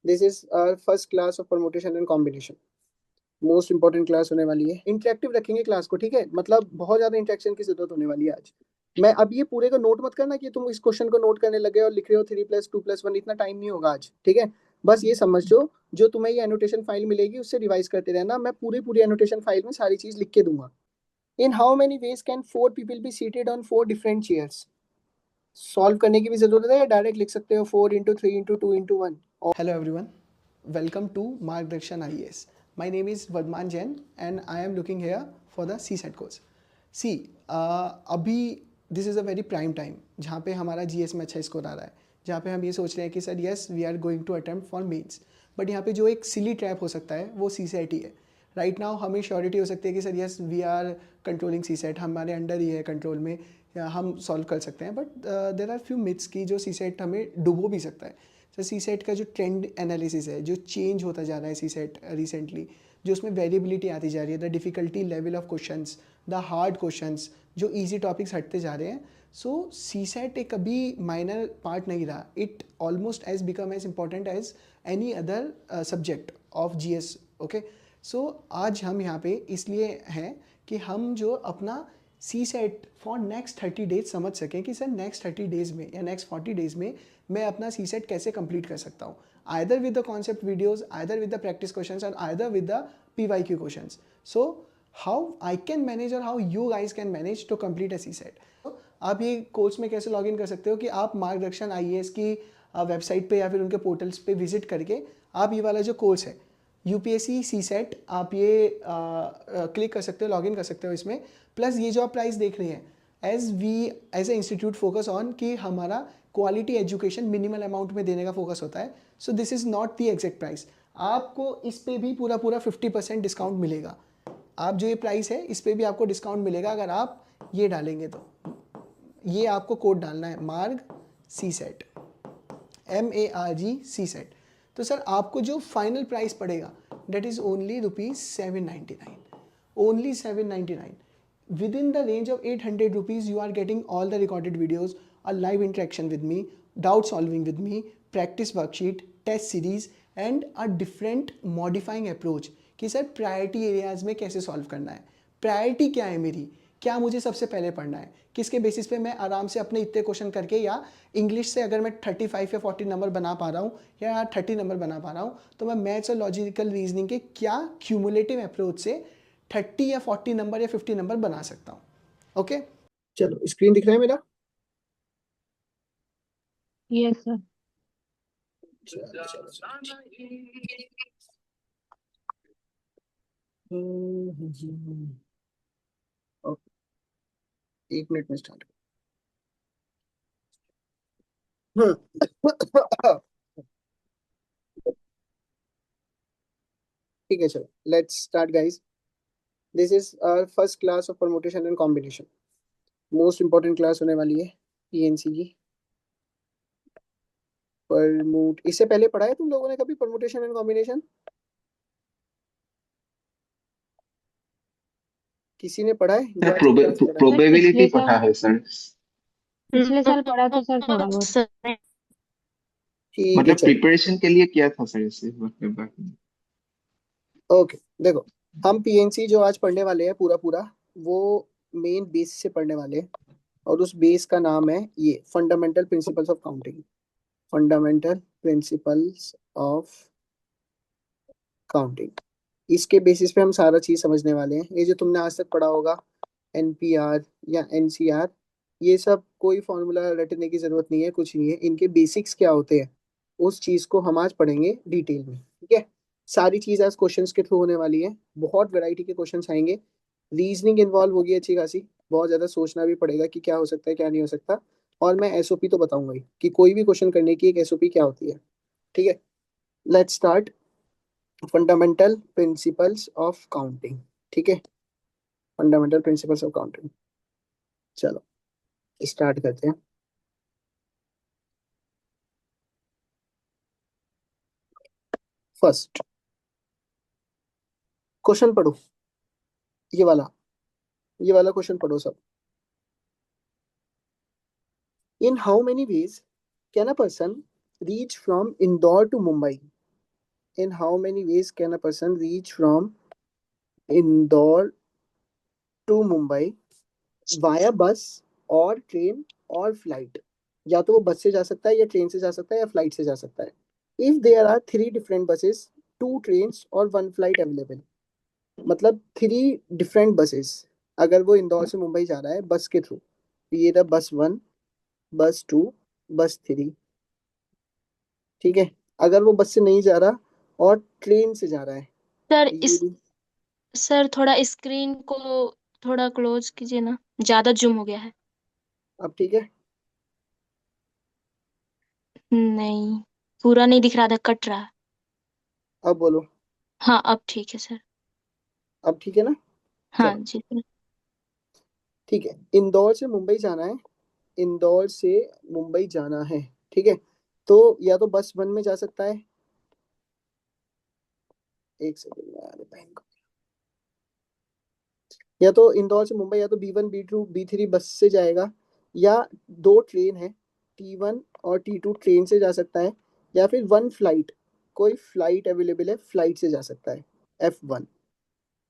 This is first class of permutation and combination. Most important class होने वाली है। Interactive रखेंगे क्लास को, ठीक है? मतलब बहुत ज्यादा इंटरेक्शन की जरूरत होने वाली है आज। मैं अब ये पूरे को नोट मत करना कि तुम इस क्वेश्चन को नोट करने लगे और लिख रहे हो 3+2+1, इतना टाइम नहीं होगा आज, ठीक है? बस ये समझो, जो तुम्हें ये एनोटेशन फाइल मिलेगी उससे रिवाइज करते रहना। मैं पूरी एनोटेशन फाइल में सारी चीज लिख के दूंगा। इन how many ways can 4 people be seated on 4 different chairs? Solve करने की भी जरूरत है या डायरेक्ट लिख सकते हो 4 into 3 into 2 into 1? Hello everyone, welcome to Margdarshan IAS. My name is Vadman Jain and I am looking here for the CSET course. See, अभी this is a very prime time जहाँ पे हमारा GS में अच्छा score आ रहा है, जहाँ पे हम ये सोच रहे हैं कि sir yes we are going to attempt for mains. But यहाँ पे जो एक सिली ट्रैप हो सकता है वो CSET ही है। राइट नाउ हमें श्योरिटी हो सकती है कि sir yes we are controlling CSET, हमारे अंडर ही है कंट्रोल में, या हम सॉल्व कर सकते हैं। But there are few myths की जो CSET हमें डुबो भी सकता है। सर CSET का जो ट्रेंड एनालिसिस है, जो चेंज होता जा रहा है CSET रिसेंटली, जो उसमें वेरिएबिलिटी आती जा रही है, the difficulty level of questions, the hard questions, जो इजी टॉपिक्स हटते जा रहे हैं। सो CSET एक अभी माइनर पार्ट नहीं रहा, it almost as become as important as any other subject of GS। Okay, so आज हम यहाँ पे इसलिए हैं कि हम जो अपना CSET फॉर नेक्स्ट 30 डेज समझ सकें कि सर नेक्स्ट 30 डेज में या नेक्स्ट 40 डेज में मैं अपना CSET कैसे कंप्लीट कर सकता हूँ, either with the concept videos, either with the practice questions and either with the PYQ questions. So how I can manage और how you guys can manage to complete a CSET। आप ये course में कैसे log in कर सकते हो कि आप मार्गदर्शन IAS की वेबसाइट पे या फिर उनके पोर्टल्स पे विजिट करके आप ये वाला जो कोर्स है UPSC CSET, आप ये क्लिक कर सकते हो, लॉगिन कर सकते हो इसमें। प्लस ये जो आप प्राइस देख रहे हैं, as a institute focus on कि हमारा क्वालिटी एजुकेशन मिनिमल अमाउंट में देने का फोकस होता है। So this is not the exact price. आपको इस पे भी पूरा 50% डिस्काउंट मिलेगा। आप जो ये प्राइस है इस पे भी आपको डिस्काउंट मिलेगा अगर आप ये डालेंगे तो। ये आपको कोड डालना है मार्ग CSET, MARG CSET। तो सर आपको जो फाइनल प्राइस पड़ेगा that is only ₹799, only 799। Within the range of 800 rupees, you are getting all the recorded videos, a live interaction with me, doubt solving with me, practice worksheet, test series and a different modifying approach कि sir priority areas में कैसे solve करना है, priority क्या है मेरी, क्या मुझे सबसे पहले पढ़ना है, किसके बेसिस पे मैं आराम से अपने इतने क्वेश्चन करके, या इंग्लिश से अगर मैं 35 या 40 नंबर बना पा रहा हूँ या 30 नंबर बना पा रहा हूँ, तो मैं मैथ्स और लॉजिकल रीजनिंग के क्या क्यूमुलेटिव अप्रोच से 30 या 40 नंबर या 50 नंबर बना सकता हूँ। ओके, चलो स्क्रीन दिख रहा है मेरा? Yes sir. एक मिनट में स्टार्ट। ठीक है, चलो let's start guys. This is first class of permutation and combination. Most important class होने वाली है PNC की। परमुट, इससे पहले पढ़ा है तुम लोगों ने कभी परमुटेशन एंड कॉम्बिनेशन? किसी ने पढ़ा है? जो आज क्लास पढ़ा है? प्रोबेबिलिटी पढ़ा है सर। पिछले साल पढ़ा था सर थोड़ा बहुत। ठीक है, मतलब चलो प्रिपरेशन के लिए किया था सर इसे, मतलब ओके। देखो, हम PNC जो आज पढ़ने वाले हैं पूरा पूरा, वो मेन बेस से पढ़ने वाले हैं और उस बेस का नाम है ये fundamental principles of counting. Fundamental principles of counting, इसके बेसिस पे हम सारा चीज समझने वाले हैं। ये जो तुमने आज तक पढ़ा होगा NPR या NCR, ये सब कोई फॉर्मूला रटने की जरूरत नहीं है, कुछ नहीं है। इनके बेसिक्स क्या होते हैं उस चीज को हम आज पढ़ेंगे डिटेल में, ठीक है? सारी चीज आज क्वेश्चंस के थ्रू होने वाली है। बहुत वैरायटी के क्वेश्चंस आएंगे, रीजनिंग इन्वॉल्व होगी अच्छी खासी, बहुत ज्यादा सोचना भी पड़ेगा कि क्या हो सकता है क्या नहीं हो सकता। और मैं SOP तो बताऊंगा ही कि कोई भी क्वेश्चन करने की एक SOP क्या होती है, ठीक है? Let's start. Fundamental principles of counting, ठीक है? फंडामेंटल प्रिंसिपल्स ऑफ काउंटिंग, चलो स्टार्ट करते हैं। फर्स्ट क्वेश्चन पढ़ो, ये वाला, ये वाला क्वेश्चन पढ़ो सब। In how many ways can a person reach from Indore to Mumbai? in how many ways can a person reach from Indore to Mumbai via bus और ट्रेन और फ्लाइट? या तो वो बस से जा सकता है, या ट्रेन से जा सकता है, या फ्लाइट से जा सकता है. If there are 3 different buses, 2 trains और 1 फ्लाइट अवेलेबल, मतलब 3 डिफरेंट बसेस, अगर वो इंदौर से मुंबई जा रहा है बस के थ्रू, ये रहा बस 1, बस 2, बस 3. ठीक है. अगर वो बस से नहीं जा रहा और ट्रेन से जा रहा है, सर ये भी. सर थोड़ा स्क्रीन को थोड़ा क्लोज कीजिए ना, ज्यादा जूम हो गया है. अब ठीक है. नहीं, पूरा नहीं दिख रहा था, कट रहा है. अब बोलो. हाँ अब ठीक है सर. अब ठीक है ना. हाँ चलो जी सर. ठीक है. इंदौर से मुंबई जाना है. इंदौर से मुंबई जाना है. ठीक है. तो या तो बस 1 में जा सकता है. एक सेकंड में, अरे बहन को. या तो इंदौर से मुंबई या तो B1 B2 B3 बस से जाएगा, या 2 ट्रेन है, T1 और T2 ट्रेन से जा सकता है, या फिर 1 फ्लाइट, कोई फ्लाइट अवेलेबल है फ्लाइट से जा सकता है, F1.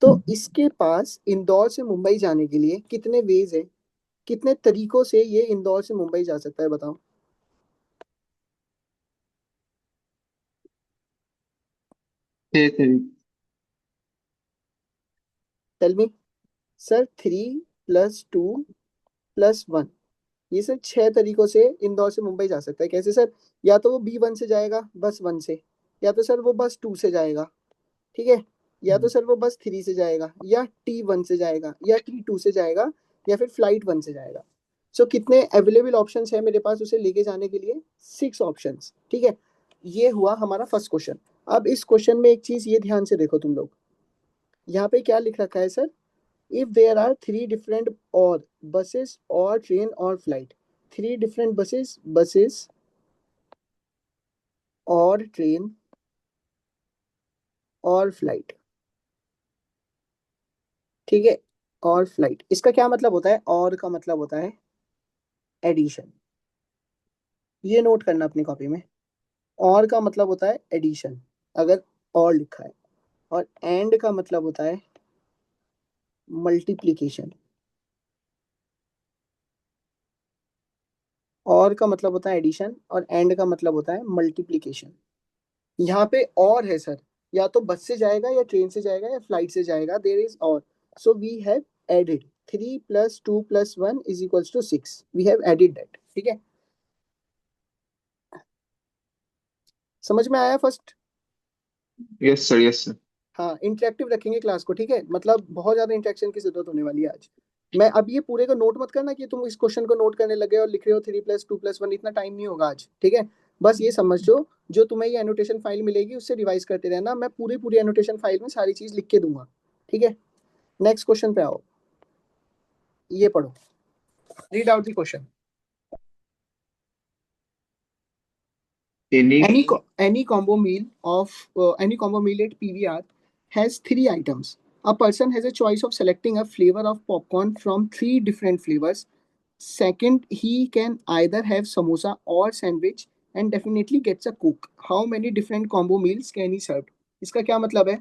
तो इसके पास इंदौर से मुंबई जाने के लिए कितने वेज है, कितने तरीकों से ये इंदौर से मुंबई जा सकता है, बताओ. 6 तरीके। Tell me. सर 3 + 2 + 1, ये सर 6 तरीकों से इंदौर से मुंबई जा सकता है. कैसे सर? या तो वो B1 से जाएगा बस 1 से, या तो सर वो बस 2 से जाएगा. ठीक है. या तो सर वो बस 3 से जाएगा, या T1 से जाएगा, या T2 से जाएगा, या फिर फ्लाइट 1 से जाएगा. सो कितने अवेलेबल ऑप्शंस है मेरे पास उसे लेके जाने के लिए? 6 ऑप्शंस. ठीक है. ये हुआ हमारा फर्स्ट क्वेश्चन. अब इस क्वेश्चन में एक चीज ये ध्यान से देखो तुम लोग. यहाँ पे क्या लिख रखा है sir? if there are 3 different or buses or train or flight, 3 different buses or train और फ्लाइट. ठीक है. और फ्लाइट, इसका क्या मतलब होता है? और का मतलब होता है एडिशन. ये नोट करना अपनी कॉपी में. और का मतलब होता है एडिशन, अगर और लिखा है. और एंड का मतलब होता है मल्टीप्लीकेशन. और का मतलब होता है एडिशन, और एंड का मतलब होता है मल्टीप्लीकेशन. यहाँ पे और है सर, या तो बस से जाएगा, या ट्रेन से जाएगा, या फ्लाइट से जाएगा. देर इज और. So we have added 3 + 2 + 1 = 6. We have added that. ठीक है. समझ में आया first? Yes sir, yes sir. हाँ, इंटरेक्टिव रखेंगे क्लास को. ठीक है. मतलब बहुत ज्यादा इंटरेक्शन की जरूरत होने वाली है आज. मैं अब ये पूरे को नोट मत करना कि तुम इस क्वेश्चन को नोट करने लगे और लिख रहे हो 3 + 2 + 1. इतना टाइम नहीं होगा आज. ठीक है. बस ये समझ लो, जो तुम्हें ये एनोटेशन फाइल मिलेगी उससे रिवाइज करते रहना. मैं पूरी पूरी एनोटेशन फाइल में सारी चीज लिख के दूंगा. ठीक है. नेक्स्ट क्वेश्चन पे आओ. ये पढ़ो. Read out the question. Any Any combo meal at PVR has 3 items. A person has a choice of selecting a flavor of popcorn from 3 different flavors. Second, he can either have samosa or sandwich and definitely gets a coke. How many different combo meals can he serve? इसका क्या मतलब है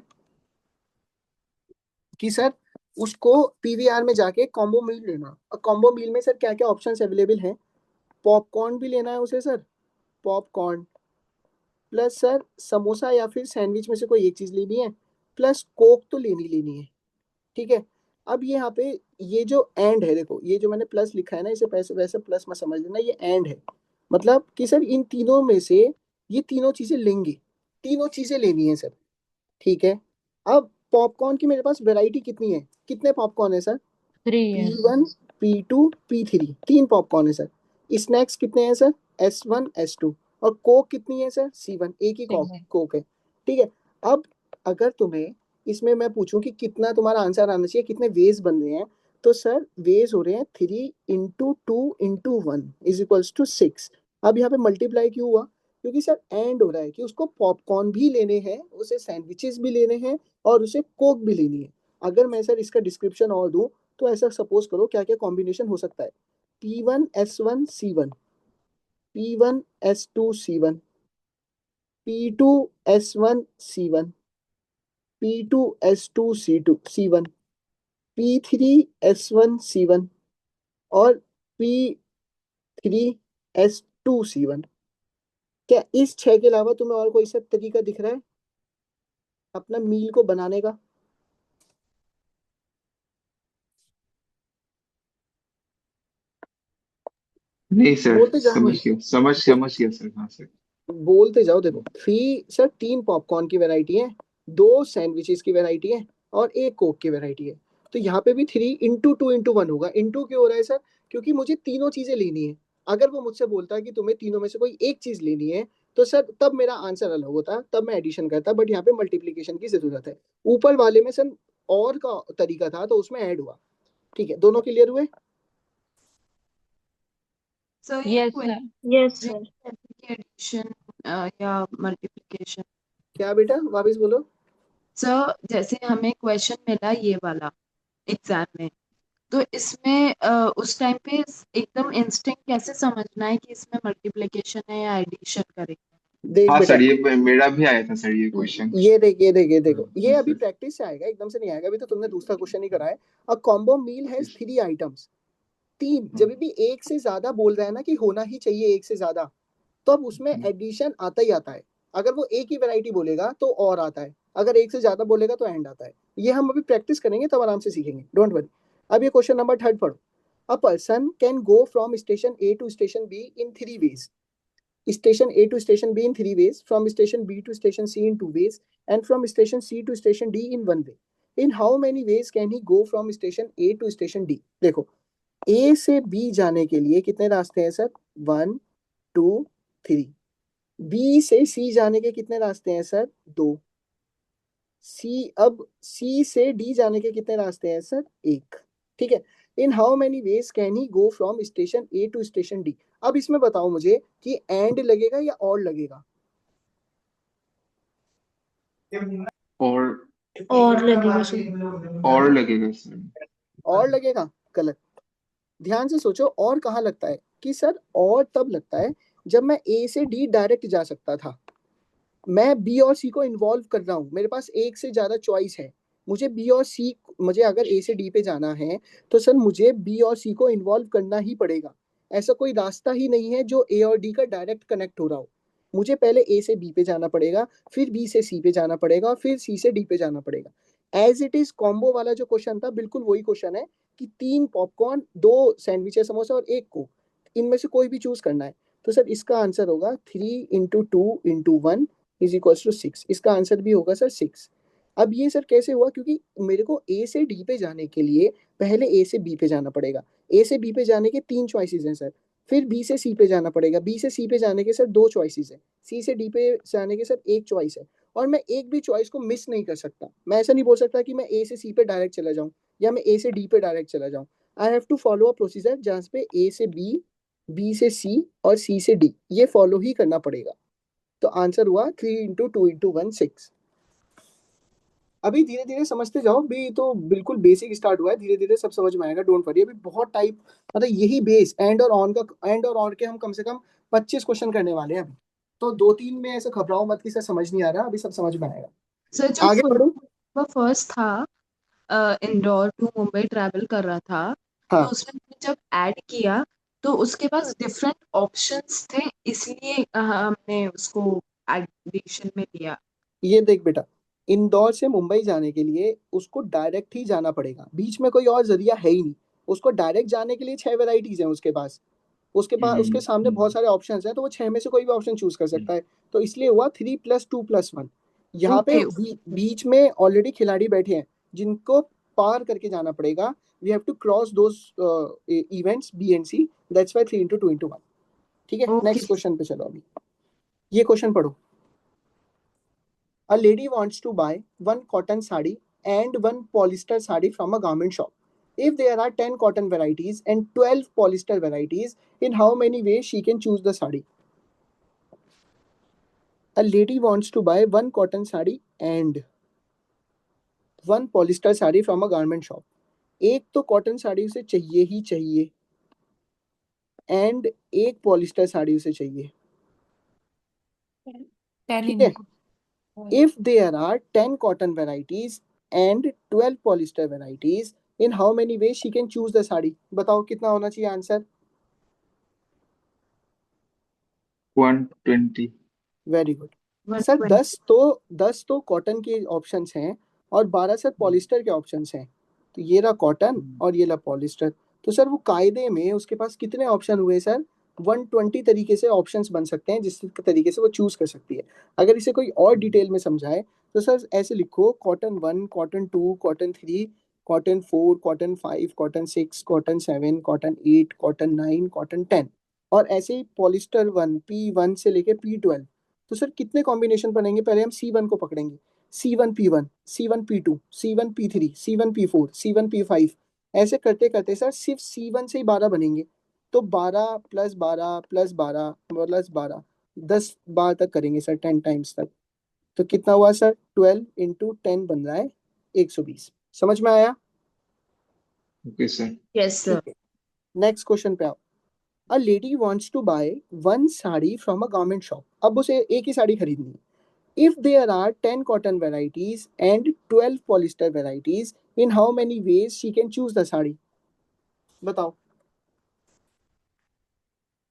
कि sir उसको PVR में जाके combo मील लेना. और कॉम्बो मील में सर क्या क्या ऑप्शंस अवेलेबल हैं? पॉपकॉर्न भी लेना है उसे sir, popcorn, plus sir samosa या फिर सैंडविच में से कोई एक चीज लेनी है, प्लस कोक तो लेनी लेनी है. ठीक है. अब ये यहाँ पे ये जो एंड है, देखो ये जो मैंने प्लस लिखा है ना, इसे वैसे वैसे प्लस में समझ लेना, ये एंड है. मतलब कि सर इन तीनों में से ये तीनों चीजें लेंगे, तीनों चीजें लेनी है सर. ठीक है. अब पॉपकॉर्न की मेरे पास वैरायटी कितनी है? कितने पॉपकॉर्न है सर? 3 है. P1 P2 P3, 3 पॉपकॉर्न है सर. स्नैक्स कितने हैं सर? S1 S2. और कोक कितनी है सर? C1, एक ही कोक Single. कोक है. ठीक है. अब अगर तुम्हें इसमें मैं पूछूं कि कितना तुम्हारा आंसर आना चाहिए, कितने वेज बन रहे हैं, तो सर वेज हो रहे हैं 3 × 2 × 1 = 6. अब यहाँ पे मल्टीप्लाई क्यों हुआ? क्योंकि सर एंड हो रहा है कि उसको पॉपकॉर्न भी लेने हैं, उसे सैंडविचेस भी लेने हैं, और उसे कोक भी लेनी है. अगर मैं सर इसका डिस्क्रिप्शन और दूं, तो ऐसा सपोज करो क्या क्या कॉम्बिनेशन हो सकता है. P1 S1 C1, P1 S2 C1, P2S1 C1, P2S2 C1, P3S1 C1 और P3S2 C1। क्या इस 6 के अलावा तुम्हें और कोई सा तरीका दिख रहा है अपना मील को बनाने का? नहीं सर, बोलते जाओ समझ भाई, गया, समझ गया सर। हाँ सर। बोलते जाओ। देखो सर 3 पॉपकॉर्न की वैरायटी है, 2 सैंडविचेस की वैरायटी है और 1 कोक की वैरायटी है। तो यहाँ पे भी 3 × 2 × 1 होगा। इंटू क्यों हो रहा है सर? क्योंकि मुझे तीनों चीजें लेनी है। अगर वो मुझसे बोलता है कि तुम्हें तीनों में से कोई एक चीज लेनी है तो सर तब मेरा आंसर अलग होता, तब मैं एडिशन करता। बट यहाँ पे मल्टीप्लीकेशन की जरूरत है। ऊपर वाले में सर और का तरीका था तो उसमें ऐड हुआ। ठीक है, दोनों क्लियर हुए? Sir yes sir. Yes sir. Addition या मल्टीप्लिकेशन। क्या बेटा, वापस बोलो। सर जैसे हमें क्वेश्चन मिला ये वाला एग्जाम में, तो इसमें उस टाइम पे एकदम इंस्टिंक्ट कैसे समझना है कि इसमें मल्टीप्लिकेशन है या एडिशन करेंगे? देख हाँ बेटा, सर, ये मेरा भी आया था सर ये क्वेश्चन। ये देखो, ये हाँ अभी सर। प्रैक्टिस से आएगा, एकदम से नहीं आएगा। अभी तो तुमने दूसरा क्वेश्चन ही करा है। A combo meal has 3 items. तीन, जब भी एक से ज्यादा बोल रहा है ना कि होना ही चाहिए एक से ज्यादा, तो अब उसमें एडिशन आता ही आता है। अगर वो एक ही वैरायटी बोलेगा तो और आता है, अगर एक से ज्यादा बोलेगा तो एंड आता है। ये हम अभी प्रैक्टिस करेंगे तब आराम से सीखेंगे, डोंट वरी। अब ये क्वेश्चन नंबर 3 पढ़ो। A person can go from station A to station B in 3 ways. Station A to station B in 3 ways, from station B to station C in 2 ways, and from station C to station D in 1 way. In how many ways can he go from station A to station D? देखो, A से B जाने के लिए कितने रास्ते हैं sir? 1 2 3। B से C जाने के कितने रास्ते हैं सर? 2। अब C से D जाने के कितने रास्ते हैं सर? 1। ठीक है। In how many ways can he go from station A to station D? अब इसमें बताओ मुझे कि एंड लगेगा या और लगेगा? और लगेगा सर। और लगेगा सर। और लगेगा? गलत। ध्यान से सोचो, और कहाँ लगता है कि सर और तब लगता है जब मैं ए से डी डायरेक्ट जा सकता था। मैं बी और सी को इन्वॉल्व कर रहा हूँ, मेरे पास एक से ज्यादा चॉइस है। मुझे बी और सी, मुझे अगर ए से डी पे जाना है तो सर मुझे बी और सी को इन्वॉल्व करना ही पड़ेगा। ऐसा कोई रास्ता ही नहीं है जो ए और डी का डायरेक्ट कनेक्ट हो रहा हो। मुझे पहले ए से बी पे जाना पड़ेगा, फिर बी से सी पे जाना पड़ेगा और फिर सी से डी पे जाना पड़ेगा। एज इट इज कॉम्बो वाला जो क्वेश्चन था बिल्कुल वही क्वेश्चन है कि 3 पॉपकॉर्न, 2 सैंडविच समोसा और 1 कोक, इनमें से कोई भी चूज करना है। तो सर इसका आंसर होगा 3 × 2 × 1 इज इक्वल टू 6। इसका आंसर भी होगा सर 6। अब ये सर कैसे हुआ? क्योंकि मेरे को ए से डी पे जाने के लिए पहले ए से बी पे जाना पड़ेगा। ए से बी पे जाने के 3 चॉइसेस हैं सर। फिर बी से सी पे जाना पड़ेगा, बी से सी पे जाने के सर 2 चॉइसेस हैं, सी से डी पे जाने के सर 1 चॉइस है। और मैं एक भी चॉइस को मिस नहीं कर सकता। मैं ऐसा नहीं बोल सकता कि मैं ए से सी पे डायरेक्ट चला जाऊं या मैं ए से डी पे डायरेक्ट चला जाऊं। I have to follow a procedure जहां पे ए से बी, बी से सी और सी से डी, ये फॉलो ही करना पड़ेगा। तो आंसर हुआ 3 × 2 × 1 6। अभी धीरे धीरे समझते जाओ, अभी तो बिल्कुल बेसिक स्टार्ट हुआ है, धीरे धीरे सब समझ में आएगा, डोंट वरी। अभी बहुत टाइप, मतलब यही बेस एंड और ऑन का, एंड और ऑन के हम कम से कम 25 क्वेश्चन करने वाले हैं अभी। तो 2 3 में ऐसे घबराओ मत कि सर समझ नहीं आ रहा, अभी सब समझ में आएगा। सर जो आगे बढ़ो। फर्स्ट था इंदौर टू मुंबई ट्रैवल कर रहा था, हाँ, तो उसने जब ऐड किया तो उसके पास डिफरेंट ऑप्शंस थे, इसलिए हमने उसको एडिशन में लिया। ये देख बेटा, इंदौर से मुंबई जाने के लिए उसको डायरेक्ट ही जाना पड़ेगा, बीच में कोई और जरिया है ही नहीं। उसको डायरेक्ट जाने के लिए 6 वेराइटीज हैं उसके पास। उसके सामने बहुत सारे ऑप्शंस हैं, तो वो 6 में से कोई भी ऑप्शन चूज कर सकता है। तो इसलिए हुआ 3 + 2 + 1। यहाँ पे ओके। बीच में ऑलरेडी खिलाड़ी बैठे हैं जिनको पार करके जाना पड़ेगा। We have to cross those events B and C, that's why 3 × 2 × 1। ठीक है, ओके। नेक्स्ट क्वेश्चन पे चलो। अभी ये क्वेश्चन पढ़ो। A lady wants to buy 1 cotton sari and 1 polyester sari from a garment shop. If there are 10 cotton varieties and 12 polyester varieties, in how many ways she can choose the sari? A lady wants to buy 1 cotton sari and 1 polyester sari from a garment shop. एक तो cotton sari उसे चाहिए ही चाहिए and एक polyester sari उसे चाहिए। 10 ठीक है। into If there are 10 cotton varieties and 12 polyester varieties, in how many ways she can choose the sari? बताओ कितना होना चाहिए आंसर? 120. Very good sir. 10 तो कॉटन के ऑप्शंस हैं और 12 सर पॉलिस्टर के ऑप्शंस हैं। तो ये रहा कॉटन और ये रहा पॉलिस्टर। तो सर वो कायदे में उसके पास कितने ऑप्शन हुए सर? 120 तरीके से ऑप्शंस बन सकते हैं जिस तरीके से वो चूज कर सकती है। अगर इसे कोई और डिटेल में समझाए तो सर ऐसे लिखो: cotton 1, cotton 2, cotton 3, cotton 4, cotton 5, cotton 6, cotton 7, cotton 8, cotton 9, cotton 10। और ऐसे ही पॉलिस्टर 1, P1 से लेके P12। तो सर कितने कॉम्बिनेशन बनेंगे? पहले हम C1 को पकड़ेंगे: C1P1, C1P2, C1P3, C1P4, C1P5। ऐसे करते करते सर सिर्फ C1 से ही 12 बनेंगे। तो 12 प्लस 12 प्लस 12 प्लस 12, 10 बार तक करेंगे सर, 10 टाइम्स तक। तो कितना हुआ सर? 12 इंटू 10 बन रहा है 120। समझ में आया? Okay, sir. Yes sir. ठीक है, नेक्स्ट क्वेश्चन पे आओ। A lady wants to buy one sari from a garment shop। अब उसे एक ही साड़ी खरीदनी है। If there are 10 cotton varieties and 12 polyester varieties, in how many ways she can choose the sari? बताओ।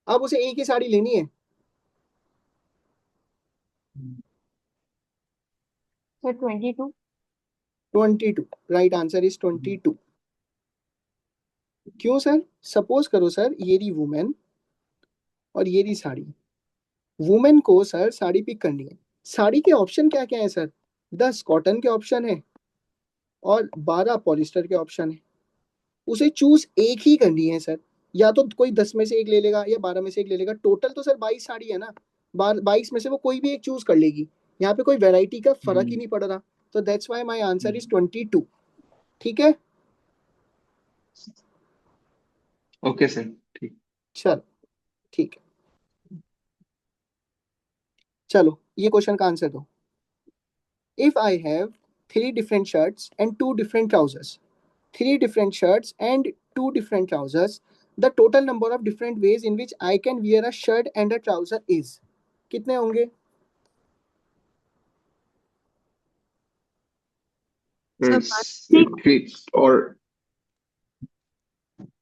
अब उसे एक ही साड़ी लेनी है। सर 22। 22 right answer is 22। क्यों सर? सपोज करो सर ये रही वुमेन और ये रही साड़ी। वुमेन को सर साड़ी पिक करनी है। साड़ी के ऑप्शन क्या क्या है सर? 10 कॉटन के ऑप्शन है और 12 पॉलिस्टर के ऑप्शन है। उसे चूज एक ही करनी है सर। या तो कोई 10 में से एक ले लेगा या 12 में से एक ले लेगा। टोटल तो सर 22 साड़ी है ना। 22 में से वो कोई भी एक चूज कर लेगी। यहाँ पे कोई वैरायटी का फर्क ही नहीं पड़ रहा। तो that's why my answer is 22। ठीक है, Okay, sir. ठीक. चलो ठीक है। चलो ये क्वेश्चन का आंसर दो। If I have 3 different shirts and 2 different trousers, 3 different shirts and 2 different trousers, the total number of different ways in which I can wear a shirt and a trouser is? कितने होंगे? Three or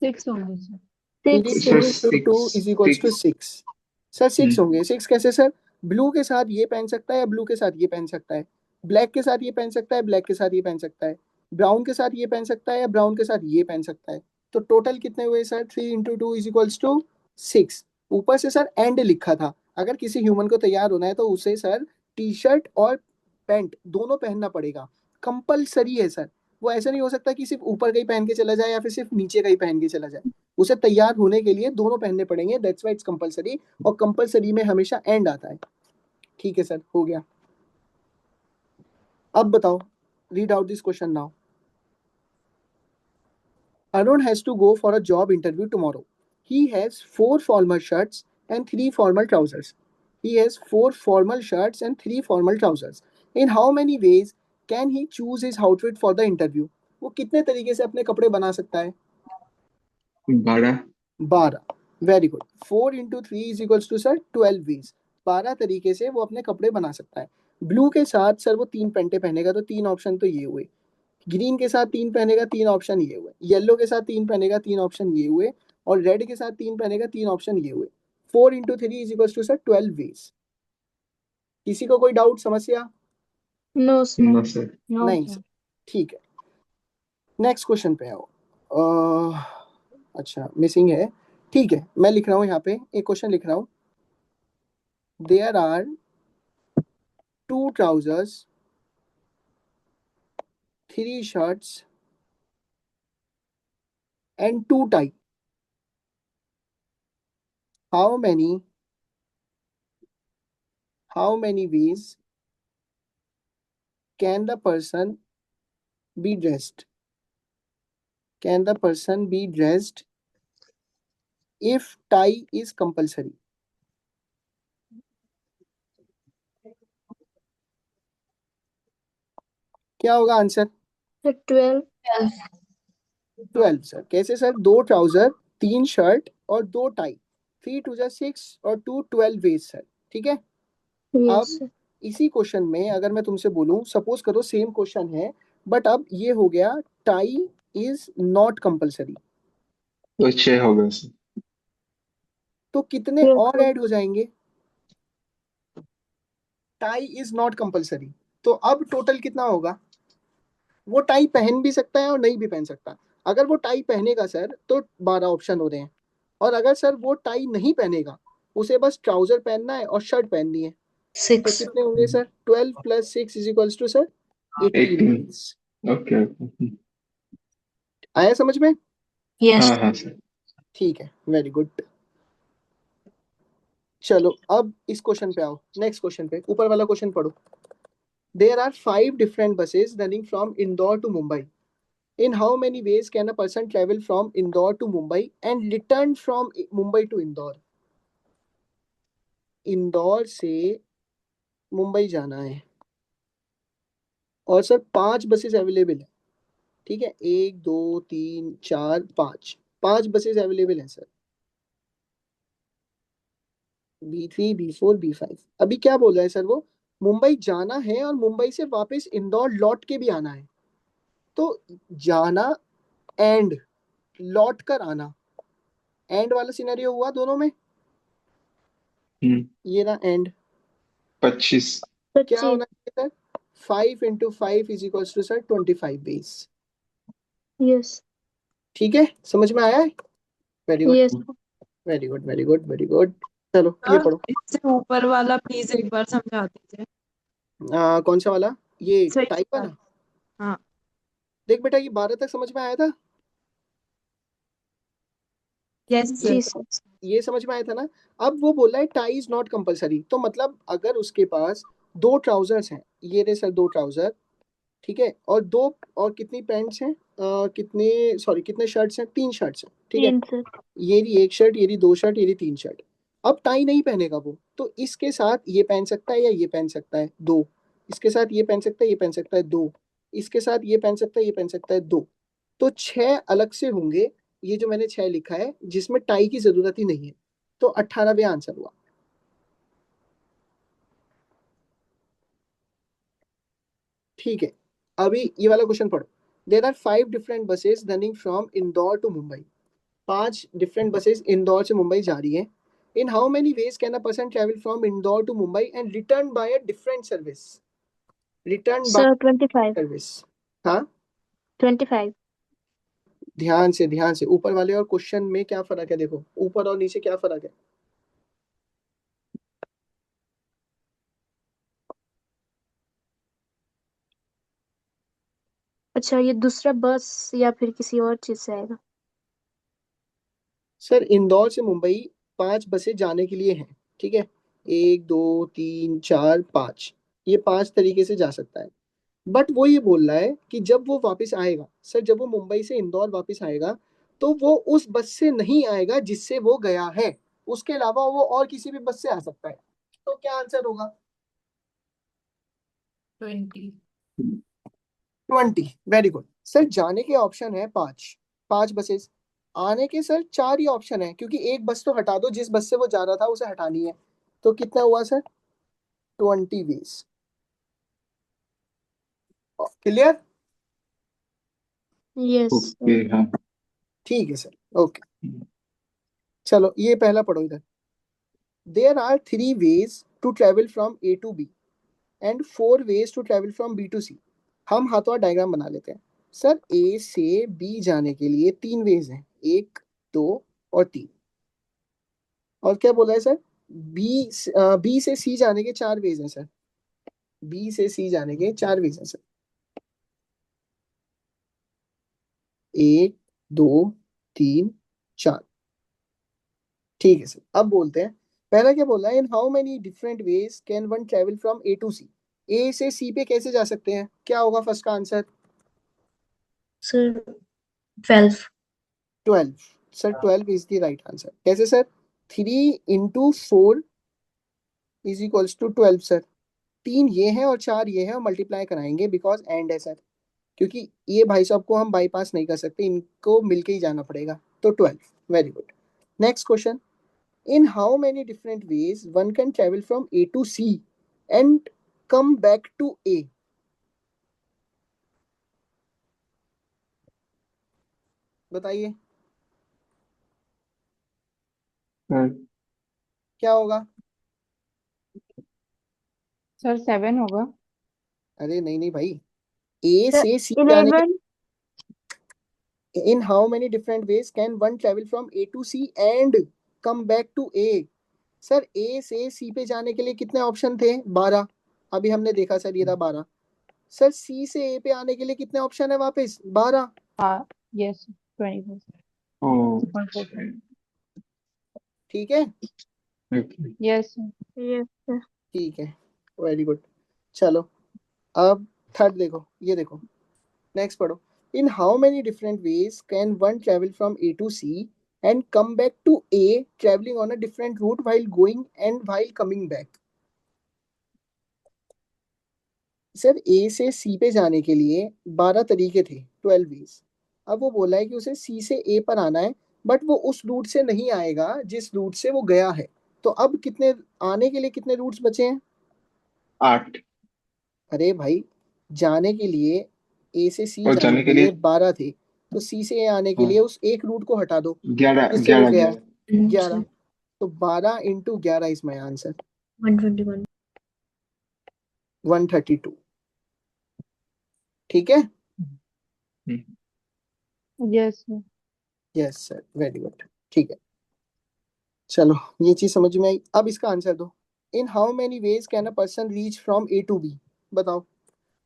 6 होंगे sir. 3 sir, into 2 is equals to 6। Sir 6 होंगे। 6 कैसे sir? Blue के साथ ये पहन सकता है या ब्लू के साथ ये पहन सकता है। ब्लैक के साथ ये पहन सकता है, ब्लैक के साथ ये पहन सकता है। ब्राउन के साथ ये पहन सकता है या ब्राउन के साथ ये पहन सकता है। तो टोटल कितने हुए sir? 3 into 2 is equals to 6। ऊपर से सर एंड लिखा था। अगर किसी ह्यूमन को तैयार होना है तो उसे सर टी शर्ट और पैंट दोनों पहनना पड़ेगा। कंपलसरी है सर। वो ऐसा नहीं हो सकता कि सिर्फ ऊपर का ही पहन के चला जाए या फिर सिर्फ नीचे का ही पहन के चला जाए। उसे तैयार होने के लिए दोनों पहनने पड़ेंगे। That's why it's compulsory. और कंपलसरी में हमेशा एंड आता है। ठीक है सर, हो गया। अब बताओ, read out this question now. Arun has to go for a job interview tomorrow. He has 4 formal shirts and 3 formal trousers. He has 4 formal shirts and 3 formal trousers. In how many ways can he choose his outfit for the interview? वो कितने तरीके से अपने कपड़े बना सकता है? 12. 12। Very good. 4 into 3 is equals to sir 12 ways। 12 तरीके से वो अपने कपड़े बना सकता है। ब्लू के साथ सर वो 3 पैंटे पहनेगा तो 3 ऑप्शन तो ये हुए। ग्रीन के साथ 3 पहनेगा, 3 ऑप्शन ये हुए। येलो के साथ 3 पहनेगा, 3 ऑप्शन ये हुए। और रेड के साथ 3 पहनेगा, 3 ऑप्शन ये हुए। 4 into 3 is equals to sir 12 ways। किसी को कोई डाउट, समस्या? No sir. No, sir. No नहीं सर। सर। ठीक है, नेक्स्ट क्वेश्चन पे आओ। अच्छा मिसिंग है। ठीक है, मैं लिख रहा हूँ यहाँ पे एक क्वेश्चन लिख रहा हूँ। There are 2 trousers, 3 shirts and 2 tie। how many ways can the person be dressed? Can the person be dressed if tie is compulsory? क्या होगा आंसर? 12। 12 सर। कैसे सर? 2 ट्राउजर, 3 शर्ट और 2 टाई। 3 2 6 और 2 12 वेज सर। ठीक है। Yes अब sir. इसी question में अगर मैं तुमसे बोलूं, सपोज करो सेम क्वेश्चन है बट अब ये हो गया टाई इज नॉट कंपलसरी, तो 6 हो गए सर। तो कितने Yes, और sir. ऐड हो जाएंगे? टाई इज नॉट कंपलसरी, तो अब टोटल कितना होगा? वो टाई पहन भी सकता है और नहीं भी पहन सकता। अगर वो टाई पहनेगा सर तो 12 ऑप्शन हो रहे हैं, और अगर सर वो टाई नहीं पहनेगा, उसे बस ट्राउजर पहनना है और शर्ट पहननी है, तो 6. कितने होंगे sir? 12 + 6 is equals to sir 18 18। days। Okay okay. आया समझ में? Yes. हाँ हाँ सर। ठीक है, वेरी गुड। चलो अब इस क्वेश्चन पे आओ, नेक्स्ट क्वेश्चन पे, ऊपर वाला क्वेश्चन पढ़ो। There are 5 different buses running from Indore to Mumbai. In how many ways can a person travel from Indore to Mumbai and return from Mumbai to Indore? Indore से मुंबई जाना है और सर 5 बसेस अवेलेबल है, ठीक है? 1 2 3 4 5, 5 buses available है sir. B3 B4 B5। अभी क्या बोल रहा है सर वो? मुंबई जाना है और मुंबई से वापस इंदौर लौट के भी आना है। तो जाना एंड लौट कर आना, एंड वाला सिनेरियो हुआ दोनों में। ये ना एंड, 25। क्या 25। होना चाहिए sir? 5 × 5 is equals to sir 25 days. Yes ठीक है, समझ में आया है? Very good yes very good very good very good. चलो ये सर पढ़ो। इससे ऊपर वाला प्लीज एक बार समझा दीजिए। कौन सा वाला? ये सही टाइप सर। वाला? हाँ। देख बेटा, ये 12 तक समझ में आया था? यस जी सर। सर। ये समझ में आया था ना? अब वो बोला है टाई इज नॉट कंपलसरी, तो मतलब अगर उसके पास 2 ट्राउजर्स हैं, ये रहे सर 2 ट्राउजर, ठीक है, और 2 और कितनी पैंट्स हैं, कितने, सॉरी कितने शर्ट्स हैं? 3 शर्ट्स हैं, ठीक है। 3 सर। ये रही 1 शर्ट, ये रही 2 शर्ट, ये रही 3 शर्ट। अब टाई नहीं पहनेगा वो, तो इसके साथ ये पहन सकता है या ये पहन सकता है? 2। इसके साथ ये पहन सकता है, ये पहन सकता है? 2। इसके साथ ये पहन सकता है, ये पहन सकता है? 2। तो 6 अलग से होंगे, ये जो मैंने 6 लिखा है जिसमें टाई की जरूरत ही नहीं है, तो 18वां आंसर हुआ। ठीक है, अभी ये वाला क्वेश्चन पढ़ो। There are 5 different buses running from Indore to Mumbai. 5 different buses Indore से मुंबई जा रही है। In how many ways can a person travel from Indore to Mumbai and return by a different service? Return by sir 25। Service. हाँ, 25। ध्यान से ऊपर वाले और क्वेश्चन में क्या फर्क है, देखो ऊपर और नीचे क्या फर्क है। अच्छा, ये दूसरा बस या फिर किसी और चीज से आएगा? सर इंदौर से मुंबई 5 बसें जाने के लिए हैं, ठीक है? 1 2 3 4 5, ये 5 तरीके से जा सकता है। बट वो ये बोल रहा है कि जब वो वापस आएगा सर, जब वो मुंबई से इंदौर वापस आएगा, तो वो उस बस से नहीं आएगा जिससे वो गया है, उसके अलावा वो और किसी भी बस से आ सकता है। तो क्या आंसर होगा? 20। 20। Very good sir. जाने के ऑप्शन है 5, 5 बसेस। आने के सर 4 ही ऑप्शन है, क्योंकि एक बस तो हटा दो, जिस बस से वो जा रहा था उसे हटानी है। तो कितना हुआ sir? 20 ways. Clear? Yes okay हाँ। ठीक है सर, ओके। चलो ये पहला पढ़ो इधर। There are 3 ways to travel from A to B and 4 ways to travel from B to C. हम हाथों डायग्राम बना लेते हैं। सर ए से बी जाने के लिए 3 वेज हैं, 1 2 और 3। और क्या बोला है सर? बी से सी जाने के 4 वेज हैं सर। बी से सी जाने के 4 वेज हैं सर। 1 2 3 4। ठीक है सर, अब बोलते हैं पहला क्या बोला है? In how many different ways can one travel from A to C? A से सी पे कैसे जा सकते हैं? क्या होगा फर्स्ट का answer? Sir, 12. 12। Sir 12 is the right answer. कैसे sir? 3 × 4 is equals to 12 sir. 3 ये है और 4 ये है, और मल्टीप्लाई कराएंगे बिकॉज एंड है सर, क्योंकि ये भाई साहब को हम बाईपास नहीं कर सकते, इनको मिलके ही जाना पड़ेगा। तो 12। Very good. Next question. In how many different ways one can travel from A to C and come back to A. बताइए हाँ, क्या होगा? सर 7 होगा। अरे नहीं नहीं भाई, A Sir, से C जाने के 11. in how many different ways can one travel from A to C and come back to A? Sir A से C पे जाने के लिए कितने ऑप्शन थे? 12। अभी हमने देखा सर, ये था 12। सर C से A पे आने के लिए कितने ऑप्शन है वापस? 12। हाँ, यस 24। ओ, 2.4। ठीक है, okay. Yes sir. Yes, sir. ठीक है, वेरी गुड। चलो अब थर्ड देखो, ये देखो, नेक्स्ट पढ़ो। इन how many different ways can one travel from A to C and come back to A traveling on a different route while going and while coming back? Sir A से C पे जाने के लिए 12 तरीके थे, 12 veg. अब वो बोला है कि उसे C से A पर आना है, बट वो उस रूट से नहीं आएगा जिस रूट से वो गया है। तो अब कितने आने के लिए कितने रूट्स बचे हैं? 8। अरे भाई, जाने के लिए A से C और जाने जाने के के लिए लिए 12 थे, तो C से A आने के लिए उस एक रूट को हटा दो 11 जिससे वो 11 गया। 11। 11, तो 12 इंटू 11 इज माई आंसर, 121। 132। ठीक है, yes sir. Yes sir, very good. ठीक है, चलो ये चीज समझ में आई। अब इसका आंसर दो। In how many ways can a person reach from A to B? बताओ।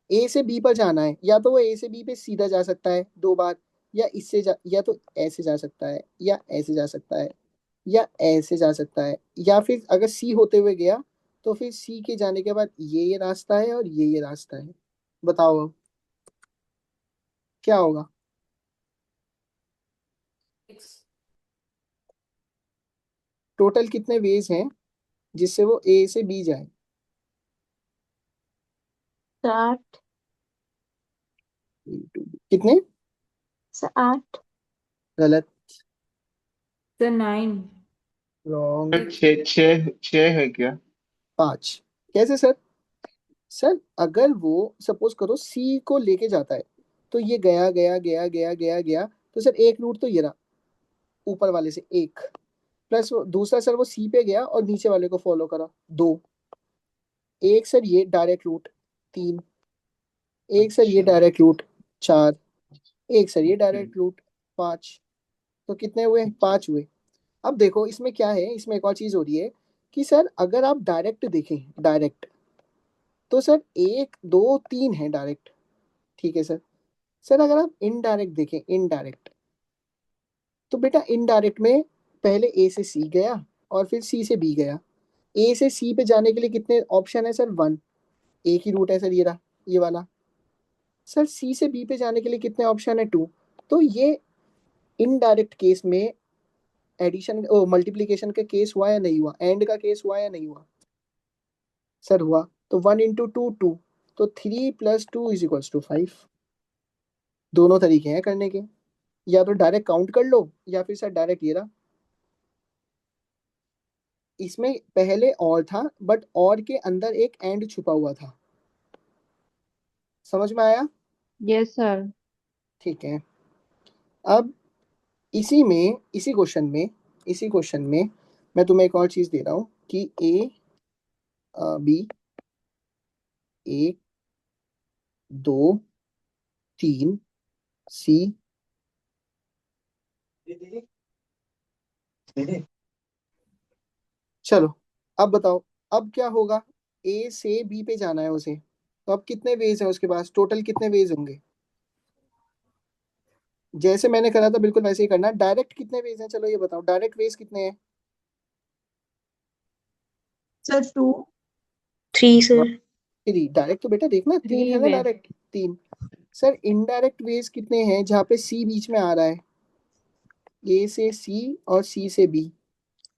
A से B पर जाना है, या तो वो A से B पे सीधा जा सकता है 2 बार, या या तो ऐसे जा सकता है, या ऐसे जा सकता है, या ऐसे जा सकता है, या फिर अगर C होते हुए गया तो फिर C के जाने के बाद ये रास्ता है और ये रास्ता है। बताओ अब क्या होगा? टोटल कितने वेज हैं जिससे वो A से B जाए? 8. A to B। कितने? Sir, 8. गलत, सर 9। रॉन्ग। 6 है क्या? 5। कैसे सर? सर अगर वो सपोज करो C को लेके जाता है, तो ये गया गया गया गया गया गया, तो सर एक रूट तो ये रहा, ऊपर वाले से एक, प्लस दूसरा सर वो C पे गया और नीचे वाले को फॉलो करा, 2। एक सर ये डायरेक्ट रूट, 3। एक सर ये डायरेक्ट रूट, 4। एक सर ये डायरेक्ट रूट, 5। तो कितने हुए? 5 हुए। अब देखो इसमें क्या है, इसमें एक और चीज हो रही है कि सर अगर आप डायरेक्ट देखें, डायरेक्ट, तो सर 1 2 3 है डायरेक्ट, ठीक है सर। सर अगर आप इनडायरेक्ट देखें, इनडायरेक्ट, तो बेटा इनडायरेक्ट में पहले A से C गया और फिर C से B गया। A से C पे जाने के लिए कितने ऑप्शन है सर? 1। एक ही रूट है सर, ये रहा, ये वाला। सर C से B पे जाने के लिए कितने ऑप्शन है? 2। तो ये इनडायरेक्ट केस में एडिशन ओ मल्टीप्लीकेशन का केस हुआ या नहीं हुआ? एंड का केस हुआ या नहीं हुआ? सर हुआ। तो 1 इंटू 2 2, तो 3 प्लस 2 इज इक्वल्स टू 5। दोनों तरीके हैं करने के, या तो डायरेक्ट काउंट कर लो या फिर सर डायरेक्ट ये रहा। इसमें पहले और था, बट और के अंदर एक एंड छुपा हुआ था। समझ में आया? Yes sir. ठीक है। अब इसी क्वेश्चन में मैं तुम्हें एक और चीज दे रहा हूं कि A B 1 2 3 C। चलो अब बताओ, अब क्या होगा? A से B पे जाना है उसे, तो अब कितने वेज है उसके पास? टोटल कितने वेज होंगे? जैसे मैंने करा था बिल्कुल वैसे ही करना। डायरेक्ट कितने वेज हैं? चलो ये बताओ, डायरेक्ट वेज कितने हैं? सर 2। 3 सर। 3। डायरेक्ट तो बेटा देखना 3 है 3 ना, वे। डायरेक्ट 3। सर इनडायरेक्ट वेज कितने हैं जहाँ पे C बीच में आ रहा है? A से C और C से B।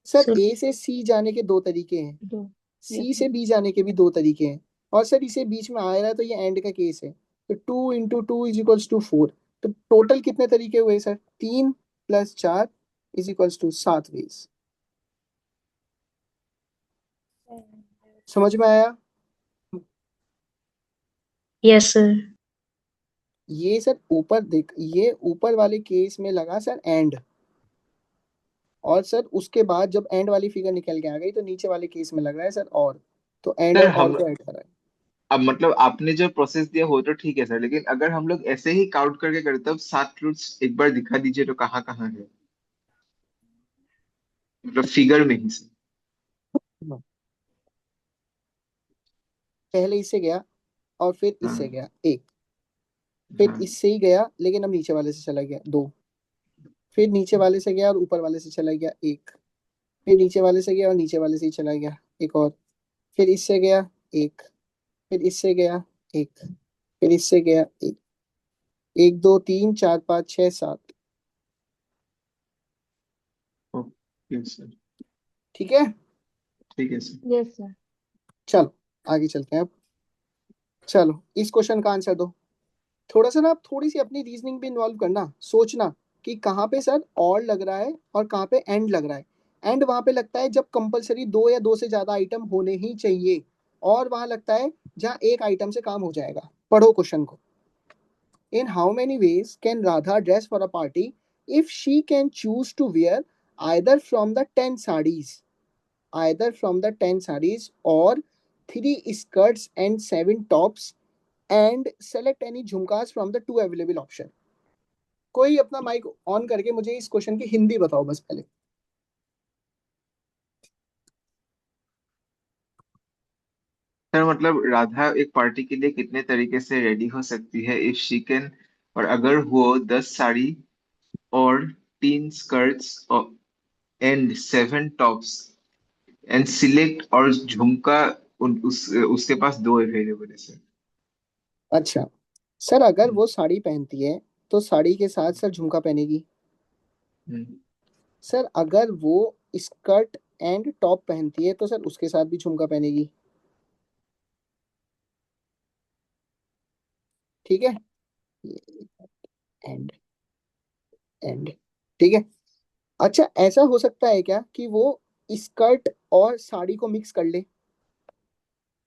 सर सर A से C जाने के 2 तरीके हैं, 2। यस C से B जाने के भी 2 तरीके हैं, और सर इसे बीच में आ रहा है तो ये एंड का केस है। तो 2 इंटू 2 इज इक्वल्स टू 4। तो टोटल कितने तरीके हुए sir? 3 plus 4 is equals to 7 ways. समझ में आया? Yes, sir. ये सर ऊपर देख, ये ऊपर वाले केस में लगा सर एंड, और सर उसके बाद जब एंड वाली फिगर निकल के आ गई तो नीचे वाले केस में लग रहा है सर और, तो एंड सर और हम को ऐड कर रहा है। अब मतलब आपने जो प्रोसेस दिया हो तो ठीक है सर, लेकिन अगर हम लोग ऐसे ही काउंट करके करें तब 7 रूट्स एक बार दिखा दीजिए तो कहाँ कहाँ है, मतलब फिगर में ही सर। पहले इससे गया और फिर इससे हाँ गया एक, फिर हाँ इससे ही गया लेकिन अब नीचे वाले से चला गया दो, फिर नीचे वाले से गया और ऊपर वाले से चला गया एक, फिर नीचे वाले से गया और नीचे वाले से ही चला गया एक और, फिर इससे गया एक, फिर इससे गया एक, फिर इससे गया एक, एक दो तीन चार पाँच छः सात। ओके सर, ठीक है, ठीक है सर। Yes, sir. चलो आगे चलते हैं अब। चलो इस क्वेश्चन का आंसर दो। थोड़ा सा ना आप थोड़ी सी अपनी रीजनिंग भी इन्वॉल्व करना, सोचना कि कहाँ पे सर और लग रहा है और कहाँ पे एंड लग रहा है। एंड वहां पे लगता है जब कंपलसरी दो या दो से ज्यादा आइटम होने ही चाहिए, और वहां लगता है जहाँ एक आइटम से काम हो जाएगा। पढ़ो क्वेश्चन को। In how many ways can Radha dress for a party if she can choose to wear either from the 10 saris, either from the 10 sarees or 3 skirts and 7 tops, and select any झुमकास from the 2 available option। कोई अपना mic on करके मुझे इस question की हिंदी बताओ बस पहले। Sir मतलब राधा एक पार्टी के लिए कितने तरीके से रेडी हो सकती है इफ शी कैन, और अगर वो 10 साड़ी और 3 skirts and 7 tops and select और झुमका उसके पास 2 अवेलेबल है सर। अच्छा सर, अगर वो साड़ी पहनती है तो साड़ी के साथ सर झुमका पहनेगी। हम्म, सर अगर वो स्कर्ट एंड टॉप पहनती है तो सर उसके साथ भी झुमका पहनेगी। ठीक है, एंड एंड ठीक है। अच्छा ऐसा हो सकता है क्या कि वो स्कर्ट और साड़ी को मिक्स कर ले?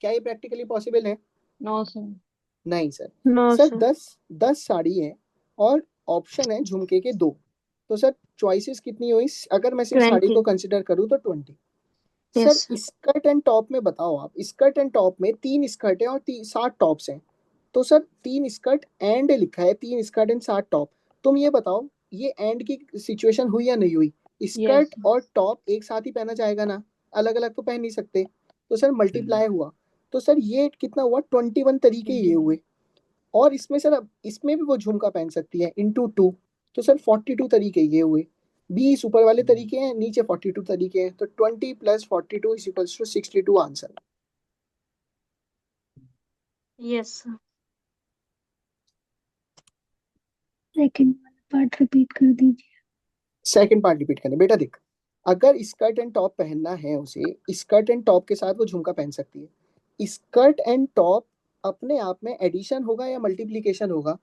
क्या ये प्रैक्टिकली पॉसिबल है? No, sir. नहीं sir. No, sir sir. 10 sari है और ऑप्शन है झुमके के दो, तो सर चॉइसेस कितनी हुई अगर मैं सिर्फ साड़ी 20. को कंसिडर करूँ तो 20। Sir Yes. Skirt and top में बताओ आप, स्कर्ट एंड टॉप में 3 स्कर्ट है और 7 टॉप्स हैं, तो सर 3 स्कर्ट एंड लिखा है, 3 स्कर्ट एंड 7 टॉप। तुम ये बताओ ये एंड की सिचुएशन हुई या नहीं हुई? Yes. स्कर्ट और टॉप एक साथ ही पहना जाएगा ना, अलग अलग तो पहन नहीं सकते, तो सर मल्टीप्लाई हुआ, तो सर ये कितना हुआ 21 तरीके ये हुए। और इसमें सर अब इसमें भी वो झुमका पहन सकती है इंटू टू, तो सर 42 तरीके ये हुए। 20 ऊपर वाले तरीके हैं, नीचे 42 तरीके हैं, तो 20 + 42 is equals to 62 answer. Yes, sir. Second part repeat कर दीजिए। सेकंड पार्ट रिपीट करने बेटा, देख अगर स्कर्ट एंड टॉप पहनना है उसे, स्कर्ट एंड टॉप के साथ वो झुमका पहन सकती है। स्कर्ट एंड टॉप अपने आप में एडिशन होगा या मल्टीप्लीकेशन होगा?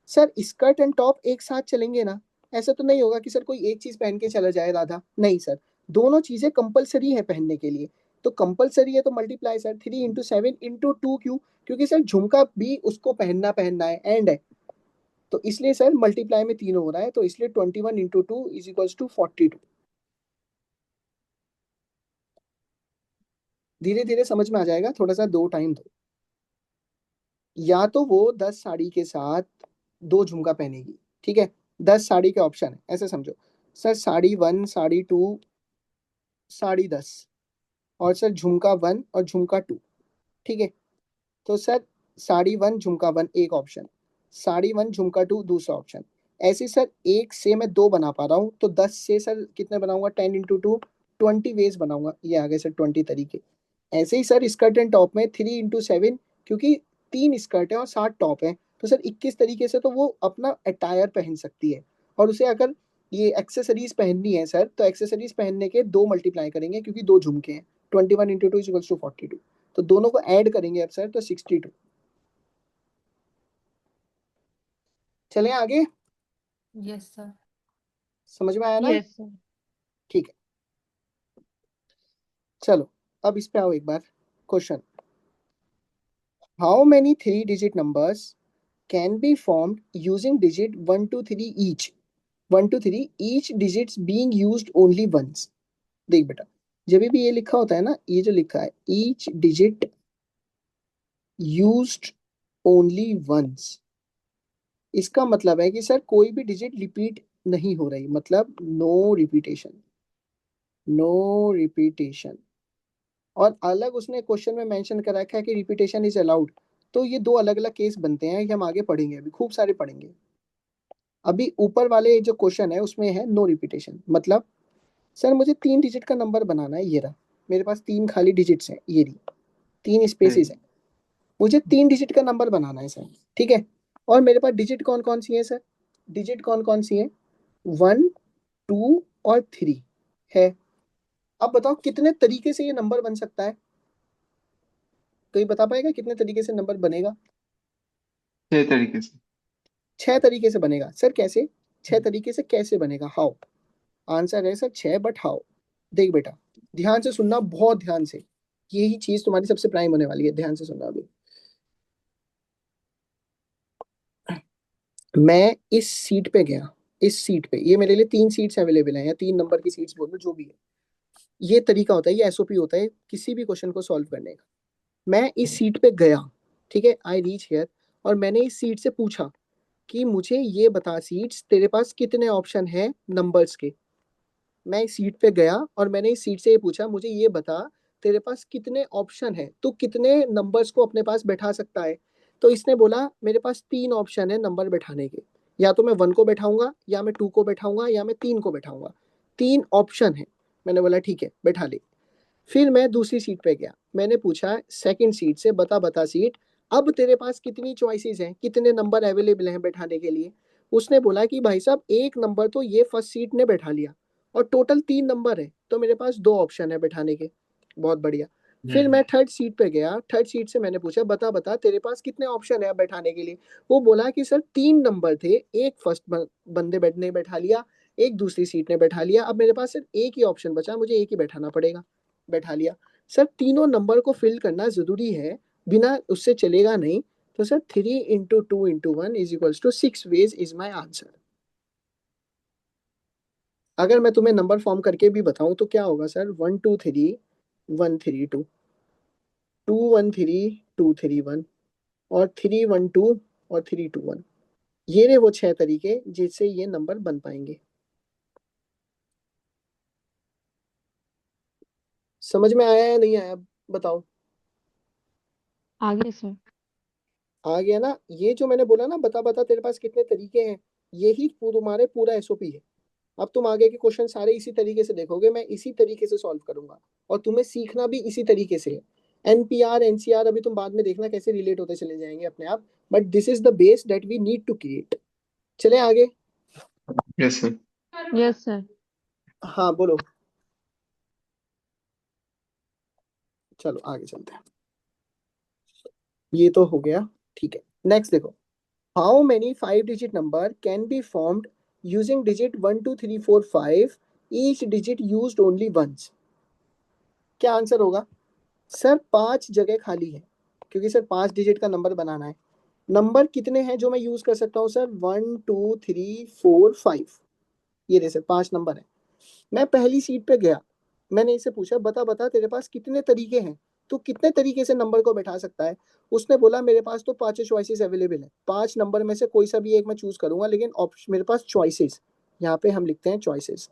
सर स्कर्ट एंड टॉप एक साथ चलेंगे ना, ऐसा तो नहीं होगा कि सर कोई एक चीज पहन के चला जाए राधा, नहीं सर, दोनों चीजें कंपलसरी है पहनने के लिए, तो कंपलसरी है तो मल्टीप्लाई सर 3 × 7 × 2 क्यों? क्योंकि सर झुमका भी उसको पहनना पहनना है एंड है, तो इसलिए सर मल्टीप्लाई में तीनों हो रहा है, तो इसलिए 21 × 2 इज इक्वल्स टू 42। धीरे धीरे समझ में आ जाएगा, थोड़ा सा दो टाइम दो। या तो वो 10 साड़ी के साथ 2 झुमका पहनेगी, ठीक है, 10 साड़ी के ऑप्शन है ऐसे समझो, सर साड़ी 1 साड़ी 2 साड़ी 10, और सर झुमका 1 और झुमका 2, ठीक है, तो सर साड़ी 1 झुमका 1 एक ऑप्शन, साड़ी 1 झुमका 2 दूसरा ऑप्शन। ऐसे सर एक से मैं दो बना पा रहा हूँ, तो 10 से सर कितने बनाऊंगा, 10 × 2 20 वेज बनाऊंगा, ये आ गए सर 20 तरीके। ऐसे ही सर स्कर्ट एंड टॉप में 3 × 7, क्योंकि 3 स्कर्ट है और 7 टॉप है, तो सर 21 तरीके से तो वो अपना अटायर पहन सकती है। और उसे अगर ये एक्सेसरीज पहननी है सर, तो एक्सेसरीज पहनने के 2 मल्टीप्लाई करेंगे क्योंकि 2 झुमके हैं, 21 × 2 इज इक्वल्स टू 42, तो दोनों को ऐड करेंगे अब सर तो 62। चलें आगे, Yes, sir. समझ में आया ना? Yes, sir. ठीक है, चलो अब इस पे आओ एक बार question. How many 3 digit numbers can be formed using digit 1 to 3 each? 1 to 3 each digits being used only once. देख बेटा, जब भी ये लिखा होता है ना, ये जो लिखा है each digit used only once, इसका मतलब है कि सर कोई भी डिजिट रिपीट नहीं हो रही, मतलब नो रिपीटेशन, नो रिपीटेशन। और अलग उसने क्वेश्चन में मेंशन कर रखा है कि रिपीटेशन इज अलाउड। तो ये दो अलग अलग केस बनते हैं, ये हम आगे पढ़ेंगे, अभी खूब सारे पढ़ेंगे। अभी ऊपर वाले जो क्वेश्चन है उसमें है नो रिपीटेशन, मतलब सर मुझे 3 डिजिट का नंबर बनाना है, ये रहा मेरे पास 3 खाली डिजिट्स हैं, ये रही 3 स्पेसिस है, मुझे 3 डिजिट का नंबर बनाना है सर, ठीक है। और मेरे पास डिजिट कौन कौन सी है सर, डिजिट कौन कौन सी है, 1, 2 और 3 है। अब बताओ कितने तरीके से ये नंबर बन सकता है, कोई बता पाएगा कितने तरीके से नंबर बनेगा? 6 तरीके से। 6 तरीके से बनेगा सर, कैसे 6 तरीके से कैसे बनेगा, हाउ? आंसर है सर 6, बट हाउ? देख बेटा, ध्यान से सुनना, बहुत ध्यान से, यही चीज तुम्हारी सबसे प्राइम होने वाली है, ध्यान से सुनना। अभी मैं इस सीट पे गया, इस सीट पे, ये मेरे लिए 3 सीट्स अवेलेबल हैं, या 3 नंबर की सीट्स बोल लो, जो भी है। ये तरीका होता है, ये एसओपी होता है किसी भी क्वेश्चन को सॉल्व करने का। मैं इस सीट पे गया, ठीक है, आई रीच हियर, और मैंने इस सीट से पूछा कि मुझे ये बता सीट्स, तेरे पास कितने ऑप्शन है नंबर्स के। मैं इस सीट पे गया और मैंने इस सीट से ये पूछा, मुझे ये बता तेरे पास कितने ऑप्शन है, तू कितने नंबर्स को अपने पास बैठा सकता है। तो इसने बोला मेरे पास 3 ऑप्शन है नंबर बैठाने के, या तो मैं 1 को बैठाऊंगा, या मैं 2 को बैठाऊंगा, या मैं 3 को बैठाऊंगा, 3 ऑप्शन है। मैंने बोला ठीक है बैठा ले। फिर मैं दूसरी सीट पे गया, मैंने पूछा सेकंड सीट से, बता बता सीट, अब तेरे पास कितनी चॉइसेस हैं, कितने नंबर अवेलेबल हैं बैठाने के लिए। उसने बोला कि भाई साहब एक नंबर तो ये फर्स्ट सीट ने बैठा लिया, और टोटल 3 नंबर है, तो मेरे पास 2 ऑप्शन है बैठाने के। बहुत बढ़िया। फिर मैं थर्ड सीट पे गया, थर्ड सीट से मैंने पूछा बता बता तेरे पास कितने ऑप्शन है बैठाने के लिए। वो बोला कि सर 3 नंबर थे, एक फर्स्ट बंदे ने बैठा लिया, एक दूसरी सीट ने बैठा लिया, अब मेरे पास सिर्फ एक ही ऑप्शन बचा, मुझे एक ही बैठाना पड़ेगा। बैठा लिया। सर तीनों नंबर को फिल करना जरूरी है, बिना उससे चलेगा नहीं। तो sir 3 into 2 into 1 = 6 ways is my answer. अगर मैं तुम्हें नंबर फॉर्म करके भी बताऊं तो क्या होगा सर, 1 2 3 1 3 2, 2 1 3 2 3 1, और 3 1 2 और 3 2 1। ये रहे वो 6 तरीके जिससे ये नंबर बन पाएंगे। समझ में आया या नहीं आया, बताओ। आगे सर। आ गया ना, ये जो मैंने बोला ना, बता बता तेरे पास कितने तरीके हैं, यही तुम्हारे पूरा एसओपी है। अब तुम आगे के क्वेश्चन सारे इसी तरीके से देखोगे, मैं इसी तरीके से सॉल्व करूंगा, और तुम्हें सीखना भी इसी तरीके से है। एनपीआर एनसीआर अभी तुम बाद में देखना कैसे रिलेट होते चले जाएंगे अपने आप, but this is the base that we need to create. चले आगे। Yes sir. Yes sir. हाँ बोलो। चलो आगे चलते हैं, ये तो हो गया, ठीक है। नेक्स्ट देखो, how many 5 digit number can be formed using digit 1 2 3 4 5, each digit used only once. क्या आंसर होगा? सर 5 जगह खाली है, क्योंकि सर 5 डिजिट का नंबर बनाना है। नंबर कितने हैं जो मैं यूज कर सकता हूँ सर, 1 2 3 4 5, ये रहे सर 5 नंबर है। मैं पहली सीट पे गया, मैंने इसे पूछा बता बता तेरे पास कितने तरीके हैं, तो कितने तरीके से नंबर को बैठा सकता है। उसने बोला मेरे पास तो 5 चॉइसेस अवेलेबल है, 5 नंबर में से कोई सा भी एक मैं चूज करूंगा, लेकिन ऑप्शन मेरे पास चॉइसेस, यहाँ पे हम लिखते हैं चॉइसेस,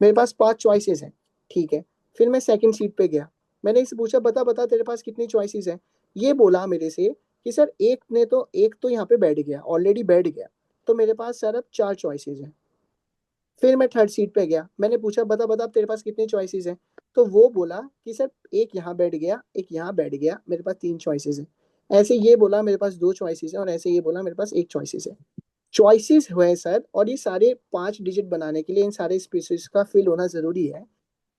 मेरे पास 5 चॉइसेस हैं, ठीक है। फिर मैं सेकंड सीट पे गया, मैंने इससे पूछा बता बता तेरे पास कितनी चॉइसेस हैं। ये बोला मेरे से कि सर एक तो यहाँ पे बैठ गया, ऑलरेडी बैठ गया, तो मेरे पास सर अब 4 चॉइसेस हैं। फिर मैं थर्ड सीट पे गया, मैंने पूछा बता बता तेरे पास कितनी चॉइसेस हैं। तो वो बोला कि सर एक यहाँ बैठ गया, एक यहाँ बैठ गया, मेरे पास 3 चॉइसेस हैं। ऐसे ये बोला मेरे पास 2 चॉइसेस है, और ऐसे ये बोला मेरे पास 1 चॉइसेस है। चॉइसेस हुए सर, और ये सारे 5 डिजिट बनाने के लिए इन सारे स्पेसिस का फिल होना जरूरी है।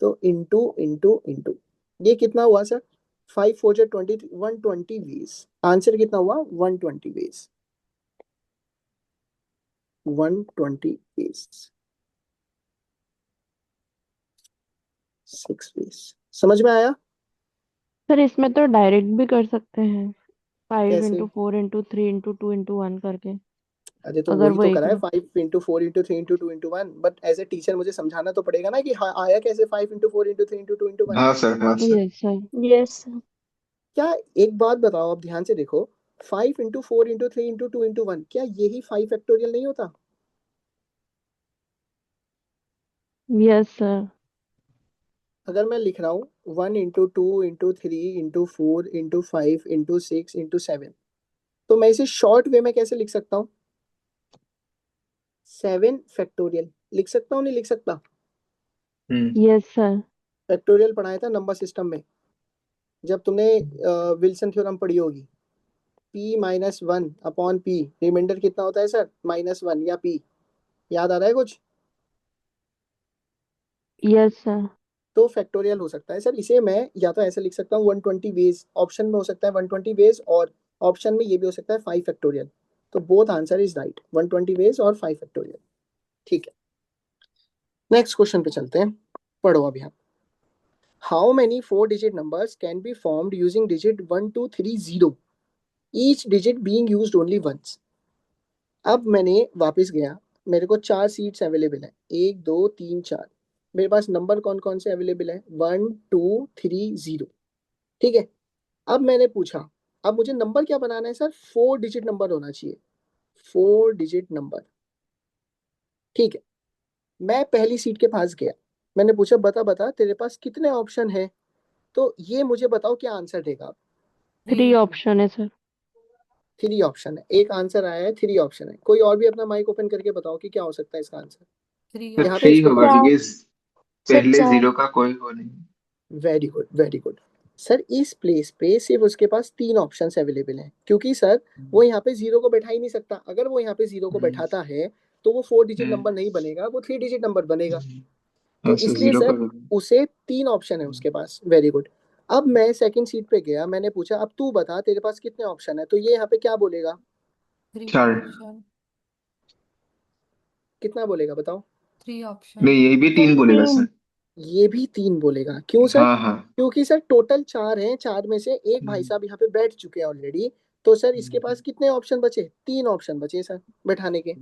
तो इंटू इंटू इंटू, ये कितना हुआ सर, 5 4 20, 120 वेज। आंसर कितना हुआ, 120 वेज, 120 वेज, 6 वेज। समझ में आया? सर इसमें तो डायरेक्ट भी कर सकते हैं। 5 कैसे? इंटू 4 इंटू 3 इंटू 2 इंटू 1 करके। अरे तो अगर वही वो तो एक करा है, 5 into 4 into 3 into 2 into 1, but as a teacher मुझे समझाना तो पड़ेगा ना कि हाँ आया कैसे 5 into 4 into 3 into 2 into 1। हाँ सर, हाँ सर। Yes sir. यस क्या, एक बात बताओ, आप ध्यान से देखो, 5 into 4 into 3 into 2 into 1, क्या यही 5 फैक्टोरियल नहीं होता? Yes sir. अगर मैं लिख रहा हूँ 1 into 2 into 3 into 4 into 5 into 6 into 7, तो मैं इसे शॉर्ट वे में कैसे लिख सकता हूँ? 7 फैक्टोरियल लिख सकता हूँ, नहीं लिख सकता? Yes sir. फैक्टोरियल पढ़ाया था नंबर सिस्टम में, जब तुमने विल्सन थ्योरम पढ़ी होगी। P-1/P, रिमाइंडर कितना होता है सर? -1 या P, याद आ रहा है कुछ? Yes sir. तो फैक्टोरियल हो सकता है सर, इसे मैं या तो ऐसे लिख सकता हूँ 120 वेज, ऑप्शन में हो सकता है 120 वेज, और ऑप्शन में ये भी हो सकता है 5 फैक्टोरियल। तो both answer is right, 120 ways और 5 फैक्टोरियल। ठीक है, नेक्स्ट क्वेश्चन पे चलते हैं, पढ़ो अभी आप। How many 4 digit numbers can be formed using digit 1 2 3 0, each digit being used only once. अब मैंने वापस गया, मेरे को 4 सीट्स अवेलेबल है, 1 2 3 4। मेरे पास नंबर कौन कौन से अवेलेबल है? 1 2 3 0। ठीक है, अब मैंने पूछा, अब मुझे नंबर क्या बनाना है सर? 4 डिजिट नंबर होना चाहिए, 4 डिजिट नंबर। ठीक है, मैं पहली सीट के पास गया, मैंने पूछा बता बता तेरे पास कितने ऑप्शन है, तो ये मुझे बताओ क्या आंसर देगा आप? 3 ऑप्शन है सर। 3 ऑप्शन है, एक आंसर आया है, 3 ऑप्शन है। कोई और भी अपना माइक ओपन करके बताओ कि क्या हो सकता है इसका आंसर। थ्री तो यहाँ पे 3 इसके ऑप्शन होगा पास, चार क्योंकि सर पहले चार 0 का कोई हो नहीं। Very good very good sir, इस प्लेस पे सिर्फ उसके पास 3 ऑप्शंस अवेलेबल हैं, क्योंकि सर वो यहाँ पे 0 को बैठा ही नहीं सकता। अगर वो यहाँ पे 0 को बैठाता है तो वो 4 डिजिट नंबर नहीं बनेगा, वो 3 डिजिट नंबर बनेगा। तो अच्छा, इसलिए 0 सर का। उसे 3 ऑप्शन है उसके पास। Very good. अब मैं सेकंड सीट पे गया, मैंने पूछा अब तू बता तेरे पास कितने ऑप्शन है, तो ये यहाँ पे क्या बोलेगा? 3 4। ऑप्शन कितना बोलेगा बताओ? 3 ऑप्शन नहीं, ये भी सर 3 बोलेगा सर। 3 ये भी 3 बोलेगा, क्यों सर? हाँ हाँ। क्योंकि सर टोटल 4 हैं, 4 में से एक भाई साहब यहाँ पे बैठ चुके हैं ऑलरेडी। तो सर इसके पास कितने ऑप्शन बचे? 3 ऑप्शन बचे सर बैठाने के।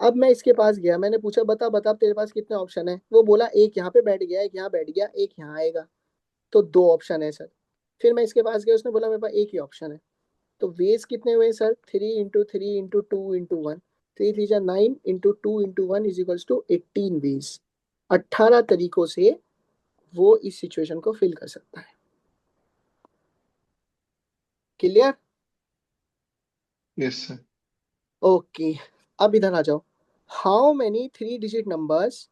अब मैं इसके पास गया, मैंने पूछा बता बता तेरे पास कितने ऑप्शन है, वो बोला एक यहाँ पे बैठ गया, एक यहाँ बैठ गया, एक यहाँ आएगा, तो 2 ऑप्शन है सर। फिर मैं इसके पास गया, उसने बोला मेरे पास एक ही ऑप्शन है। तो वेज कितने हुए sir? 3 into 3 into 2 into 1, 3 3 9 into 2 into 1 = 18 ways. 18 तरीकों से वो इस सिचुएशन को फिल कर सकता है। क्लियर? Yes sir. ओके, अब इधर आ जाओ। How many 3 digit numbers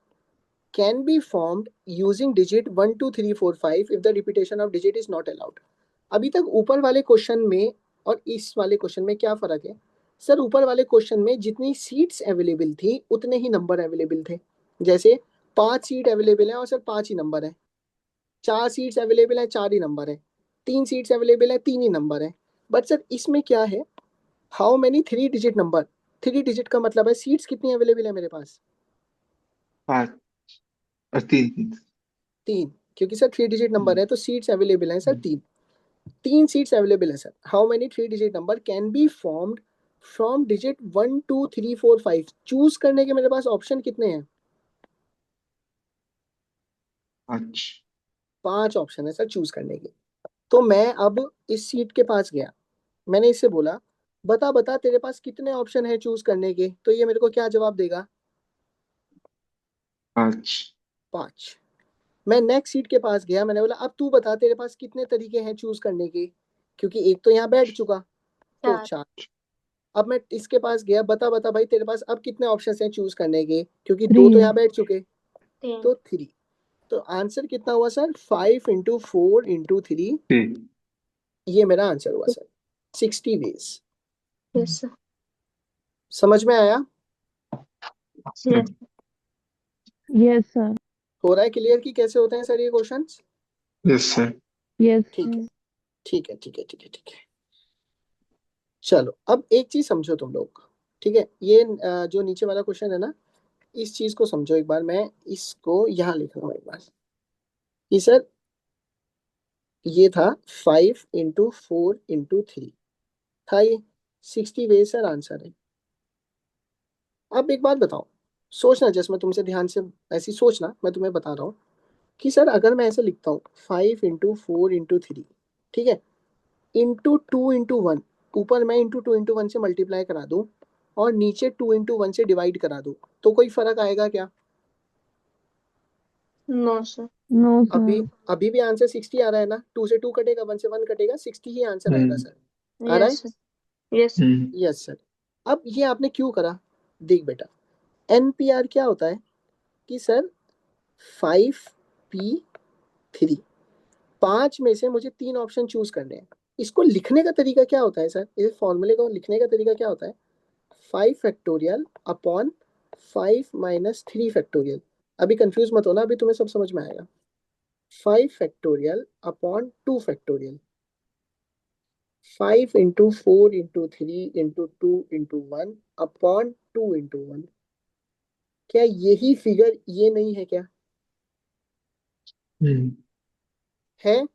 can be formed using digit 1 2 3 4 5 if the repetition of digit is not allowed। अभी तक ऊपर वाले क्वेश्चन में और इस वाले क्वेश्चन में क्या फर्क है सर? ऊपर वाले क्वेश्चन में जितनी सीट्स अवेलेबल थी उतने ही नंबर अवेलेबल थे। जैसे 5 सीट अवेलेबल है और सर 5 ही नंबर है, 4 सीट्स अवेलेबल है, 4 ही नंबर है, 3 सीट्स अवेलेबल है, 3 ही नंबर है। बट सर इसमें क्या है? How many 3 digit number, 3 digit का मतलब है सीट्स कितनी अवेलेबल है मेरे पास? 5 और 3। 3, क्योंकि सर 3 डिजिट नंबर है तो सीट्स अवेलेबल है सर 3। 3 सीट्स अवेलेबल है sir. How many 3 digit number can be formed from digit 1 2 3 4 5। Choose करने के मेरे पास ऑप्शन कितने हैं? 5। 5 ऑप्शन है सर चूज करने के। तो मैं अब इस सीट के पास गया, मैंने इससे बोला बता बता तेरे पास कितने ऑप्शन है चूज करने के, तो ये मेरे को क्या जवाब देगा? 5। 5। मैं नेक्स्ट सीट के पास गया, मैंने बोला अब तू बता तेरे पास कितने तरीके हैं चूज करने के, क्योंकि एक तो यहाँ बैठ चुका, तो 4 4। अब मैं इसके पास गया, बता बता भाई तेरे पास अब कितने ऑप्शन हैं चूज करने के, क्योंकि 2 तो 3। यहाँ बैठ चुके, 3 तो 3। तो आंसर कितना हुआ सर? 5 into 4 into 3, ये मेरा आंसर हुआ सर, 60 वेज। यस सर समझ में आया? Yes yes sir. हो रहा है क्लियर कि कैसे होते हैं सर ये क्वेश्चंस? Yes sir. यस ठीक है सर। ठीक है ठीक है ठीक है ठीक है। चलो अब एक चीज समझो तुम लोग, ठीक है? ये जो नीचे वाला क्वेश्चन है ना, इस चीज को समझो एक बार। मैं इसको यहाँ लिख रहा हूँ एक बार कि सर ये था 5 into 4 into 3, था ये 60 वे सर आंसर है। अब एक बात बताओ, सोचना, जस्ट मैं तुमसे ध्यान से ऐसी सोचना, मैं तुम्हें बता रहा हूँ कि सर अगर मैं ऐसे लिखता हूँ 5 × 4 × 3, ठीक है, इंटू 2 × 1, ऊपर मैं इंटू 2 × 1 से मल्टीप्लाई करा दूं और नीचे 2 × 1 से डिवाइड करा दूं, तो कोई फर्क आएगा क्या? No sir. नो अभी सर। अभी भी आंसर 60 आ रहा है ना, 2 से 2 कटेगा, 1 से 1 कटेगा, 60 ही आंसर आएगा सर। आ रहा है? Yes sir. Yes sir. Yes sir. अब ये आपने क्यों करा? देख बेटा, एनपीआर क्या होता है कि सर 5p3, 5 में से मुझे 3 ऑप्शन चूज करने हैं। इसको लिखने का तरीका क्या होता है सर? इस फॉर्मूले को लिखने का तरीका क्या होता है? 5 फैक्टोरियल अपॉन 5 माइनस 3 फैक्टोरियल। अभी कंफ्यूज मत होना, अभी तुम्हें सब समझ में आएगा। 5 फैक्टोरियल अपॉन 2 फैक्टोरियल, 5 × 4 × 3 × 2 × 1 अपॉन 2 × 1। क्या यही फिगर ये नहीं है क्या? है?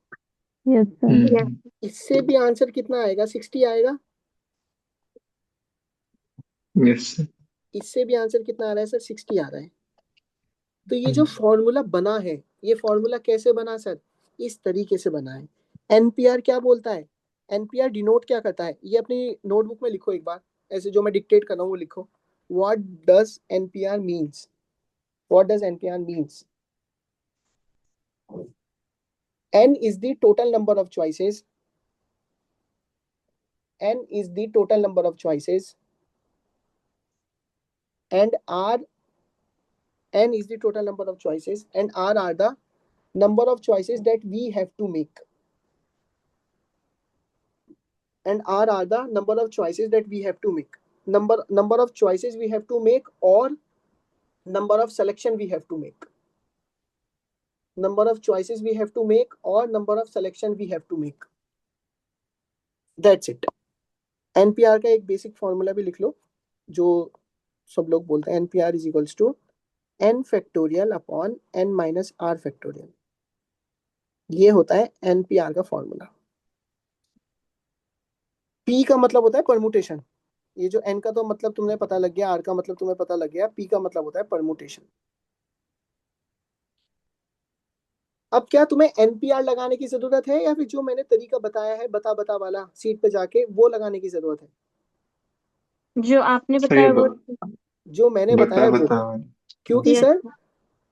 Yes sir. यस। इससे भी आंसर कितना आएगा? 60 आएगा। यस इससे भी आंसर कितना आ रहा है सर? 60 आ रहा है। तो ये जो फॉर्मूला बना है, ये फॉर्मूला कैसे बना सर? इस तरीके से बना है। एनपीआर क्या बोलता है? एनपीआर डिनोट क्या करता है? ये अपनी नोटबुक में लिखो एक बार, ऐसे जो मैं डिक्टेट कर रहा हूँ वो लिखो। What does NPR means? What does NPR means? n is the total number of choices. N is the total number of choices, and r, n is the total number of choices, and r are the number of choices that we have to make. And r are the number of choices that we have to make. Number of choices we have to make, or number of selection we have to make. Number of choices we have to make, or number of selection we have to make. That's it. NPR का एक basic formula भी लिख लो, जो सब लोग बोलते हैं। NPR is equals to n factorial upon n minus r factorial. ये होता है एनपीआर का फॉर्मूला। p का मतलब होता है परमुटेशन। ये जो n का तो मतलब तुम्हें पता लग गया, r का मतलब तुम्हें पता लग गया, p का मतलब होता है परमुटेशन। अब क्या तुम्हें एनपीआर लगाने की जरूरत है, या फिर जो मैंने तरीका बताया है बता बता वाला सीट पे जाके वो लगाने की जरूरत है? जो आपने सर ये बताया वो। जो मैंने बता बताया वो। बता क्योंकि यस। सर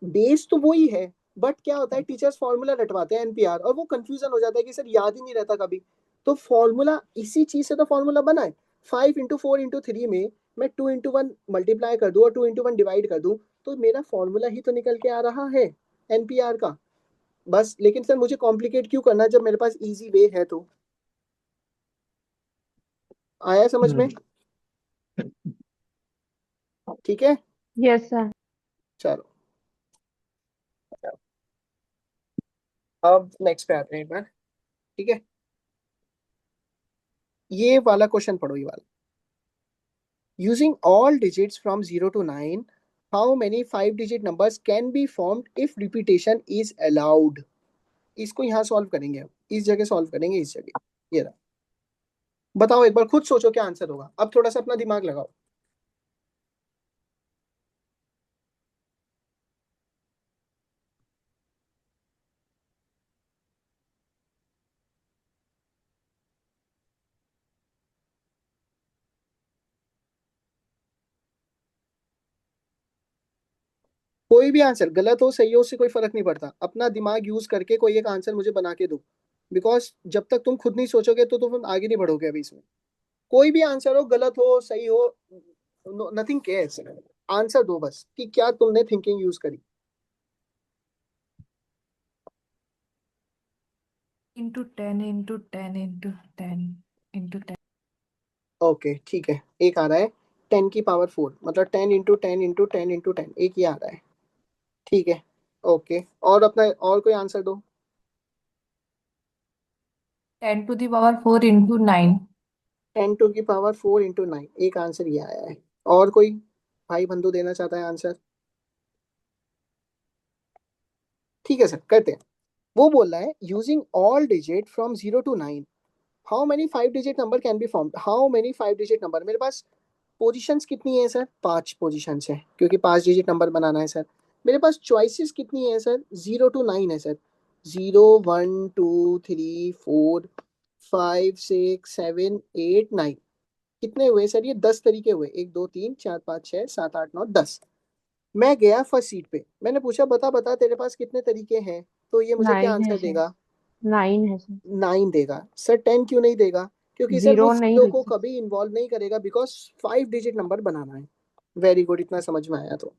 बेस तो वही है, बट क्या होता है, टीचर्स फॉर्मूला रटवाते हैं एनपीआर, और वो कंफ्यूजन हो जाता है कि सर याद ही नहीं रहता कभी। तो फॉर्मूला इसी चीज से तो फॉर्मूला बना है। 5 × 4 × 3 में मैं 2 × 1 मल्टीप्लाई कर दूं और 2 × 1 डिवाइड कर दूं, तो मेरा फॉर्मूला ही तो निकल के आ रहा है एनपीआर का। बस, लेकिन सर मुझे कॉम्प्लिकेट क्यों करना जब मेरे पास इजी वे है? तो आया समझ में? ठीक है, यस सर। चलो अब नेक्स्ट पे आते हैं एक बार। ठीक है, ये वाला क्वेश्चन पढ़ो, ये वाला। Using all digits from 0 to 9, how many 5-digit numbers can be formed if repetition is allowed? इसको यहाँ सॉल्व करेंगे, हम इस जगह सॉल्व करेंगे, इस जगह। ये रहा। बताओ एक बार, खुद सोचो क्या आंसर होगा। अब थोड़ा सा अपना दिमाग लगाओ। कोई भी आंसर, गलत हो सही हो, उससे कोई फर्क नहीं पड़ता। अपना दिमाग यूज करके कोई एक आंसर मुझे बना के दो, बिकॉज जब तक तुम खुद नहीं सोचोगे तो तुम आगे नहीं बढ़ोगे अभी इसमें। कोई भी आंसर हो, गलत हो सही हो, नथिंग केयर्स। आंसर दो बस कि क्या तुमने थिंकिंग यूज करी। into 10 into 10 into 10 into 10 okay ठीक है, एक आ रहा है 10⁴, मतलब 10 × 10 × 10 × 10, एक ही आ रहा है। ठीक है, ओके। और अपना और कोई आंसर दो। 10⁴ into 9 10⁴ into 9, एक आंसर ये आया है। और कोई भाई बंधु देना चाहता है आंसर? ठीक है सर, करते हैं। वो बोल रहा है using all digit from 0 to 9, how many 5 digit number can be formed, how many 5 digit number, मेरे पास पोजीशंस कितनी है सर, 5 पोजीशंस है क्योंकि 5 डिजिट नंबर बनाना है सर। मेरे पास चॉइसेस कितनी है सर, 0 to 9 है सर, 0 1 2 3 4 5 6 7 8 9, कितने हुए सर ये, 10 तरीके हुए, 1 2 3 4 5 6 7 8 9 10। मैं गया फर्स्ट सीट पे, मैंने पूछा बता बता तेरे पास कितने तरीके हैं, तो ये मुझे क्या 9 है आंसर सर, देगा, 9 है सर। 9 देगा सर। 10 क्यों नहीं देगा, क्योंकि सर वो 0 नहीं 0 लिख को सकते। कभी इन्वॉल्व नहीं करेगा, बिकॉज 5 डिजिट नंबर बनाना है। वेरी गुड, इतना समझ में आया तो।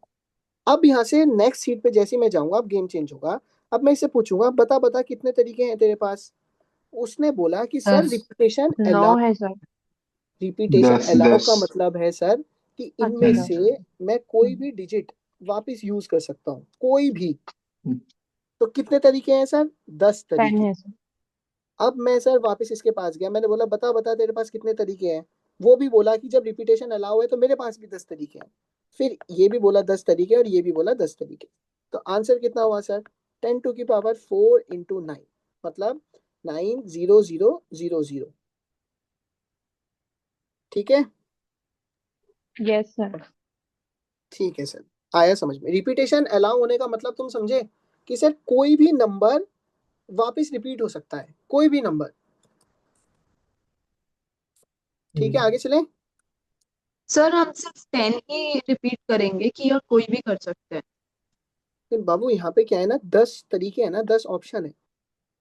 अब यहाँ से नेक्स्ट सीट पे जैसे ही मैं जाऊंगा, अब गेम चेंज होगा। अब मैं इससे पूछूंगा बता बता कितने तरीके हैं तेरे पास, उसने बोला कि सर 10। रिपीटेशन 9 अलाउ, है सर। Repetition 10 allow 10। का मतलब है सर कि अच्छा इनमें सर। से मैं कोई हम्म, भी डिजिट वापस यूज कर सकता हूँ, कोई भी। हम्म, तो कितने तरीके हैं सर, 10 10 तरीके। है सर। अब मैं सर वापस इसके पास गया, मैंने बोला बता बता तेरे पास कितने तरीके हैं, वो भी बोला कि जब रिपीटेशन अलाउ है तो मेरे पास भी 10 तरीके हैं। फिर ये भी बोला 10 तरीके और ये भी बोला 10 तरीके। तो आंसर कितना हुआ सर, 10⁴ इंटू 9, मतलब 90000। ठीक है, यस सर। ठीक है सर, आया समझ में। रिपीटेशन अलाउ होने का मतलब तुम समझे कि सर कोई भी नंबर वापस रिपीट हो सकता है, कोई भी नंबर। ठीक है, आगे चलें। सर हम सिर्फ 10 ही रिपीट करेंगे कि या कोई भी कर सकते हैं? लेकिन बाबू यहाँ पे क्या है ना, 10 तरीके है ना, 10 ऑप्शन है,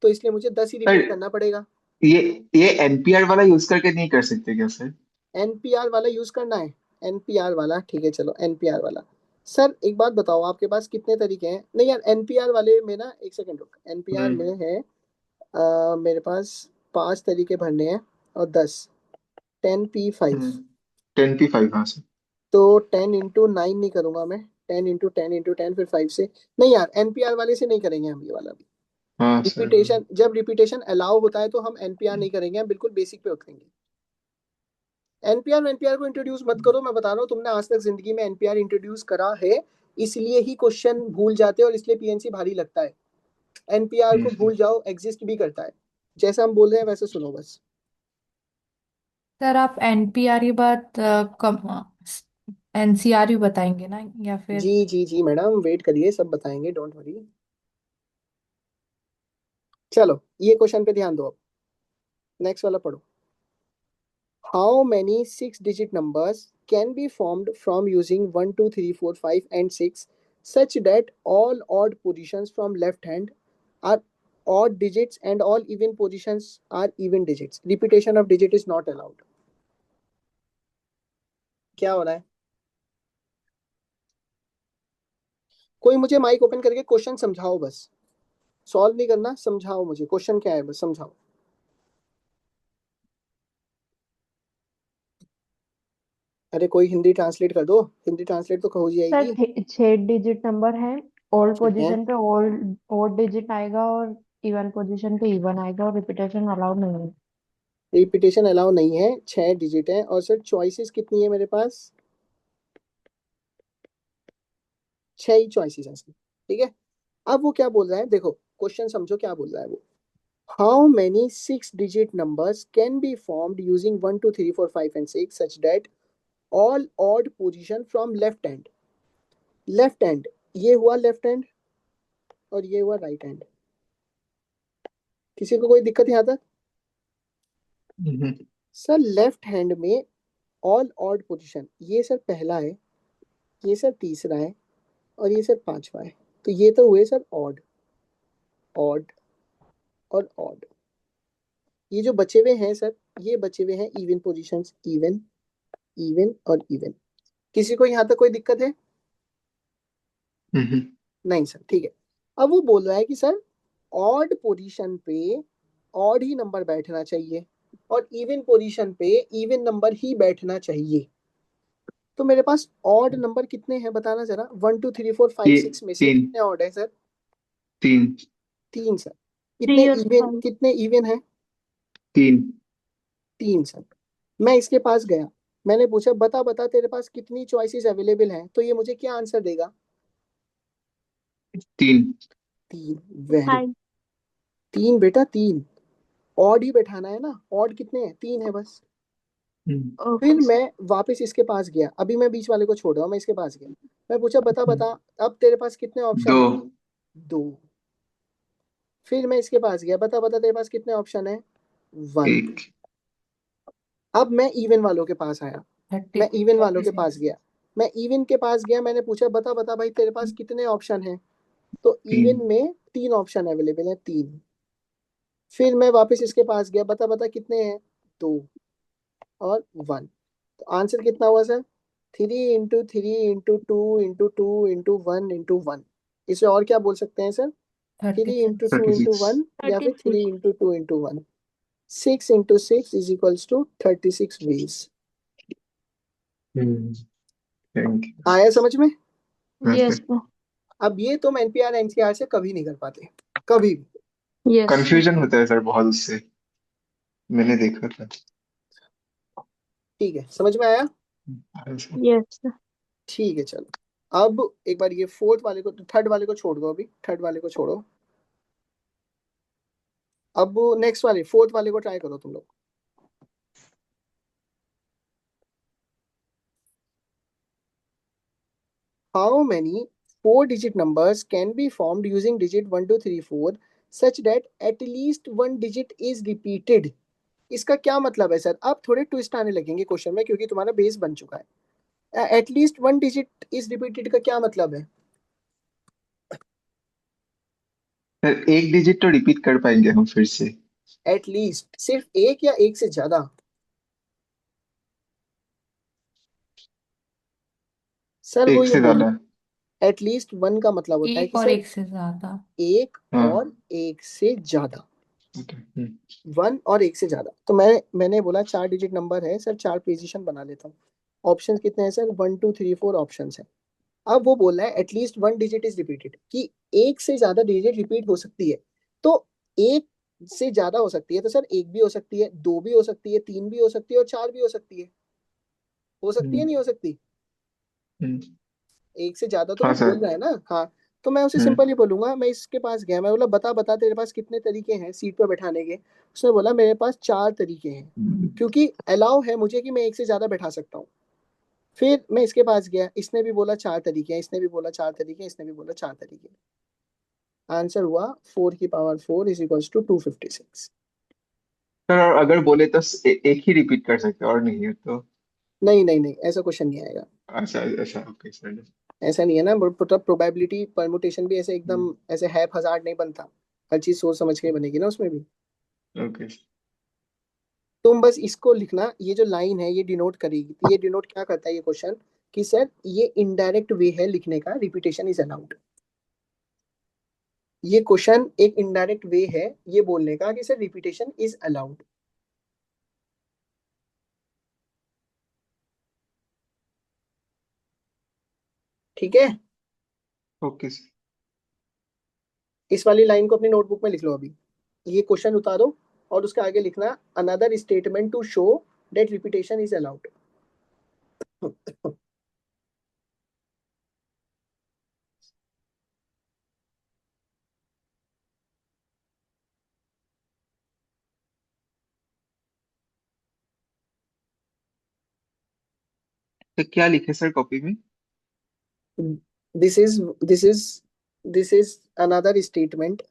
तो इसलिए मुझे 10 ही सर रिपीट करना पड़ेगा। ये ये एनपीआर वाला यूज करके नहीं कर सकते क्या सर? एनपीआर वाला यूज करना है, एनपीआर वाला, ठीक है चलो एनपीआर वाला। सर एक बात बताओ, आपके पास कितने तरीके हैं, नहीं यार एनपीआर वाले में ना, एक सेकंड रुक, एनपीआर हम्म में है मेरे पास 5 तरीके भरने हैं और 10, 10p5। 10p5, हाँ सर। तो 10 × 9 नहीं करूंगा मैं, 10 × 10 × 10 फिर 5 से, नहीं यार एनपीआर वाले से नहीं करेंगे हम ये वाला भी। हाँ सर। रिपीटेशन, जब रिपीटेशन अलाउ होता है तो हम एनपीआर नहीं करेंगे, हम बिल्कुल बेसिक पे उतरेंगे। एनपीआर एनपीआर को इंट्रोड्यूस मत करो, मैं बता रहा हूँ तुमने आज तक जिंदगी में एनपीआर इंट्रोड्यूस करा है, इसलिए ही क्वेश्चन भूल जाते हैं और इसलिए पीएनसी भारी लगता है। एनपीआर को भूल जाओ, एग्जिस्ट भी करता है, जैसा हम बोल रहे हैं वैसे सुनो बस। सर आप एनपीआर की बात कम एनसीआर भी बताएंगे ना, या फिर? जी जी जी मैडम, वेट करिए, सब बताएंगे, डोंट वरी। चलो ये क्वेश्चन पे ध्यान दो, अब नेक्स्ट वाला पढ़ो। How many 6 digit numbers can be formed from using 1 2 3 4 5 and 6 such that all odd positions from left hand are odd digits and all even positions are even digits. Repetition of digit is not allowed. क्या हो रहा है, कोई मुझे mic open करके question समझाओ बस, solve नहीं करना, समझाओ मुझे क्वेश्चन क्या है, बस समझाओ। अरे कोई हिंदी ट्रांसलेट कर दो, हिंदी ट्रांसलेट तो हो सर जाएगी। 6 डिजिट नंबर है, ऑल ठीक है, पोजीशन पे ऑल ऑड डिजिट आएगा और इवन पोजीशन पे इवन आएगा और रिपीटेशन अलाउड नहीं है। रिपीटेशन अलाउ नहीं है, 6 डिजिट है, और सर चॉइसेस कितनी है मेरे पास, 6 ही चॉइसेस है सर। ठीक है, अब वो क्या बोल रहा है देखो, क्वेश्चन समझो क्या बोल रहा है वो। How many 6 digit numbers can be formed using 1 2 3 4 5 and 6 such that all odd position from left hand, left hand, ये हुआ लेफ्ट हैंड और ये हुआ राइट हैंड। किसी को कोई दिक्कत यहाँ तक? हम्म, सर लेफ्ट हैंड में ऑल ऑड पोजीशन, ये सर पहला है, ये सर तीसरा है और ये सर पांचवा है, तो ये तो हुए सर ऑड, ऑड और ऑड। ये जो बचे हुए हैं सर, ये बचे हुए हैं इवन पोजीशंस, इवन, इवन और इवन। किसी को यहाँ तक कोई दिक्कत है? हम्म, नहीं सर, ठीक है। अब वो बोल रहा है कि सर ऑड पोजीशन पे ऑड ही नंबर बैठना चाहिए और इवन पोजीशन पे इवन नंबर ही बैठना चाहिए। तो मेरे पास ऑड नंबर कितने हैं बताना जरा, 1 2 3 4 5 6 में से तीन कितने ऑड है सर? तीन 3 सर। 3 और 5। कितने इवन है? 3 3 सर। मैं इसके पास गया, मैंने पूछा बता बता तेरे पास कितनी चॉइसेस अवेलेबल हैं, तो ये मुझे क्या आंसर देगा? 3। 3, वेरी, 5। 3 बेटा 3। ऑड ही बैठाना है ना, ऑड कितने हैं, 3 है बस। हम्म, फिर मैं वापस इसके पास गया, अभी मैं बीच वाले को छोड़ रहा हूँ, मैं इसके पास गया, मैं पूछा बता बता अब तेरे पास कितने ऑप्शन 2 है, 2। फिर मैं इसके पास गया, बता बता तेरे पास कितने ऑप्शन है, 1। 1 अब मैं इवन वालों के पास आया, मैं इवन वालों के 36 पास गया, मैं इवन के पास गया, मैंने पूछा बता बता भाई तेरे पास कितने ऑप्शन है, तो 3 इवन में 3 ऑप्शन अवेलेबल है, 3। फिर मैं वापस इसके पास गया, बता बता कितने हैं, 2 और 1। तो आंसर कितना हुआ सर, 3 × 3 × 2 × 2 × 1 इसे और क्या बोल सकते हैं सर, 3 × 2 × 1 या फिर 3 × 2 × 1। 6 × 6 = 36 ways। Thank you. आया समझ में। Yes sir sir. अब ये तुम एनपीआर एनसीआर से कभी नहीं कर पाते, कभी भी। Yes sir. कंफ्यूजन होता है सर बहुत उससे, मैंने देखा था। ठीक है, समझ में आया। Yes sir. ठीक है चलो, अब एक बार ये फोर्थ वाले को, थर्ड वाले को छोड़ दो, अभी थर्ड वाले को छोड़ो। अब नेक्स्ट वाले फोर्थ वाले को ट्राई करो तुम लोग। How many 4 digit numbers can be formed using digit 1 2 3 4 such that at least one digit is repeated। इसका क्या मतलब है सर, अब थोड़े ट्विस्ट आने लगेंगे क्वेश्चन में क्योंकि तुम्हारा बेस बन चुका है। एटलीस्ट 1 digit इज रिपीटेड का क्या मतलब है, सर एक डिजिट तो रिपीट कर पाएंगे हम फिर से। एटलीस्ट सिर्फ एक या एक से ज्यादा, सर वो एक ये से बोल, ज्यादा। एटलीस्ट 1 का मतलब होता है एक कि और सर एक से ज्यादा। एक हाँ और एक से ज्यादा, okay, 1 और एक से ज्यादा। तो मैंने बोला 4 डिजिट नंबर है सर, 4 पोजीशन बना लेता हूँ। ऑप्शन कितने हैं सर, 1 2 3 4 ऑप्शन है। अब वो बोल रहा है एटलीस्ट 1 digit इज रिपीटेड, कि एक से ज्यादा डिजिट रिपीट हो सकती है। तो एक से ज्यादा हो सकती है तो सर एक भी हो सकती है, 2 भी हो सकती है, 3 भी हो सकती है और 4 भी हो सकती है। हो सकती है नहीं हो सकती, हम्म, एक से ज्यादा तो हाँ वो सर। बोल रहा है ना। हाँ, तो मैं उसे हम्म, सिंपल ही बोलूंगा, मैं इसके पास गया, मैं बोला बता बता तेरे पास कितने तरीके हैं सीट पर बैठाने के। उसने बोला मेरे पास 4 तरीके हैं, क्योंकि अलाउ है मुझे कि मैं एक से ज्यादा बैठा सकता हूँ। फिर मैं इसके पास गया, इसने भी बोला 4 तरीके हैं, इसने भी बोला 4 तरीके हैं, इसने भी बोला 4 तरीके हैं। आंसर हुआ 4 की पावर 4 = 256। सर और अगर बोले तो एक ही रिपीट कर सकते हैं और नहीं है तो। नहीं नहीं नहीं, ऐसा क्वेश्चन नहीं आएगा। अच्छा ऐसा, ओके सर। ऐसा नहीं है ना, मतलब प्रोबेबिलिटी परमुटेशन भी ऐसे एकदम ऐसे है हजार्ड नहीं बनता, हर चीज सोच समझ के बनेगी ना उसमें भी। ओके। तुम बस इसको लिखना, ये जो लाइन है ये डिनोट करेगी, ये डिनोट क्या करता है ये क्वेश्चन, कि सर ये इनडायरेक्ट वे है लिखने का, रिपीटेशन इज अलाउड। ये क्वेश्चन एक इनडायरेक्ट वे है ये बोलने का कि सर रिपीटेशन इज अलाउड। ठीक है, ओके सर। इस वाली लाइन को अपनी नोटबुक में लिख लो अभी, ये क्वेश्चन उतारो और उसके आगे लिखना another statement to show that repetition is allowed. तो क्या लिखे सर कॉपी में? This is this is this is another statement,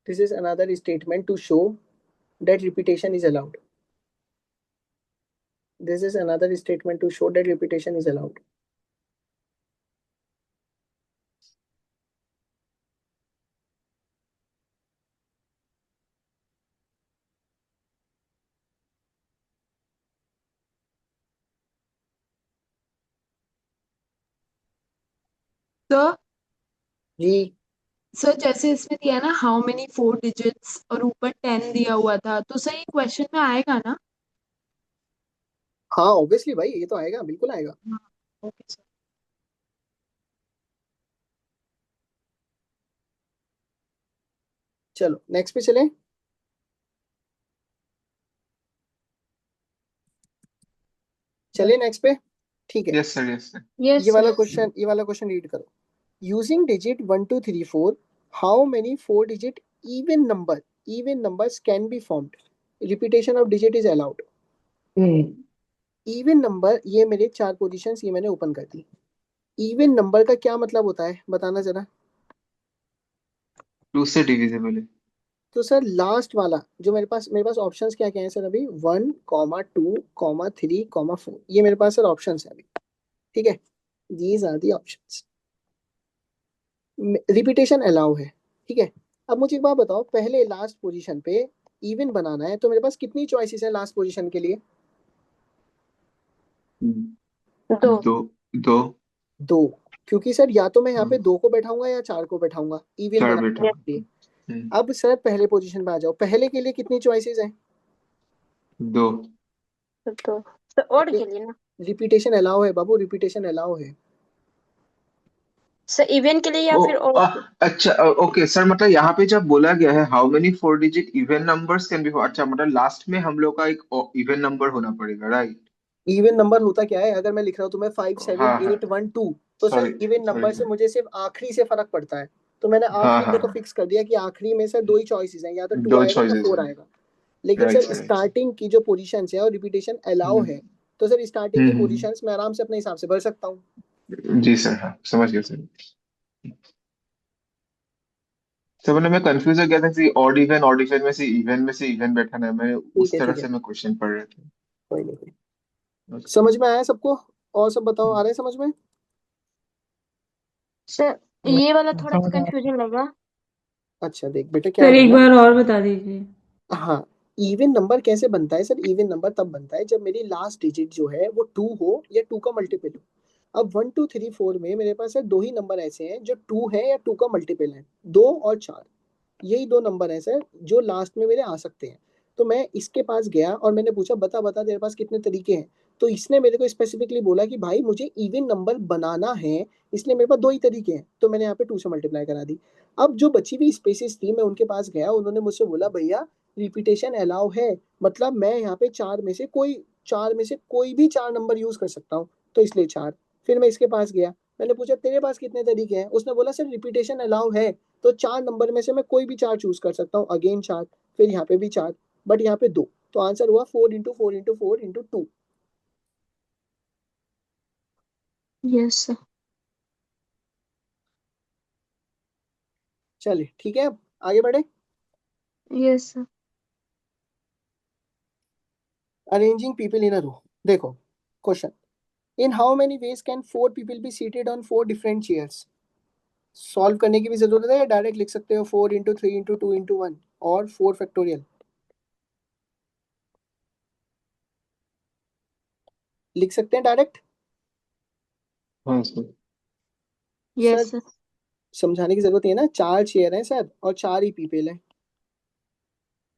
this is another statement to show that repetition is allowed. This is another statement to show that repetition is allowed. Sir ji sir जैसे इसमें दिया ना how many 4 digits और ऊपर 10 दिया हुआ था, तो सर ये क्वेश्चन में आएगा ना? हाँ ऑब्वियसली भाई, ये तो आएगा, बिल्कुल आएगा। हाँ, ओके सर। चलो नेक्स्ट पे चलें, चलिए नेक्स्ट पे। ठीक है, yes sir, yes sir. Yes ये वाला सर। क्वेश्चन, ये वाला क्वेश्चन रीड करो। Using digit 1 2 3 4 how many 4 digit even number even numbers can be formed, repetition of digit is allowed. Even number, ये मेरे 4 पोजीशंस ये मैंने ओपन कर दी। इवन नंबर का क्या मतलब होता है बताना जरा। 2 से डिविजिबल है। तो सर लास्ट वाला जो मेरे पास ऑप्शंस क्या क्या है सर अभी 1, 2, 3, 4, ये मेरे पास सर ऑप्शंस है अभी, ठीक है। These are the options. Repetition allow है, ठीक है। अब मुझे एक बात बताओ, पहले लास्ट पोजीशन पे इवन बनाना है तो मेरे पास कितनी चॉइसेस है लास्ट पोजीशन के लिए? दो। दो। दो। 2, क्योंकि सर या तो मैं यहाँ पे हाँ, 2 को बैठाऊंगा या 4 को बैठाऊंगा इवन 4 बनाने बेटा। के लिए। अब सर पहले पोजीशन पे आ जाओ, पहले के लिए कितनी चॉइसेस हैं? 2। तो ओड के लिए ना रिपीटेशन अलाउ है बाबू, रिपीटेशन अलाउ है। सर इवन के लिए या ओ फिर ओड? अच्छा, ओके सर, मतलब यहाँ पे जब बोला गया है how many 4 digit even numbers can B, अच्छा मतलब लास्ट में हम लोग का एक इवन नंबर होना पड़ेगा, राइट? इवन नंबर होता क्या है, अगर मैं लिख रहा हूँ तुम्हें 5, 7, हाँ, हाँ, 8, 1, 2, तो sir sorry, even sorry number से सर। मुझे सिर्फ आखिरी से फर्क पड़ता है। तो मैंने हाँ, आखिरी हाँ, में तो फिक्स कर दिया कि आखिरी में सर 2 ही चॉइसेस हैं, या तो 2 दो आएगा या चॉइसेस 4 हैं। आएगा। लेकिन right sir sir, right sir. Starting की जो पोजीशन है और रिपीटेशन अलाउ है, तो सर स्टार्टिंग की हम्म। पोजीशंस मैं आराम से अपने हिसाब से भर सकता हूँ। जी सर, हाँ समझ गया सर। सर मतलब मैं कंफ्यूज हो गया था कि ऑड इवन में से इवन बैठाना है, मैं ठीक उस है तरह ठीक है, से मैं क्वेश्चन पढ़ रहा था। कोई नहीं। Okay. समझ में आया सबको? और सब बताओ, आ रहा है समझ में? सर ये वाला थोड़ा सा समझ आ रहा कंफ्यूजन लगा। अच्छा देख बेटा क्या सर होगा एक ना, बार और बता दीजिए। हाँ, इवन नंबर कैसे बनता है सर? इवन नंबर तब बनता है जब मेरी लास्ट डिजिट जो है वो 2 हो या 2 का मल्टीपल हो। अब 1, 2, 3, 4 में मेरे पास है 2 ही नंबर ऐसे हैं जो 2 है या 2 का मल्टीपल है, 2 और 4, यही 2 नंबर है सर जो लास्ट में मेरे आ सकते हैं। तो मैं इसके पास गया और मैंने पूछा बता बता तेरे पास कितने तरीके हैं, तो इसने मेरे को स्पेसिफिकली बोला कि भाई मुझे इवन नंबर बनाना है, इसलिए मेरे पास 2 ही तरीके हैं, तो मैंने यहाँ पे 2 से मल्टीप्लाई करा दी। अब जो बची हुई स्पेसेस थी मैं उनके पास गया, उन्होंने मुझसे बोला भैया रिपीटेशन अलाउ है, मतलब मैं यहाँ पे 4 में से कोई भी 4 नंबर यूज कर सकता हूँ, तो इसलिए 4। फिर मैं इसके पास गया, मैंने पूछा तेरे पास कितने तरीके हैं, उसने बोला सर रिपीटेशन अलाउ है, तो 4 नंबर में से मैं कोई भी 4 चूज कर सकता हूँ, अगेन 4, फिर यहाँ पे भी 4, बट यहाँ पे 2, तो आंसर हुआ 4 × 4 × 4 × 2। Yes sir. चलिए ठीक है, अब आगे बढ़े। Yes sir. Arranging people in a row. देखो question, in how many ways can 4 people be seated on 4 different chairs? Solve करने की भी जरूरत है, डायरेक्ट लिख सकते हो 4 × 3 × 2 × 1 और 4 फैक्टोरियल, लिख सकते हैं डायरेक्ट। हाँ सर। Sir yes sir. समझाने की जरूरत नहीं है ना, 4 चेयर हैं सर और 4 ही पीपल हैं,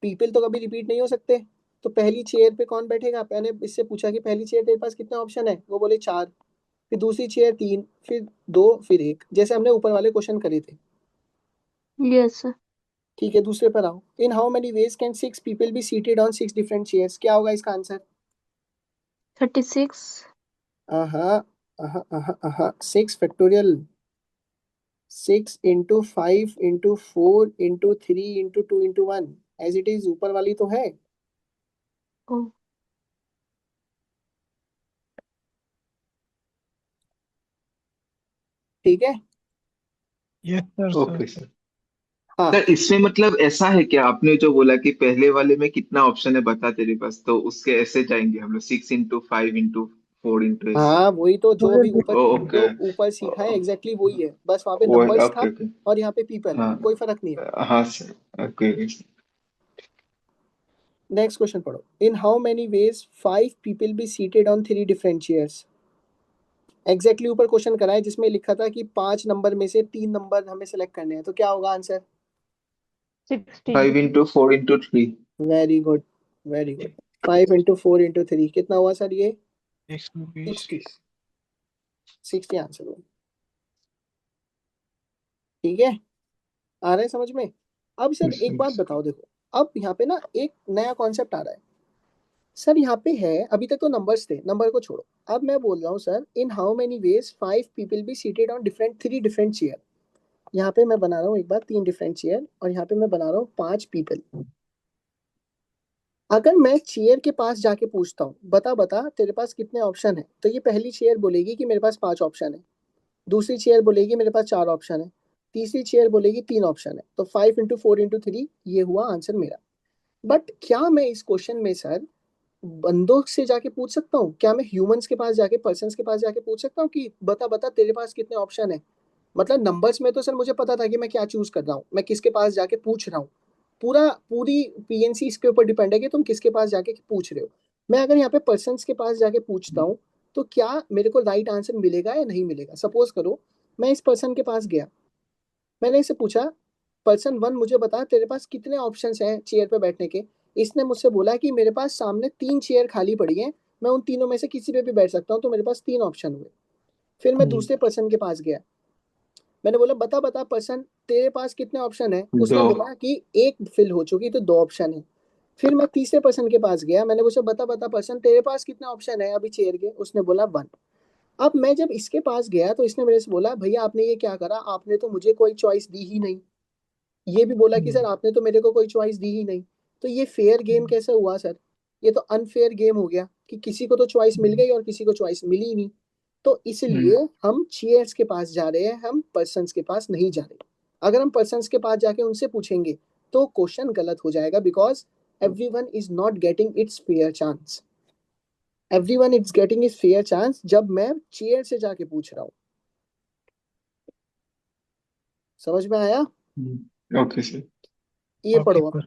पीपल तो कभी रिपीट नहीं हो सकते। तो पहली चेयर पे कौन बैठेगा, मैंने इससे पूछा कि पहली चेयर तेरे पास कितने ऑप्शन है, वो बोले 4, फिर दूसरी चेयर 3, फिर 2, फिर 1, जैसे हमने ऊपर वाले क्वेश्चन करे थे। Yes sir. ठीक है, दूसरे पर आओ, इन how many ways can 6 people be seated on 6 different chairs? क्या होगा इसका आंसर? 36। आहा, 6 फैक्टोरियल, 6 × 5 × 4 × 3 × 2 × 1, एज इट इज ऊपर वाली तो है। ओ। ठीक है, यस सर ओके सर। हाँ सर इसमें मतलब ऐसा है क्या, आपने जो बोला कि पहले वाले में कितना ऑप्शन है बता तेरे पास, तो उसके ऐसे जाएंगे हम लोग 6 × 5 × 4 ऐसे। हाँ, वही तो जो अभी ऊपर, ओके। जो ऊपर सीखा है एग्जैक्टली वही है, बस वहां पे ओके, नंबर्स था ओके। और यहाँ पे पीपल है, हाँ, कोई फर्क नहीं है। हाँ सर, ओके। नेक्स्ट क्वेश्चन पढ़ो, इन how many veg 5 people be seated on 3 different chairs? Exactly ऊपर क्वेश्चन करा है जिसमें लिखा था कि 5 नंबर में से 3 नंबर हमें सेलेक्ट करने हैं, तो क्या होगा answer? 16। 5 × 4 × 3। Very good, very good. 5 × 4 × 3 कितना हुआ सर ये? 60, 60 आंसर हुआ। ठीक है, आ रहा है समझ में? अब सर एक बात बताओ, देखो अब यहाँ पे ना एक नया कॉन्सेप्ट आ रहा है सर, यहाँ पे है, अभी तक तो नंबर्स थे, नंबर को छोड़ो, अब मैं बोल रहा हूँ sir, in how many veg 5 people be seated on different 3 different chair. यहाँ पे मैं बना रहा हूँ एक बार 3 डिफरेंट चेयर और यहाँ पे मैं बना रहा हूँ 5 पीपल। अगर मैं चेयर के पास जाके पूछता हूँ बता बता तेरे पास कितने ऑप्शन है, तो ये पहली चेयर बोलेगी कि मेरे पास 5 ऑप्शन है, दूसरी चेयर बोलेगी मेरे पास 4 ऑप्शन है, तीसरी चेयर बोलेगी 3 ऑप्शन है। तो 5 × 4 × 3 ये हुआ आंसर मेरा। बट क्या मैं इस क्वेश्चन में सर बंदों से जाके पूछ सकता हूँ? क्या मैं ह्यूमंस के पास जाके, पर्सन्स के पास जाके पूछ सकता हूँ कि बता बता तेरे पास कितने ऑप्शन है? मतलब नंबर्स में तो सर मुझे पता था कि मैं क्या चूज कर रहा हूँ, मैं किसके पास जाके पूछ रहा हूँ। पूरी पीएनसी इसके ऊपर डिपेंड है कि तुम किसके पास जाके पूछ रहे हो। मैं अगर यहाँ पे पर्सन्स के पास जाके पूछता हूँ तो क्या मेरे को राइट आंसर मिलेगा या नहीं मिलेगा? सपोज करो मैं इस पर्सन के पास गया, मैंने इससे पूछा पर्सन 1 मुझे बता तेरे पास कितने ऑप्शंस हैं चेयर पे बैठने के। इसने मुझसे बोला कि मेरे पास सामने 3 चेयर खाली पड़ी हैं, मैं उन तीनों में से किसी पे भी बैठ सकता हूँ, तो मेरे पास 3 ऑप्शन हुए। फिर मैं दूसरे पर्सन के पास गया, मैंने बोला बता बता पर्सन तेरे पास कितने ऑप्शन है, उसने 2। बोला कि एक फिल हो चुकी तो 2 ऑप्शन है। फिर मैं तीसरे पर्सन के पास गया, मैंने पूछा बता बता पर्सन तेरे पास कितने ऑप्शन है अभी चेयर के, उसने बोला 1। अब मैं जब इसके पास गया तो इसने मेरे से बोला भैया आपने ये क्या करा, आपने तो मुझे कोई चॉइस दी ही नहीं। ये भी बोला कि सर आपने तो मेरे को कोई चॉइस दी ही नहीं। तो ये फेयर गेम कैसे हुआ सर? ये तो अनफेयर गेम हो गया कि किसी को तो चॉइस मिल गई और किसी को चॉइस मिली ही नहीं। तो इसलिए हम चेयर्स के पास जा रहे हैं, हम पर्सन्स के पास नहीं जा रहे। अगर हम पर्सन्स के पास जाके उनसे पूछेंगे तो क्वेश्चन गलत हो जाएगा, because everyone is not getting it's fair chance. Everyone is getting it's fair chance जब मैं चेयर से जाके पूछ रहा हूँ। समझ में आया? Okay sir. ये ओके पढ़ो।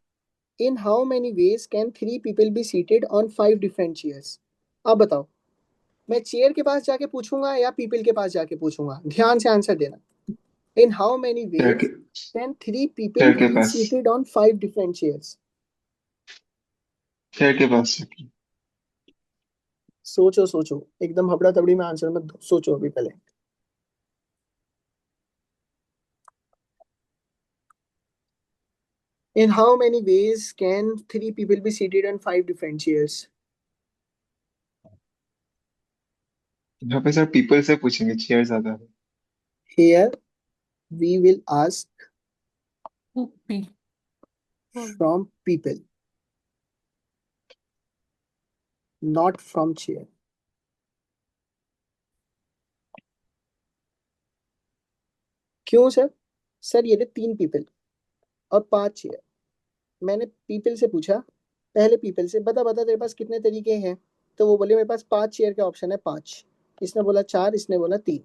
इन how many ways can 3 people be seated on 5 different chairs? अब बताओ मैं चेयर के पास जाके पूछूंगा या पीपल के पास जाके पूछूंगा? ध्यान से आंसर देना। In how many chair ways के कैन 3 पीपल चेयर के बी पास seated on 5 different chairs? Chair के पास सर। सोचो सोचो, एकदम हबड़ा तबड़ी में आंसर मत दो, सोचो अभी पहले। In how many ways can 3 people be seated on 5 different chairs? यहाँ पे सर पीपल से पूछेंगे, चेयर ज्यादा है। Here we will ask P from people, not from chair. क्यों सर? सर ये थे 3 पीपल और 5 चेयर। मैंने पीपल से पूछा, पहले पीपल से बता बता तेरे पास कितने तरीके हैं, तो वो बोले मेरे पास 5 चेयर के ऑप्शन है 5। इसने बोला 4, इसने बोला 3।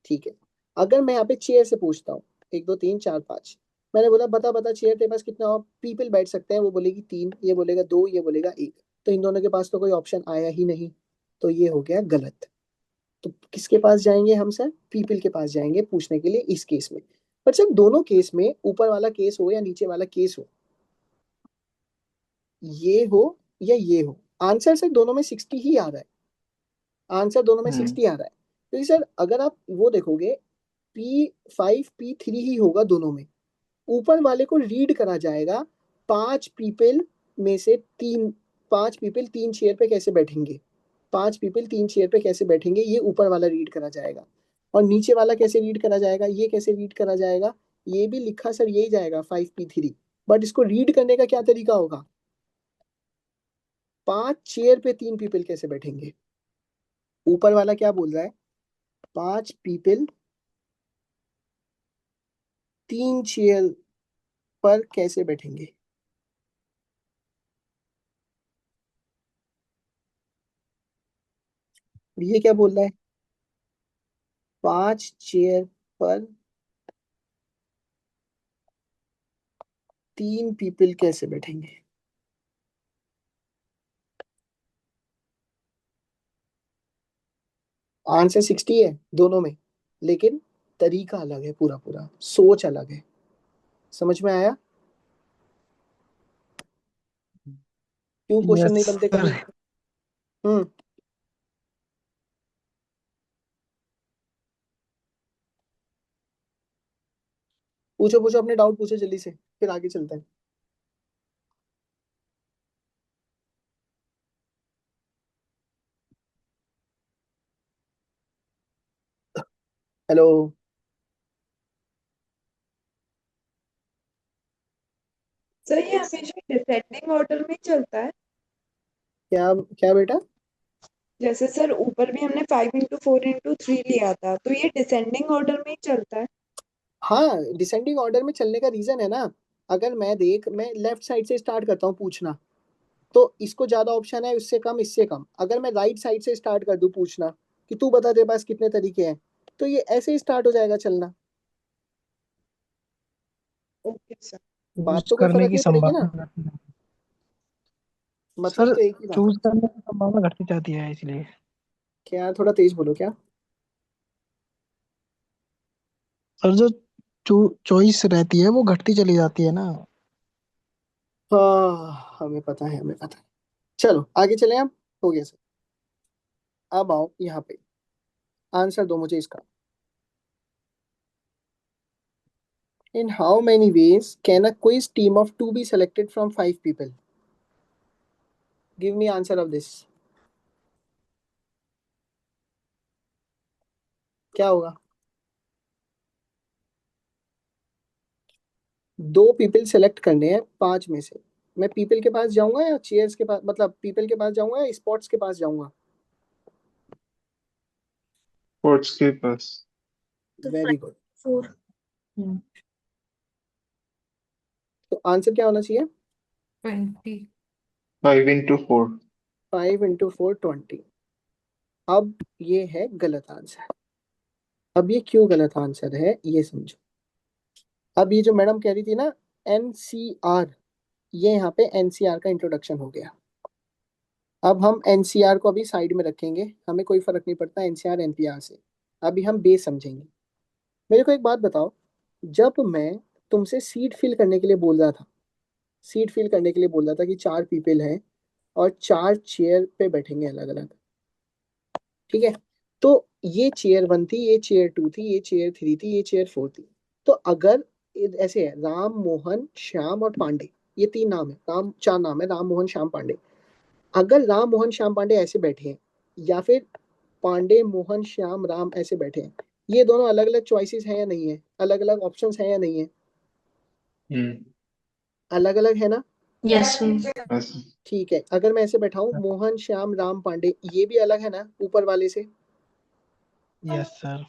ठीक है, अगर मैं यहाँ पे चेयर से पूछता हूँ 1 2 3 4 5, मैंने बोला बता बता चेयर तेरे पास कितना पीपल बैठ सकते हैं, वो बोलेगी 3, ये बोलेगा 2, ये बोलेगा 1। तो इन दोनों के पास तो कोई ऑप्शन आया ही नहीं, तो ये हो गया गलत। तो किसके पास जाएंगे हम सर? पीपल के पास जाएंगे पूछने के लिए इस केस में। पर सर दोनों केस में, ऊपर वाला केस हो या नीचे वाला केस हो, ये हो या ये हो, आंसर सर दोनों में 60 ही आ रहा है। आंसर दोनों में 60 आ रहा है, क्योंकि सर अगर आप वो देखोगे P5 P3 ही होगा दोनों में। ऊपर वाले को रीड करा जाएगा 5 पीपल में से 3, 5 पीपल 3 चेयर पे कैसे बैठेंगे, 5 पीपल 3 चेयर पे कैसे बैठेंगे, ये ऊपर वाला रीड करा जाएगा। और नीचे वाला कैसे रीड करा जाएगा, ये कैसे रीड करा जाएगा? ये भी लिखा सर यही जाएगा 5P3, बट इसको रीड करने का क्या तरीका होगा? 5 चेयर पे 3 पीपल कैसे बैठेंगे? ऊपर वाला क्या बोल रहा है? 5 पीपल 3 चेयर पर कैसे बैठेंगे? ये क्या बोल रहा है? 5 चेयर पर 3 पीपल कैसे बैठेंगे? आंसर 60 है दोनों में, लेकिन तरीका अलग है, पूरा पूरा सोच अलग है। समझ में आया? क्यों क्वेश्चन यस नहीं बनते सर। कभी? हम्म। पूछो पूछो, अपने डाउट पूछो जल्दी से, फिर आगे चलते हैं। हेलो। डिसेंडिंग ऑर्डर में चलता है? क्या क्या बेटा? जैसे सर ऊपर भी हमने 5 into 4 into 3 लिया था, तो ये डिसेंडिंग ऑर्डर में ही चलता है? हाँ, डिसेंडिंग ऑर्डर में चलने का रीजन है ना, अगर मैं लेफ्ट साइड से स्टार्ट करता हूँ पूछना, तो इसको ज्यादा ऑप्शन है, उससे कम इससे कम। अगर मैं राइट साइड से स्टार्ट कर दूं पूछना कि तू बता तेरे पास कितने तरीके हैं, तो ये ऐसे ही स्टार्ट हो जाएगा चलना। Okay sir. बात चूज तो कोई करने फर्क की नहीं पड़ेगी ना, संभावना घटती है। मतलब सर तो एक ही बात है। चूज करने की संभावना घटती जाती है इसलिए। क्या, थोड़ा तेज बोलो क्या? सर जो चॉइस रहती है वो घटती चली जाती है ना। हाँ, हमें पता है, हमें पता है। चलो आगे चले हम। हो गया सर। अब आओ यहाँ पे, आंसर दो मुझे इसका। इन how many ways can a quiz team of 2 be selected from 5 people? Give me answer of this. क्या होगा? 2 पीपल सेलेक्ट करने हैं 5 में से। मैं पीपल के पास जाऊंगा या चेयर्स के पास, मतलब पीपल के पास जाऊंगा या स्पॉट्स के पास जाऊंगा? स्पोर्ट्स के पास। तो वेरी गुड। 4। तो आंसर क्या होना चाहिए? 20। 5 into 4। 5 into 4 20। अब ये है गलत आंसर। अब ये क्यों गलत आंसर है ये समझो। अब ये जो मैडम कह रही थी ना, एनसीआर, ये यहाँ पे एनसीआर का इंट्रोडक्शन हो गया। अब हम एनसीआर को अभी साइड में रखेंगे, हमें कोई फर्क नहीं पड़ता एनसीआर एनपीआर से। अभी हम बेस समझेंगे। मेरे को एक बात बताओ, जब मैं तुमसे सीट फिल करने के लिए बोल रहा था, सीट फिल करने के लिए बोल रहा था कि 4 पीपल हैं और 4 चेयर पे बैठेंगे अलग अलग, ठीक है? तो ये चेयर 1 थी, ये चेयर 2 थी, ये चेयर 3 थी, ये चेयर 4 थी। तो अगर ऐसे है, राम मोहन श्याम और पांडे, ये 3 नाम है, राम 4 नाम है, राम मोहन श्याम पांडे। अगर राम मोहन श्याम पांडे ऐसे बैठे हैं, या फिर पांडे मोहन श्याम राम ऐसे बैठे हैं, ये दोनों अलग अलग चॉइसेस हैं या नहीं है, अलग अलग ऑप्शंस हैं या नहीं है? हम्म। अलग अलग है ना? यस। बस। ठीक है, अगर मैं ऐसे बैठा हूँ मोहन श्याम राम पांडे, ये भी अलग है ना ऊपर वाले से? Yes sir.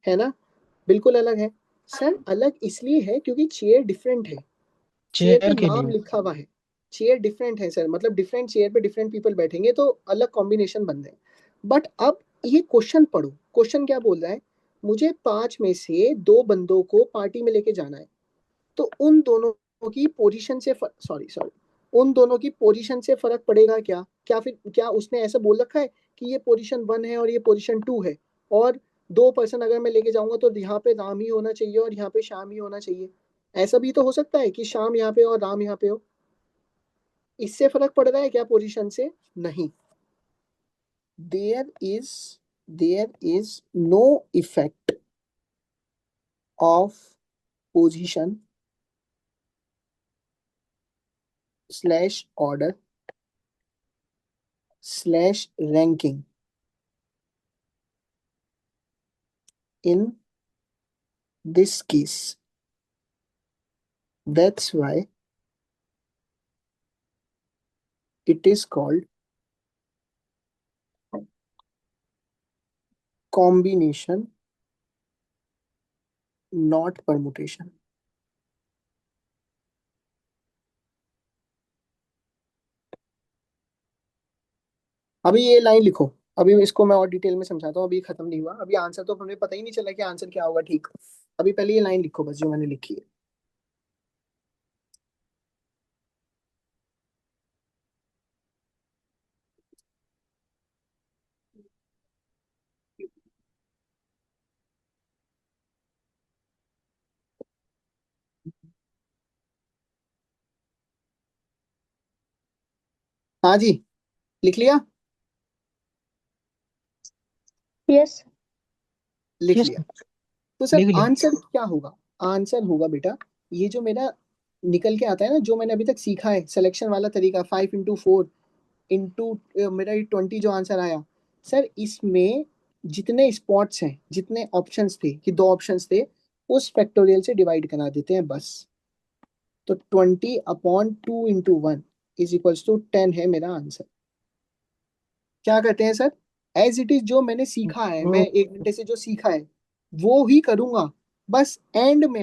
है ना? बिल्कुल अलग है। सर अलग इसलिए है क्योंकि चेयर डिफरेंट है, चेयर पे चेयर के नाम लिए। लिखा हुआ है। चेयर डिफरेंट है सर, मतलब डिफरेंट चेयर पे डिफरेंट पीपल बैठेंगे तो अलग कॉम्बिनेशन बन रहे हैं। बट अब ये क्वेश्चन पढ़ो, क्वेश्चन क्या बोल रहा है? मुझे 5 में से 2 बंदों को पार्टी में लेके जाना है, तो उन दोनों की पोजीशन से सॉरी सॉरी उन दोनों की पोजीशन से फर्क पड़ेगा क्या? क्या फिर क्या उसने ऐसा बोल रखा है कि ये पोजीशन 1 है और ये पोजीशन 2 है, और 2 पर्सन अगर मैं लेके जाऊंगा तो यहाँ पे राम ही होना चाहिए और यहाँ पे श्याम ही होना चाहिए? ऐसा भी तो हो सकता है कि श्याम यहाँ पे और राम यहाँ पे हो। इससे फर्क पड़ रहा है क्या पोजीशन से? नहीं। There is no effect of position slash order slash ranking in this case. That's why it is called combination, not permutation. अभी ये लाइन लिखो, अभी इसको मैं और डिटेल में समझाता हूँ, अभी खत्म नहीं हुआ, अभी आंसर तो हमें पता ही नहीं चला कि आंसर क्या होगा, ठीक? अभी पहले ये लाइन लिखो बस जो मैंने लिखी है। हाँ जी, लिख लिया? यस। लिख यस लिया। तो सर लिख लिया। आंसर क्या होगा? आंसर होगा बेटा, ये जो मेरा निकल के आता है ना, जो मैंने अभी तक सीखा है सिलेक्शन वाला तरीका, 5 into 4 इंटू मेरा ये 20 जो आंसर आया, सर इसमें जितने स्पॉट्स हैं, जितने ऑप्शंस थे कि 2 ऑप्शंस थे, उस फैक्टोरियल से डिवाइड करा देते हैं बस। तो 20/2 × 1 इज इक्वल्स टू 10 है मेरा आंसर। क्या करते हैं सर, एज इट इज जो मैंने सीखा है, मैं 1 घंटे से जो सीखा है वो ही करूंगा, बस एंड में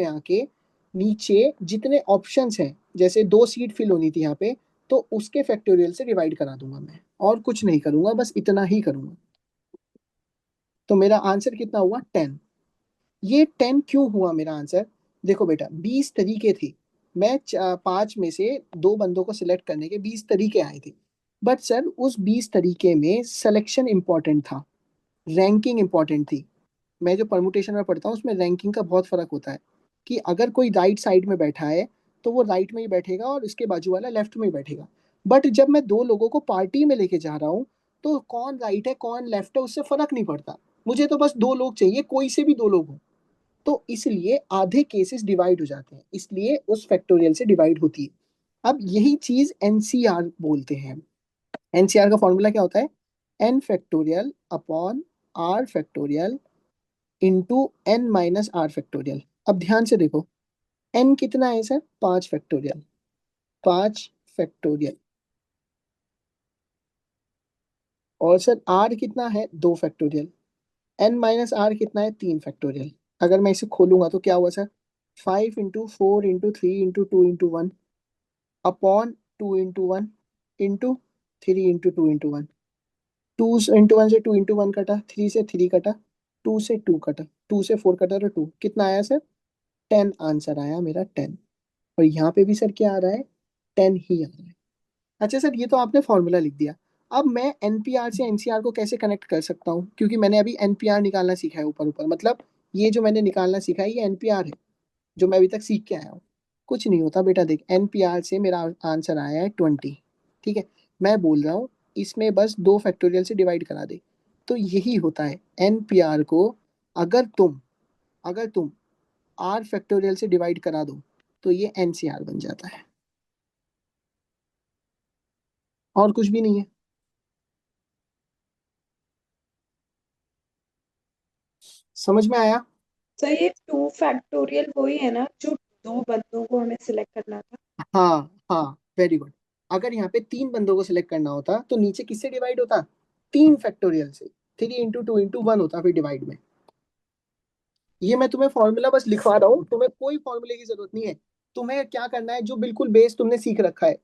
आके नीचे जितने ऑप्शंस हैं, जैसे 2 सीट फिल होनी थी यहाँ पे, तो उसके फैक्टोरियल से डिवाइड करा दूंगा मैं, और कुछ नहीं करूंगा, बस इतना ही करूंगा। तो मेरा आंसर कितना हुआ, 10। ये 10 क्यों हुआ मेरा आंसर, देखो बेटा 20 तरीके थे, मैं 5 में से 2 बंदों को सिलेक्ट करने के 20 तरीके आए थे, बट सर उस 20 तरीके में सिलेक्शन इंपॉर्टेंट था, रैंकिंग इंपॉर्टेंट थी। मैं जो परमुटेशन में पढ़ता हूँ उसमें रैंकिंग का बहुत फर्क होता है, कि अगर कोई राइट साइड में बैठा है तो वो राइट में ही बैठेगा और उसके बाजू वाला लेफ्ट में ही बैठेगा। बट जब मैं 2 लोगों को पार्टी में लेके जा रहा हूँ, तो कौन राइट है कौन लेफ्ट है उससे फर्क नहीं पड़ता, मुझे तो बस 2 लोग चाहिए, कोई से भी 2 लोग हो। तो इसलिए आधे केसेस डिवाइड हो जाते हैं, इसलिए उस फैक्टोरियल से डिवाइड होती है। अब यही चीज एनसीआर बोलते हैं। एनसीआर का फॉर्मूला क्या होता है, n factorial upon r factorial into n minus r factorial. अब ध्यान से देखो, एन कितना है सर, 5 फैक्टोरियल, 5 फैक्टोरियल, और सर आर कितना है, 2 फैक्टोरियल, एन माइनस आर कितना है, 3 फैक्टोरियल। अगर मैं इसे खोलूंगा तो क्या हुआ सर, 5 × 4 × 3 × 2 × 1 अपॉन 2 × 1 इंटू 3 × 2 × 1। 2 × 1 से 2 × 1 कटा, 3 से 3 कटा, 2 से 2 कटा, 2 से 4 कटा तो 2, कितना आया सर, 10 आंसर आया मेरा, 10। और यहाँ पे भी सर क्या आ रहा है, 10 ही आ रहा है। अच्छा सर ये तो आपने फॉर्मूला लिख दिया, अब मैं एनपीआर से एनसीआर को कैसे कनेक्ट कर सकता हूँ, क्योंकि मैंने अभी एनपीआर निकालना सीखा है ऊपर ऊपर, मतलब ये जो मैंने निकालना सीखा है ये एनपीआर है जो मैं अभी तक सीख के आया हूँ। कुछ नहीं होता बेटा, देख एनपीआर से मेरा आंसर आया है 20, ठीक है, मैं बोल रहा हूँ इसमें बस 2 फैक्टोरियल से डिवाइड करा दे, तो यही होता है एनपीआर को। अगर तुम आर फैक्टोरियल से डिवाइड करा दो तो ये एनसीआर बन जाता है, और कुछ भी नहीं है। समझ में आया। सर ये 2 फैक्टोरियल वही है ना जो 2 बंदों को हमें सिलेक्ट करना था। हाँ हाँ, वेरी गुड। अगर यहाँ पे 3 बंदों को सिलेक्ट करना होता तो नीचे किससे डिवाइड होता, 3 फैक्टोरियल से, 3 × 2 × 1 होता फिर डिवाइड में। ये मैं तुम्हें फॉर्मूला बस लिखवा रहा हूँ, तुम्हें कोई फॉर्मूले की जरूरत नहीं है। तुम्हें क्या करना है, जो बिल्कुल बेस तुमने सीख रखा है,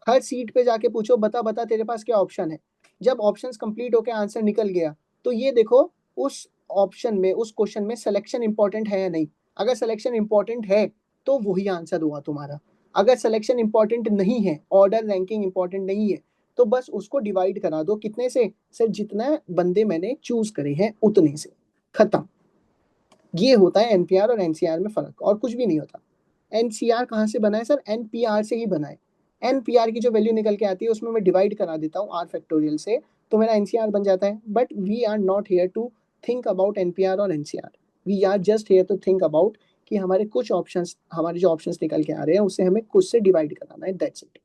हर सीट पे जाके पूछो बता बता तेरे पास क्या ऑप्शन है। जब ऑप्शंस कंप्लीट होके आंसर निकल गया तो ये देखो उस ऑप्शन में, उस क्वेश्चन में सिलेक्शन इंपॉर्टेंट है या नहीं। अगर सिलेक्शन इंपॉर्टेंट है तो वही आंसर हुआ तुम्हारा। अगर सिलेक्शन इंपॉर्टेंट नहीं है, ऑर्डर रैंकिंग इंपॉर्टेंट नहीं है, तो बस उसको डिवाइड करा दो कितने से, सर जितना बंदे मैंने चूज करे हैं उतने से, खत्म। ये होता है एनपीआर और एनसीआर में फर्क, और कुछ भी नहीं होता। एनसीआर कहाँ से बना है सर, एनपीआर से ही बना है। एनपीआर की जो वैल्यू निकल के आती है उसमें मैं डिवाइड करा देता हूँ आर फैक्टोरियल से, तो मेरा एनसीआर बन जाता है। But we are not here to think about NPR और NCR, we are just here to think about कि हमारे कुछ ऑप्शंस, हमारे जो ऑप्शंस निकल के आ रहे हैं उससे हमें कुछ से डिवाइड कराना है, दैट्स इट।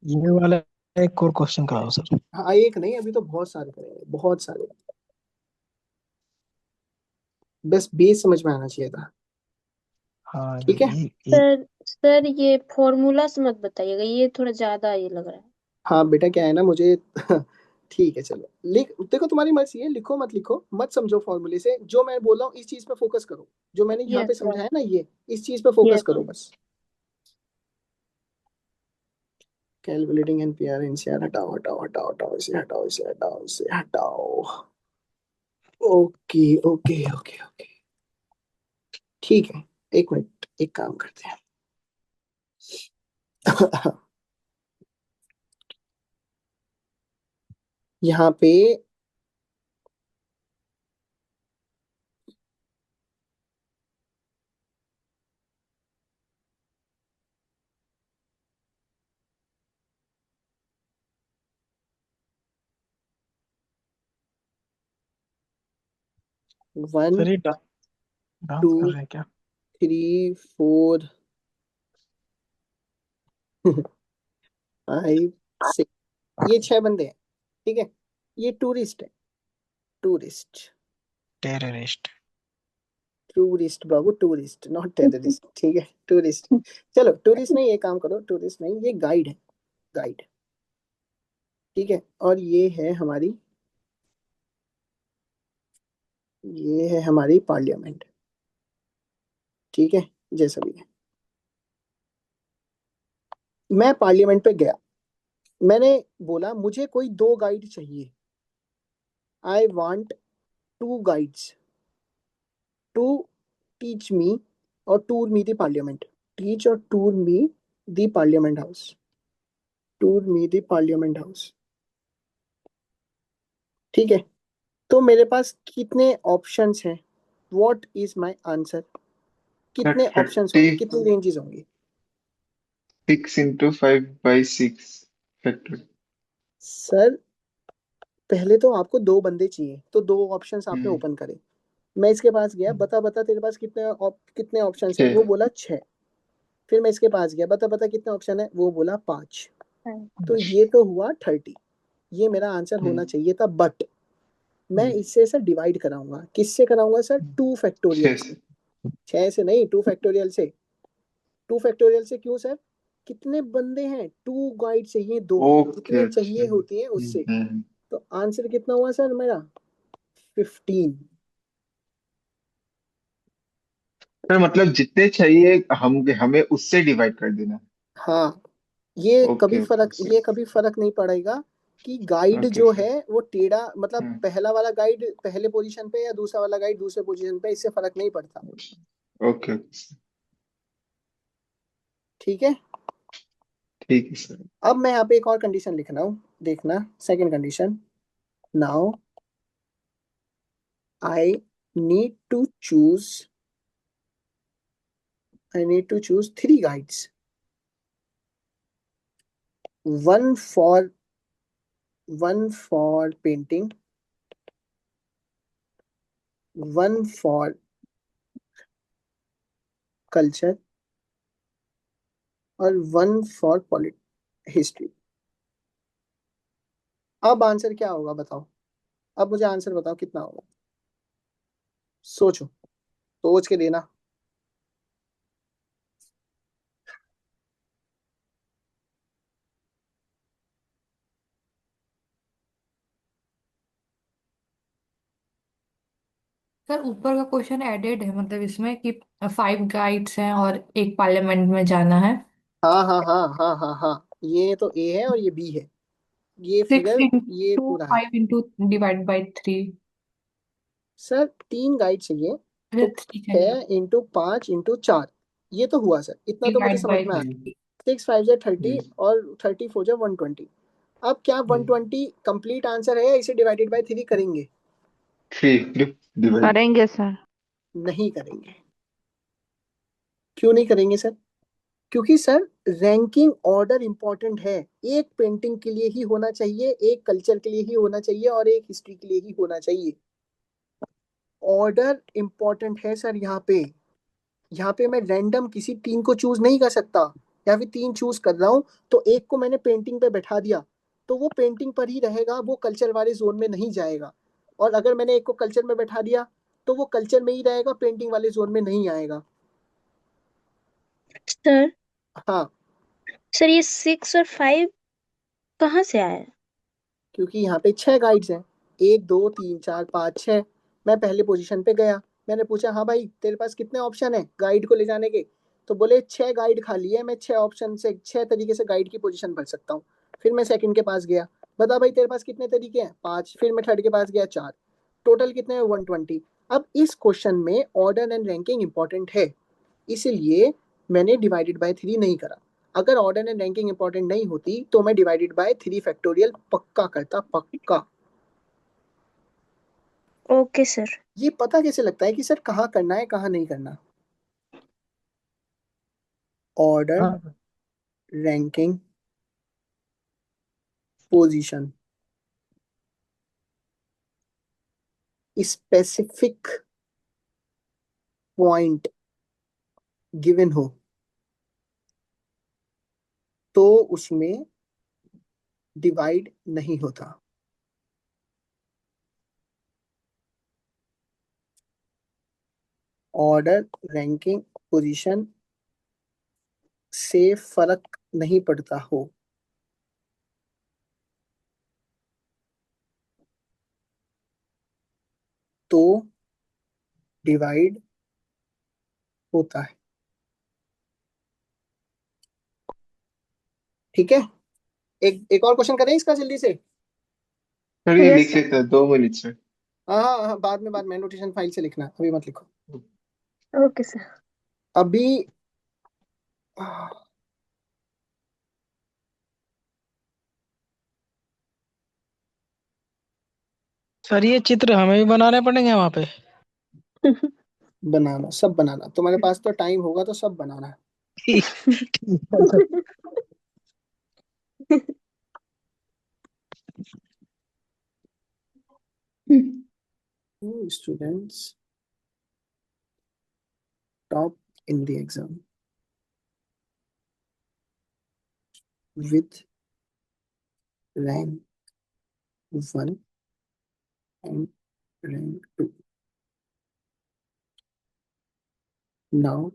ये वाला एक और क्वेश्चन कराओ सर। हाँ एक नहीं, अभी तो बहुत सारे करेंगे, बहुत सारे, बस बेस समझ में आना चाहिए था। हाँ ठीक है, ये सर ये फॉर्मूला से मत बताइएगा, ये थोड़ा ज्यादा ये लग रहा है। हाँ बेटा क्या है ना मुझे ठीक है चलो, लिख देखो तुम्हारी मर्जी है, लिखो मत लिखो मत समझो फॉर्मूले से, जो मैं बोल रहा हूँ इस चीज पे फोकस करो, जो मैंने यहाँ पे यस सर। समझाया ना ये, इस चीज पे फोकस यस। करो बस। कैलकुलेटिंग एनपीआर एनसीआर, हटाओ हटाओ हटाओ हटाओ, इसे हटाओ, इसे हटाओ, इसे हटाओ। ओके ओके ओके ओके, ठीक है, 1 मिनट, एक काम करते हैं। यहाँ पे वन सर ये डांस कर टू रहे हैं क्या? 3 4 5 6, ये 6 बंदे हैं, ठीक है, ये टूरिस्ट है, tourist, terrorist. Tourist Babu, tourist not terrorist, ठीक है टूरिस्ट। चलो टूरिस्ट नहीं, ये काम करो, टूरिस्ट नहीं, ये गाइड है, गाइड, ठीक है। और ये है हमारी पार्लियामेंट, ठीक है, जैसा भी है। मैं पार्लियामेंट पे गया, मैंने बोला मुझे कोई 2 गाइड चाहिए, I want 2 guides to teach me or tour me the parliament, teach or tour me the parliament house, tour me the parliament house, ठीक है। तो मेरे पास कितने ऑप्शंस हैं, व्हाट इज माय आंसर, कितने ऑप्शंस 30 होंगे, कितनी रेंजेस होंगी? 6 into 5/6 factor। सर पहले तो आपको 2 बंदे चाहिए, तो 2 ऑप्शंस आपने हम्म, ओपन करे। मैं इसके पास गया, बता बता तेरे पास कितने ऑप्शंस है, वो 6। बोला 6। फिर मैं इसके पास गया, बता बता कितने ऑप्शन है, वो बोला 5। तो ये तो हुआ 30, ये मेरा आंसर होना चाहिए था, बट मैं इससे सर डिवाइड कराऊंगा, किससे कराऊंगा सर, 2 फैक्टोरियल 6 से। 6 से नहीं, 2 फैक्टोरियल से। 2 फैक्टोरियल से क्यों सर, कितने बंदे हैं, 2 गाइड चाहिए, 2 ओके कितने ओके। चाहिए होती है उससे। तो आंसर कितना हुआ सर मेरा, 15। सर मतलब जितने चाहिए हम हमें उससे डिवाइड कर देना। हाँ, ये कभी ओके ओके फर्क, सर। ये कभी फर्क नहीं पड़ेगा कि गाइड ओके जो सर। है वो टेढ़ा, मतलब पहला वाला गाइड पहले पोजीशन पे या दूसरा वाला गाइड दूसरे पोजीशन पे, इससे फर्क नहीं पड़ता, ओके ओके सर। ठीक है। ठीक है सर। अब मैं यहाँ पे एक और कंडीशन लिख रहा हूँ, देखना, second condition, now I need to choose, I need to choose 3 guides, one for painting, one for culture और वन फॉर हिस्ट्री। अब आंसर क्या होगा बताओ, अब मुझे आंसर बताओ कितना होगा, सोचो, सोच के देना। सर ऊपर का क्वेश्चन एडेड है, मतलब इसमें कि 5 गाइड्स हैं और एक पार्लियामेंट में जाना है। हाँ हाँ हाँ हाँ हाँ हाँ, ये तो ए है और ये बी है, ये 6 फिगर ये इंटू पूरा है। 5 into divide by 3। Sir 3 guide चाहिए, तो अच्छा 3 चाहिए 6 इंटू 5 इंटू 4, ये तो हुआ सर, इतना तो मुझे डिवाइड समझ बाई में आया। 3। 6 5 जा 30 और 30 4 जा 120। अब क्या 120 कंप्लीट आंसर है या इसे डिवाइडेड बाय 3 करेंगे? 3 डिवाइड। करेंगे सर। नहीं करेंगे। क्यों नहीं करेंगे सर? क्योंकि सर रैंकिंग ऑर्डर इंपॉर्टेंट है, एक पेंटिंग के लिए ही होना चाहिए, एक कल्चर के लिए ही होना चाहिए और एक हिस्ट्री के लिए ही होना चाहिए। ऑर्डर इंपॉर्टेंट है सर यहाँ पे। यहाँ पे मैं रैंडम किसी 3 को चूज नहीं कर सकता, या फिर 3 चूज कर रहा हूँ तो एक को मैंने पेंटिंग पे बैठा दिया, तो वो पेंटिंग पर ही रहेगा, वो कल्चर वाले जोन में नहीं जाएगा। और अगर मैंने एक को कल्चर में बैठा दिया तो वो कल्चर में ही रहेगा, पेंटिंग वाले जोन में नहीं आएगा। सर हाँ, सर ये 6 और 5 कहाँ से आया? क्योंकि यहाँ पे 6 गाइड्स हैं, 1 2 3 4 5 6। मैं पहले पोजीशन पे गया, मैंने पूछा हाँ भाई तेरे पास कितने ऑप्शन है गाइड को ले जाने के, तो बोले 6 गाइड खाली है, मैं 6 ऑप्शन से 6 तरीके से गाइड की पोजीशन भर सकता हूँ। फिर मैं सेकंड के पास गया, बता भाई तेरे पास कितने तरीके हैं, 5। फिर मैं थर्ड के पास गया, 4। टोटल कितने हैं, 120। अब इस क्वेश्चन में ऑर्डर एंड रैंकिंग इंपॉर्टेंट है, इसलिए मैंने डिवाइडेड बाय 3 नहीं करा। अगर ऑर्डर एंड रैंकिंग इंपॉर्टेंट नहीं होती तो मैं डिवाइडेड बाय 3 फैक्टोरियल पक्का करता, पक्का। Okay sir. ये पता कैसे लगता है कि सर कहाँ करना है कहाँ नहीं करना? ऑर्डर, हाँ ranking, position, specific point given हो तो उसमें डिवाइड नहीं होता। ऑर्डर, रैंकिंग, पोजीशन से फर्क नहीं पड़ता हो तो डिवाइड होता है। ठीक है, एक और क्वेश्चन करें इसका जल्दी से। सर ये Yes, लिख sir. लेते हैं 2 मिनट से। हाँ हाँ हाँ, बाद में नोटेशन फाइल से लिखना, अभी मत लिखो। Okay, sir. अभी सर ये चित्र हमें भी बनाने पड़ेंगे वहां पे? बनाना, सब बनाना, तुम्हारे पास तो टाइम होगा तो सब बनाना। ठीक है sir. Students top in the exam with rank 1 and rank 2. Now,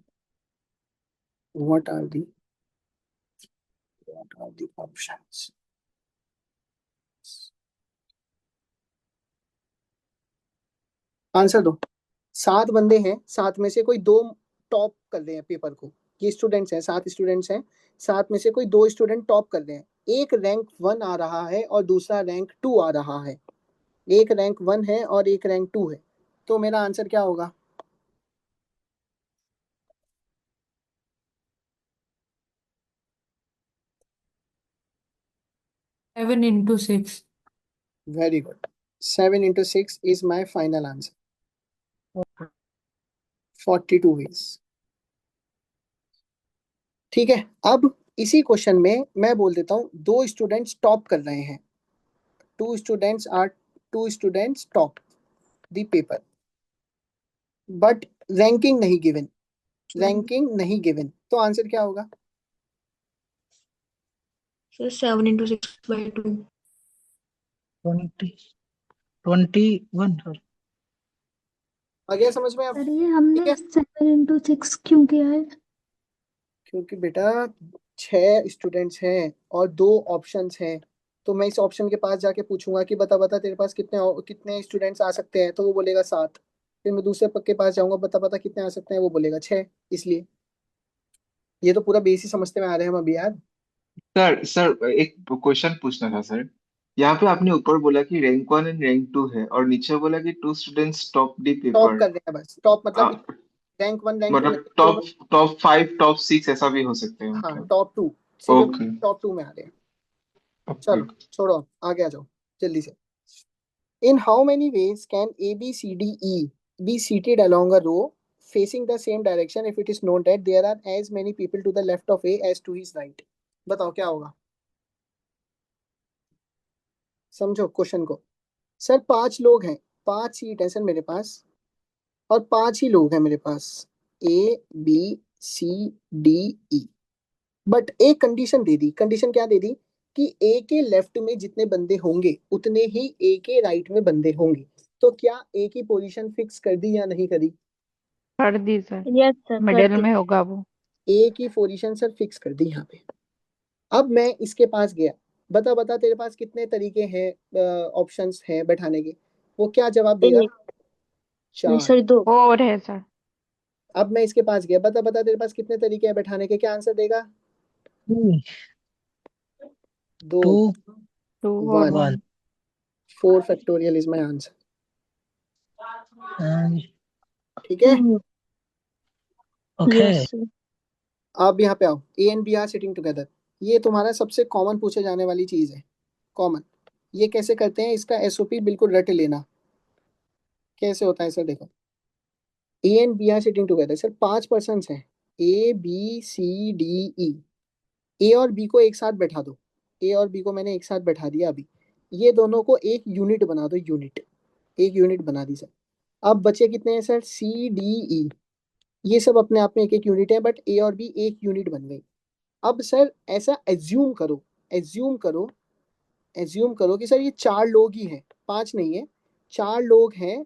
what are the options? Answer दो। 7 बंदे हैं, 7 में से कोई 2 टॉप कर रहे हैं पेपर को। ये स्टूडेंट्स हैं, 7 स्टूडेंट्स हैं, 7 में से कोई 2 स्टूडेंट टॉप कर रहे हैं। एक रैंक 1 आ रहा है और दूसरा रैंक 2 आ रहा है। एक रैंक 1 है और एक रैंक 2 है, तो मेरा आंसर क्या होगा? 7 into 6. Very good. 7 into 6 is my final answer. 42 ways. ठीक है, अब इसी क्वेश्चन में मैं बोल देता हूँ 2 स्टूडेंट्स टॉप कर रहे हैं। 2 students top the paper, but ranking नहीं गिवन। रैंकिंग नहीं गिवन, तो आंसर क्या होगा? So 7 into 6 by 2. 21 सर। आ गया समझ में अब? सर ये ठीक हमने है, 7 into 6 क्यों किया है? क्योंकि बेटा 6 स्टूडेंट्स हैं और 2 ऑप्शंस हैं, तो मैं इस ऑप्शन के पास जाके पूछूंगा कि बता बता तेरे पास कितने स्टूडेंट्स आ सकते हैं, तो वो बोलेगा 7। फिर मैं दूसरे पक के पास जाऊंगा, बता बता कितने आ सकते हैं, वो बोलेगा 6। इसलिए ये तो पूरा बेसिक समझते में आ रहे हैं हम अभी यार। सर एक क्वेश्चन पूछना था सर। यहाँ पे आपने ऊपर बोला कि रैंक 1 एंड रैंक 2 है और नीचे बोला कि 2 students top the top paper. कर रहे हैं बस, टॉप मतलब रैंक 1 रैंक 2 मतलब नहीं, टॉप केवल टॉप 5 टॉप 6 ऐसा भी हो सकते हैं हाँ मतलब। टॉप 2, सीधे ओके टॉप 2 में आ रहे हैं। ओके। चलो छोड़ो, आगे आ जाओ जल्दी से। In how many ways can A, B, C, D, E be seated along a row facing the same direction if it is known that there are as many people to the left of A as to his right? बताओ क्या होगा? समझो question को। Sir 5 लोग हैं, 5 seat है sir मेरे पास, और 5 ही लोग हैं मेरे पास, A, B, C, D, E। But एक कंडीशन दे दी। कंडीशन क्या दे दी? कि ए के लेफ्ट में जितने बंदे होंगे उतने ही ए के राइट में बंदे होंगे। तो क्या ए की पोजीशन फिक्स कर दी या नहीं करी? कर दी सर, यस सर, मिडिल कर दी। में होगा वो। ए की पोजीशन सर फिक्स कर दी यहाँ पे। अब मैं इसके पास गया, बता बता तेरे पास कितने तरीके हैं, ऑप्शंस हैं बैठाने के। वो क्या जवाब देगा? एक, नहीं 4। सॉरी 2। और है सर। अब मैं इसके पास गया, बता बता तेरे पास कितने तरीके हैं बैठाने के, क्या आंसर देगा? 2, 2 2 और 1। 1। 4 फैक्टोरियल इज माय आंसर। ठीक है, ओके। Yes sir. अब यहाँ पे आओ। A and B are sitting together, ये तुम्हारा सबसे कॉमन पूछे जाने वाली चीज है। कॉमन, ये कैसे करते हैं, इसका एसओपी बिल्कुल रट लेना। कैसे होता है सर, देखो। A and B are sitting together, sir 5 person हैं, A B C D E. ए और बी को एक साथ बैठा दो। ए और बी को मैंने एक साथ बैठा दिया अभी। ये दोनों को एक यूनिट बना दो, यूनिट। एक यूनिट बना दी सर। अब बचे कितने हैं सर? C D E. ये सब अपने आप में एक एक यूनिट है, बट ए और बी एक यूनिट बन गई। अब सर ऐसा एज्यूम करो, एज्यूम करो, एज्यूम करो कि सर ये 4 लोग ही हैं, 5 नहीं है, 4 लोग हैं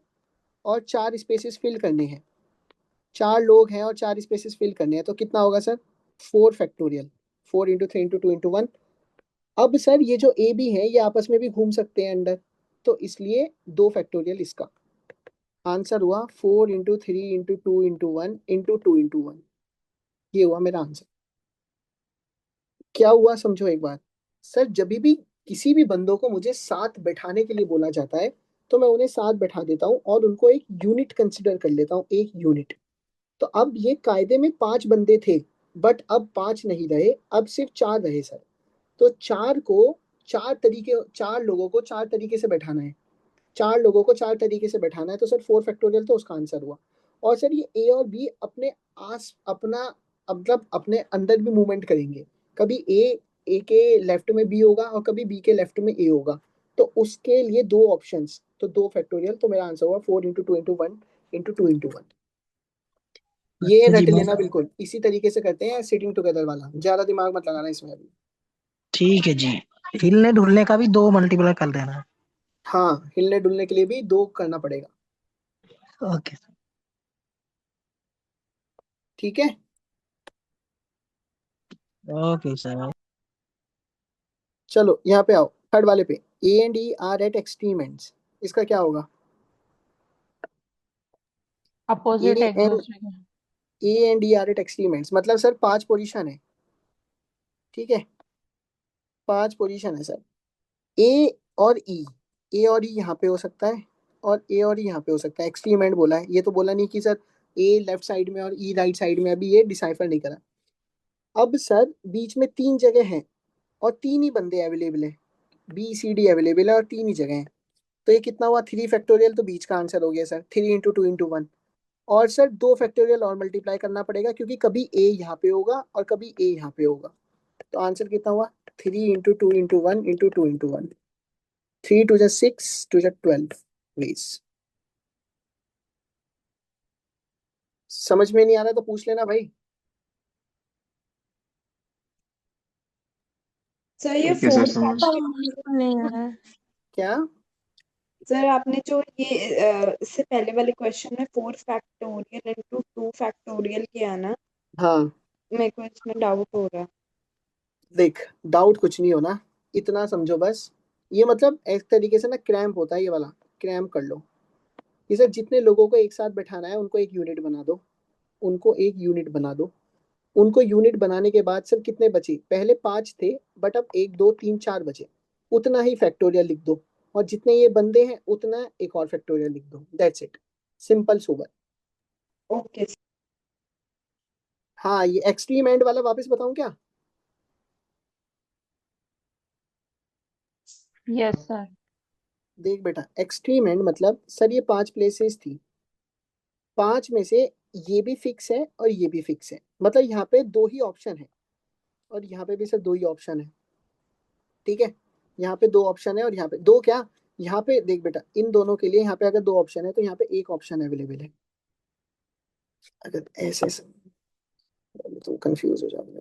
और 4 स्पेसेस फिल करने हैं। 4 लोग हैं और 4 स्पेसेस फिल करने हैं, तो कितना होगा sir? 4 factorial, 4 into 3 into 2 into 1। अब सर ये जो ए बी है ये आपस में भी घूम सकते हैं अंदर, तो इसलिए 2 फैक्टोरियल इसका आंसर हुआ 4 into 3 into 2 into 1 into 2 into 1। ये हुआ मेरा आंसर। क्या हुआ समझो एक बार। सर जब भी किसी भी बंदों को मुझे साथ बैठाने के लिए बोला जाता है तो मैं उन्हें साथ बैठा देता हूँ और उनको एक यूनिट कंसिडर कर लेता हूँ, एक यूनिट। तो अब ये कायदे में 5 बंदे थे, बट अब 5 नहीं रहे, अब सिर्फ 4 रहे सर। तो 4 लोगों को 4 तरीके से बैठाना है, 4 लोगों को 4 तरीके से बैठाना है, तो सर 4 फैक्टोरियल तो उसका आंसर हुआ। और सर ये ए और बी अपने आस अपना मतलब अपने अंदर भी मूवमेंट करेंगे, कभी ए के लेफ्ट में बी होगा और कभी बी के लेफ्ट में ए होगा, तो उसके लिए 2 ऑप्शंस, तो 2 फैक्टोरियल। तो मेरा आंसर हुआ 4 इंटू 2 इंटू 1 इंटू 2 इंटू 1। ये अच्छा जी, रट लेना, बिल्कुल इसी तरीके से करते हैं सिटिंग टुगेदर वाला, ज्यादा दिमाग मत लगाना इसमें अभी। ठीक है जी। हिलने डुलने का भी 2 मल्टीप्लाई कर देना। हाँ, हिलने डुलने के लिए भी 2 करना पड़ेगा। ओके। ठीक है, ओके सर। चलो यहाँ पे आओ, थर्ड वाले पे। A and E R eight extreme ends, इसका क्या होगा? अपोजिट ए एक एंड दूसरे के। A and E R eight extreme ends मतलब सर 5 पोजीशन है, ठीक है? 5 पोजीशन है सर। ए और ई, ए और ई यहाँ पे हो सकता है और ए और ई यहाँ पे हो सकता है। एक्सट्रीम एंड बोला है, ये तो बोला नहीं कि सर ए लेफ्ट साइड में और ई राइट साइड में, अभी ये डिसाइफर नहीं करा। अब सर बीच में 3 जगह हैं और 3 ही बंदे अवेलेबल है, बी सी डी अवेलेबल है और 3 ही जगह हैं। तो ये कितना हुआ? 3 फैक्टोरियल, तो बीच का आंसर हो गया सर 3 इंटू 2 इंटू 1। और सर 2 फैक्टोरियल और मल्टीप्लाई करना पड़ेगा क्योंकि कभी ए यहाँ पे होगा और कभी ए यहाँ पे होगा। तो आंसर कितना हुआ? 3 into 2 into 1 into 2 into 1। 3 two जा 6 टू जा 12 प्लीज। समझ में नहीं आ रहा तो पूछ लेना भाई। सर ये ठीक है सर, फोर समझ। नहीं आ रहा है। क्या? सर आपने जो ये इससे पहले वाले क्वेश्चन में 4 फैक्टोरियल इंटू 2 फैक्टोरियल किया ना, हाँ मेरे को इसमें डाउट हो रहा है। देख, डाउट कुछ नहीं होना, इतना समझो बस। ये मतलब एक तरीके से ना क्रैम्प होता है ये वाला, क्रैम्प कर लो। ये सर जितने लोगों को एक साथ बैठाना है उनको एक यूनिट बना दो, उनको एक यूनिट बना दो। उनको यूनिट बनाने के बाद सर कितने बचे? पहले 5 थे, बट अब 1 2 3 4 बचे, उतना ही फैक्टोरियल लिख दो। और जितने ये बंदे हैं उतना एक और फैक्टोरियल लिख दो, that's it, simple sober. Okay हाँ, ये एक्सट्रीम एंड वाला वापस बताऊं क्या? Yes sir. देख बेटा, एक्सट्रीम एंड मतलब सर ये 5 प्लेसेस थी, 5 में से ये भी फिक्स है और ये भी फिक्स है, मतलब यहाँ पे 2 ही ऑप्शन है और यहाँ पे भी सर 2 ही ऑप्शन है, ठीक है? यहाँ पे 2 ऑप्शन है और यहाँ पे 2 क्या, यहाँ पे देख बेटा, इन दोनों के लिए यहाँ पे अगर 2 ऑप्शन है तो यहाँ पे एक ऑप्शन अवेलेबल है। अगर ऐसे तो कंफ्यूज हो जाओगे।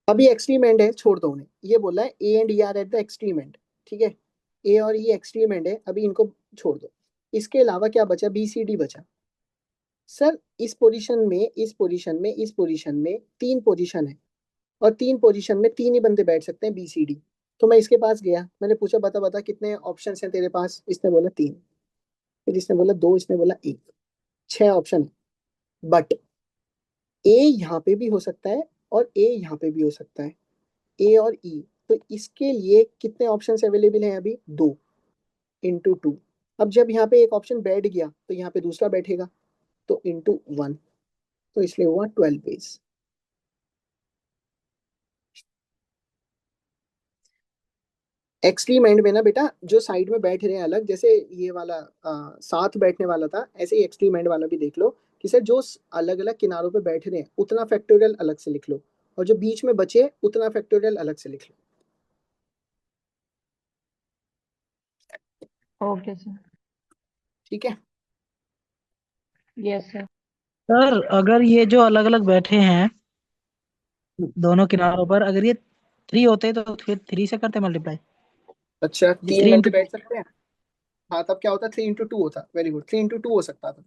अभी एक्सट्रीम एंड है, छोड़ दो उन्हें, ये बोला है A and E R at the extreme and, ठीक है? ए और ई एक्सट्रीम एंड है, अभी इनको छोड़ दो। इसके अलावा क्या बचा? बी सी डी बचा। सर इस पोजीशन में, इस पोजीशन में, इस पोजीशन में 3 पोजीशन है और 3 पोजीशन में 3 ही बंदे बैठ सकते हैं, बी सी डी। तो मैं इसके पास गया, मैंने पूछा बता बता कितने ऑप्शन हैं तेरे पास? इसने बोला 3, फिर इसने बोला 2, इसने बोला 1, 6 ऑप्शन है। बट ए यहाँ पे भी हो सकता है और ए यहाँ पे भी हो सकता है, ए और ई। तो इसके लिए कितने ऑप्शंस अवेलेबल हैं अभी? 2 इंटू 2। अब जब यहाँ पे एक ऑप्शन बैठ गया तो यहाँ पे दूसरा बैठेगा, तो इंटू 1, तो इसलिए हुआ 12 पेज। एक्सट्रीम एंड में ना बेटा, जो साइड में बैठ रहे हैं अलग, जैसे ये वाला साथ बैठने वाला था, ऐसे ही एक्सट्रीम एंड वाला भी देख लो कि सर जो अलग अलग किनारों पे बैठ रहे हैं उतना फैक्टोरियल अलग से लिख लो और जो बीच में बचे उतना फैक्टोरियल अलग से लिख लो। Okay sir. ठीक है? Yes sir. सर अगर ये जो अलग अलग बैठे हैं दोनों किनारों पर, अगर ये 3 होते तो फिर 3 से करते मल्टीप्लाई। अच्छा, ये 3 3 बंदे इंटू बैठ सकते हैं। हाँ, तब क्या होता? 3 इंटू 2 होता, वेरी गुड, 3 इंटू 2 हो सकता था।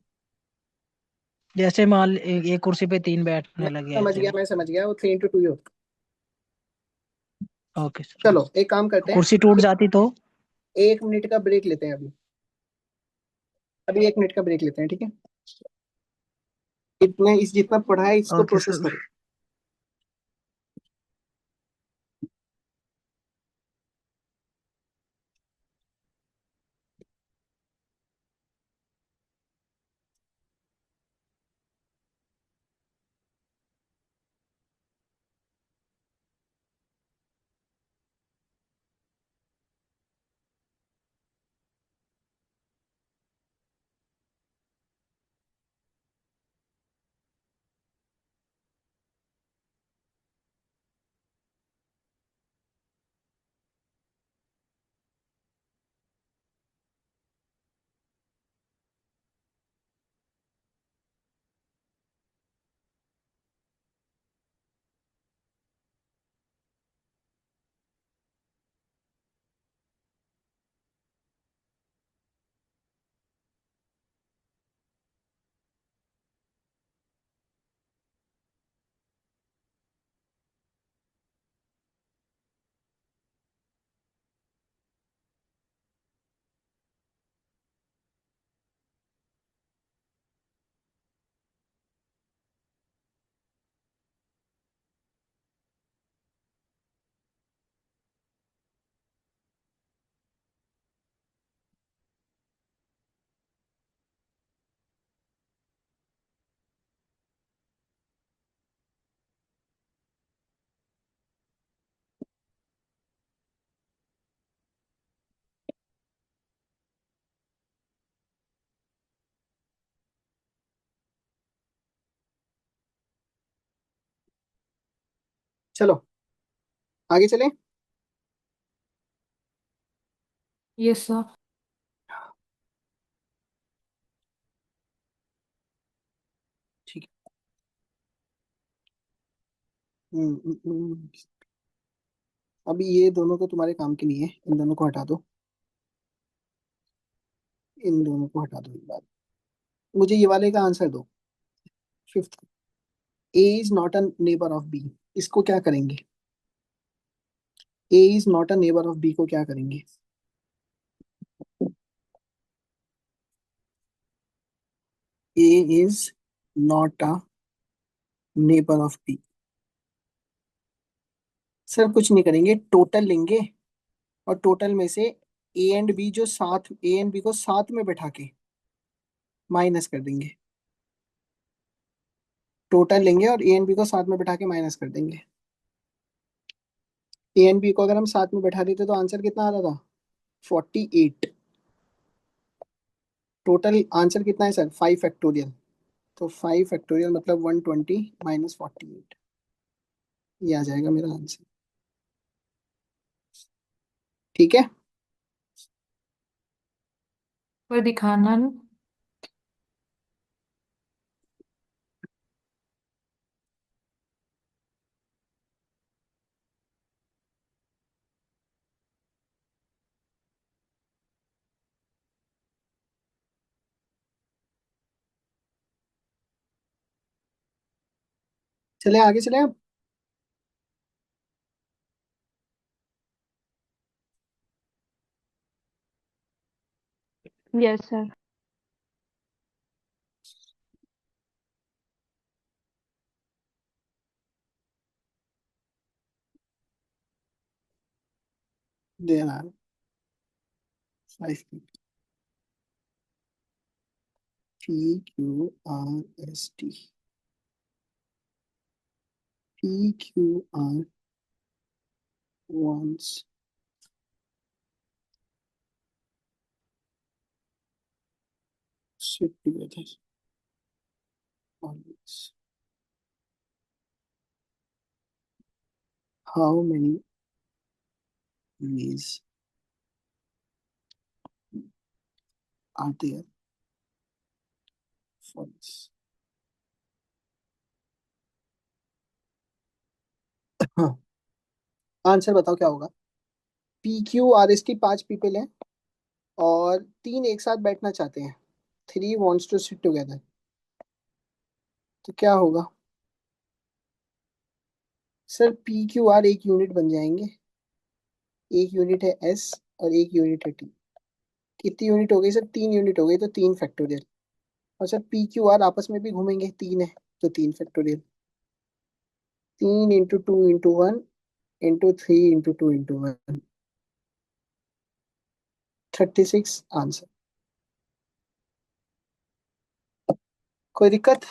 जैसे मान एक कुर्सी पे 3 बैठने लगे समझ ऐसे। गया, मैं समझ गया, वो 3 into 2 ही होता ओके है। सर। चलो एक काम करते हैं, कुर्सी टूट जाती तो? 1 मिनट का ब्रेक लेते हैं अभी। अभी 1 मिनट का ब्रेक लेते हैं, ठीक है? इतने इस जितना पढ़ा है इसको ओके प्रोसेस सर। करो। चलो आगे चलें। Yes sir. ठीक है। हम्म, अभी ये दोनों तो तुम्हारे काम के नहीं है, इन दोनों को हटा दो। इन दोनों को हटा दो एक बार। मुझे ये वाले का आंसर दो। Fifth, A is not a neighbour of B, इसको क्या करेंगे? A is not a neighbour of B को क्या करेंगे? A is not a neighbour of B. Sir कुछ नहीं करेंगे, टोटल लेंगे और टोटल में से ए एंड बी जो साथ, ए एंड बी को साथ में बैठा के माइनस कर देंगे। टोटल लेंगे और ए एंड बी को साथ में बैठा के माइनस कर देंगे। ए एंड बी को अगर हम साथ में बैठा देते तो आंसर कितना आ रहा था? 48। टोटल आंसर कितना है सर? 5 फैक्टोरियल। तो 5 फैक्टोरियल मतलब 120 माइनस 48, ये आ जाएगा मेरा आंसर। ठीक है। पर दिखाना नहीं। चले आगे चले अब। Yes sir. There are 5 P Q R S T. P Q R wants sit together always. How many ways are there for this? हाँ, आंसर बताओ क्या होगा? P Q R S T 5 people हैं और 3 एक साथ बैठना चाहते हैं। 3 wants to sit together। तो क्या होगा सर? पी क्यू आर एक यूनिट बन जाएंगे। एक यूनिट है एस और एक यूनिट है टी। कितनी यूनिट हो गई सर? 3 यूनिट हो गई, तो 3 फैक्टोरियल। और सर पी क्यू आर आपस में भी घूमेंगे, 3 है तो 3 फैक्टोरियल। 3 × 2 × 1 × 3 × 2 × 1, 36 आंसर। कोई दिक्कत?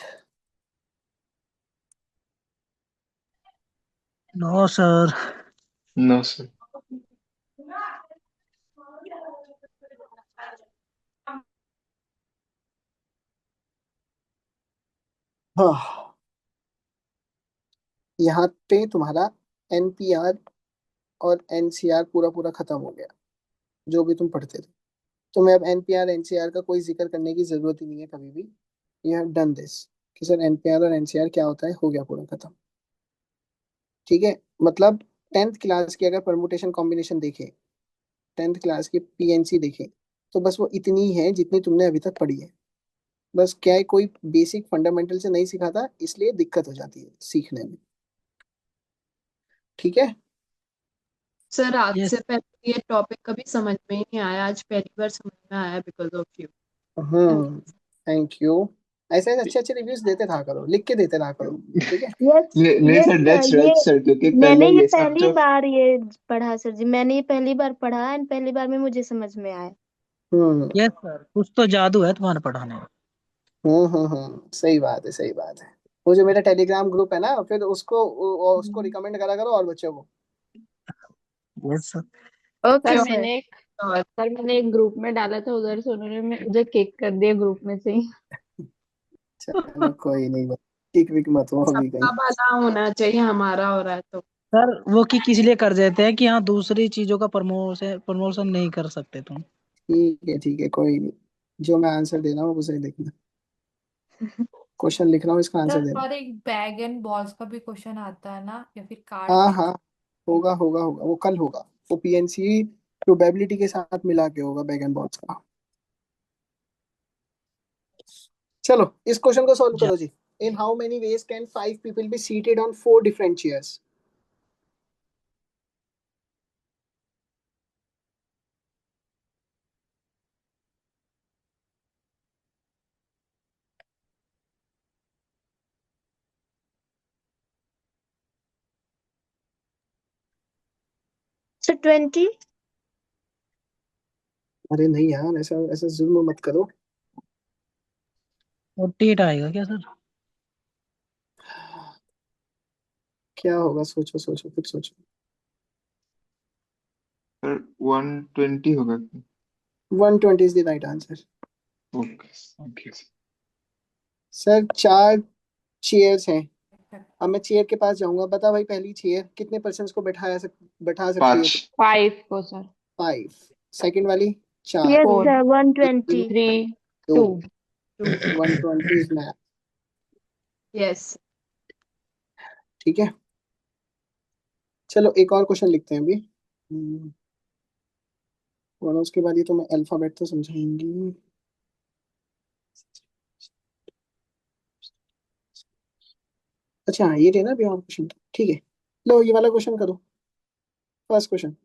No sir. No sir. हाँ, यहाँ पे तुम्हारा एनपीआर और एनसीआर पूरा पूरा खत्म हो गया, जो भी तुम पढ़ते थे। तुम्हें अब एनपीआर एनसीआर का कोई जिक्र करने की जरूरत ही नहीं है कभी भी। यू हैव डन दिस कि सर एनपीआर और एनसीआर क्या होता है, हो गया पूरा खत्म। ठीक है, मतलब 10th क्लास की अगर परमुटेशन कॉम्बिनेशन देखे, 10th क्लास की पीएनसी देखे, तो बस वो इतनी है जितनी तुमने अभी तक पढ़ी है। बस क्या है, कोई बेसिक फंडामेंटल से नहीं सिखाता, इसलिए दिक्कत हो जाती है सीखने में। ठीक है। सर आज यस से पहले ये टॉपिक कभी समझ में ही नहीं आया, आज पहली बार समझ में आया because of you. Thank you. ऐसे अच्छे अच्छे रिव्यूज देते रहा करो, लिख के देते रहा करो। ठीक है। यस नहीं यस सर, सर, दैट्स ये राइट सर, क्योंकि मैंने पहले ये ये सब पहली जो बार ये पढ़ा सर जी, मैंने ये पहली बार पढ़ा एंड पहली बार में मुझे समझ में आया। हम्म यस सर, कुछ तो जादू है तुम्हारे पढ़ाने में। सही बात है, सही बात है। वो जो मेरा टेलीग्राम ग्रुप है ना, फिर उसको रिकमेंड करा करो और बच्चों को। Yes sir. Okay sir sir. मैंने एक ग्रुप में डाला था, उधर से उन्होंने मुझे किक कर दिया ग्रुप में से ही। चलो कोई नहीं, किक विक मत हो अभी कहीं। सबका भला होना चाहिए, हमारा हो रहा है तो। सर वो की किस लिए कर देते हैं कि हाँ दूसरी चीजों का प्रमोशन प्रमोशन नहीं कर सकते तुम। ठीक है कोई नहीं। जो मैं आंसर दे रहा हूँ उसे देखना। क्वेश्चन लिख रहा हूँ, इसका आंसर सर देना। और एक बैग एंड बॉल्स का भी क्वेश्चन आता है ना, या फिर कार्ड हाँ के। हाँ, होगा होगा होगा, वो कल होगा। वो पीएनसी प्रोबेबिलिटी के साथ मिला के होगा, बैक एंड बॉल्स का। चलो इस क्वेश्चन को सॉल्व जा- करो जी। In how many ways can 5 people be seated on 4 different chairs? Sir 20। अरे नहीं यार, ऐसा ऐसा जुल्म मत करो। 48 आएगा क्या सर? क्या होगा, सोचो सोचो कुछ सोचो। सर 120 होगा क्या? 120 is the right answer. Okay, thank you. Sir 4 chairs हैं। अब मैं चेयर के पास जाऊंगा, बता भाई पहली चेयर कितने पर्सन को बैठा सकती हो 5। तुम? 5 को सर। 5। सेकंड वाली 4। Yes 4, sir 120। 3, 2। 2। 120 is math. Yes. ठीक है, चलो एक और क्वेश्चन लिखते हैं अभी। और उसके बाद ये तो मैं अल्फाबेट तो समझाएंगी। अच्छा हाँ, ये थे ना अभी और क्वेश्चन। ठीक है, लो ये वाला क्वेश्चन करो। First question.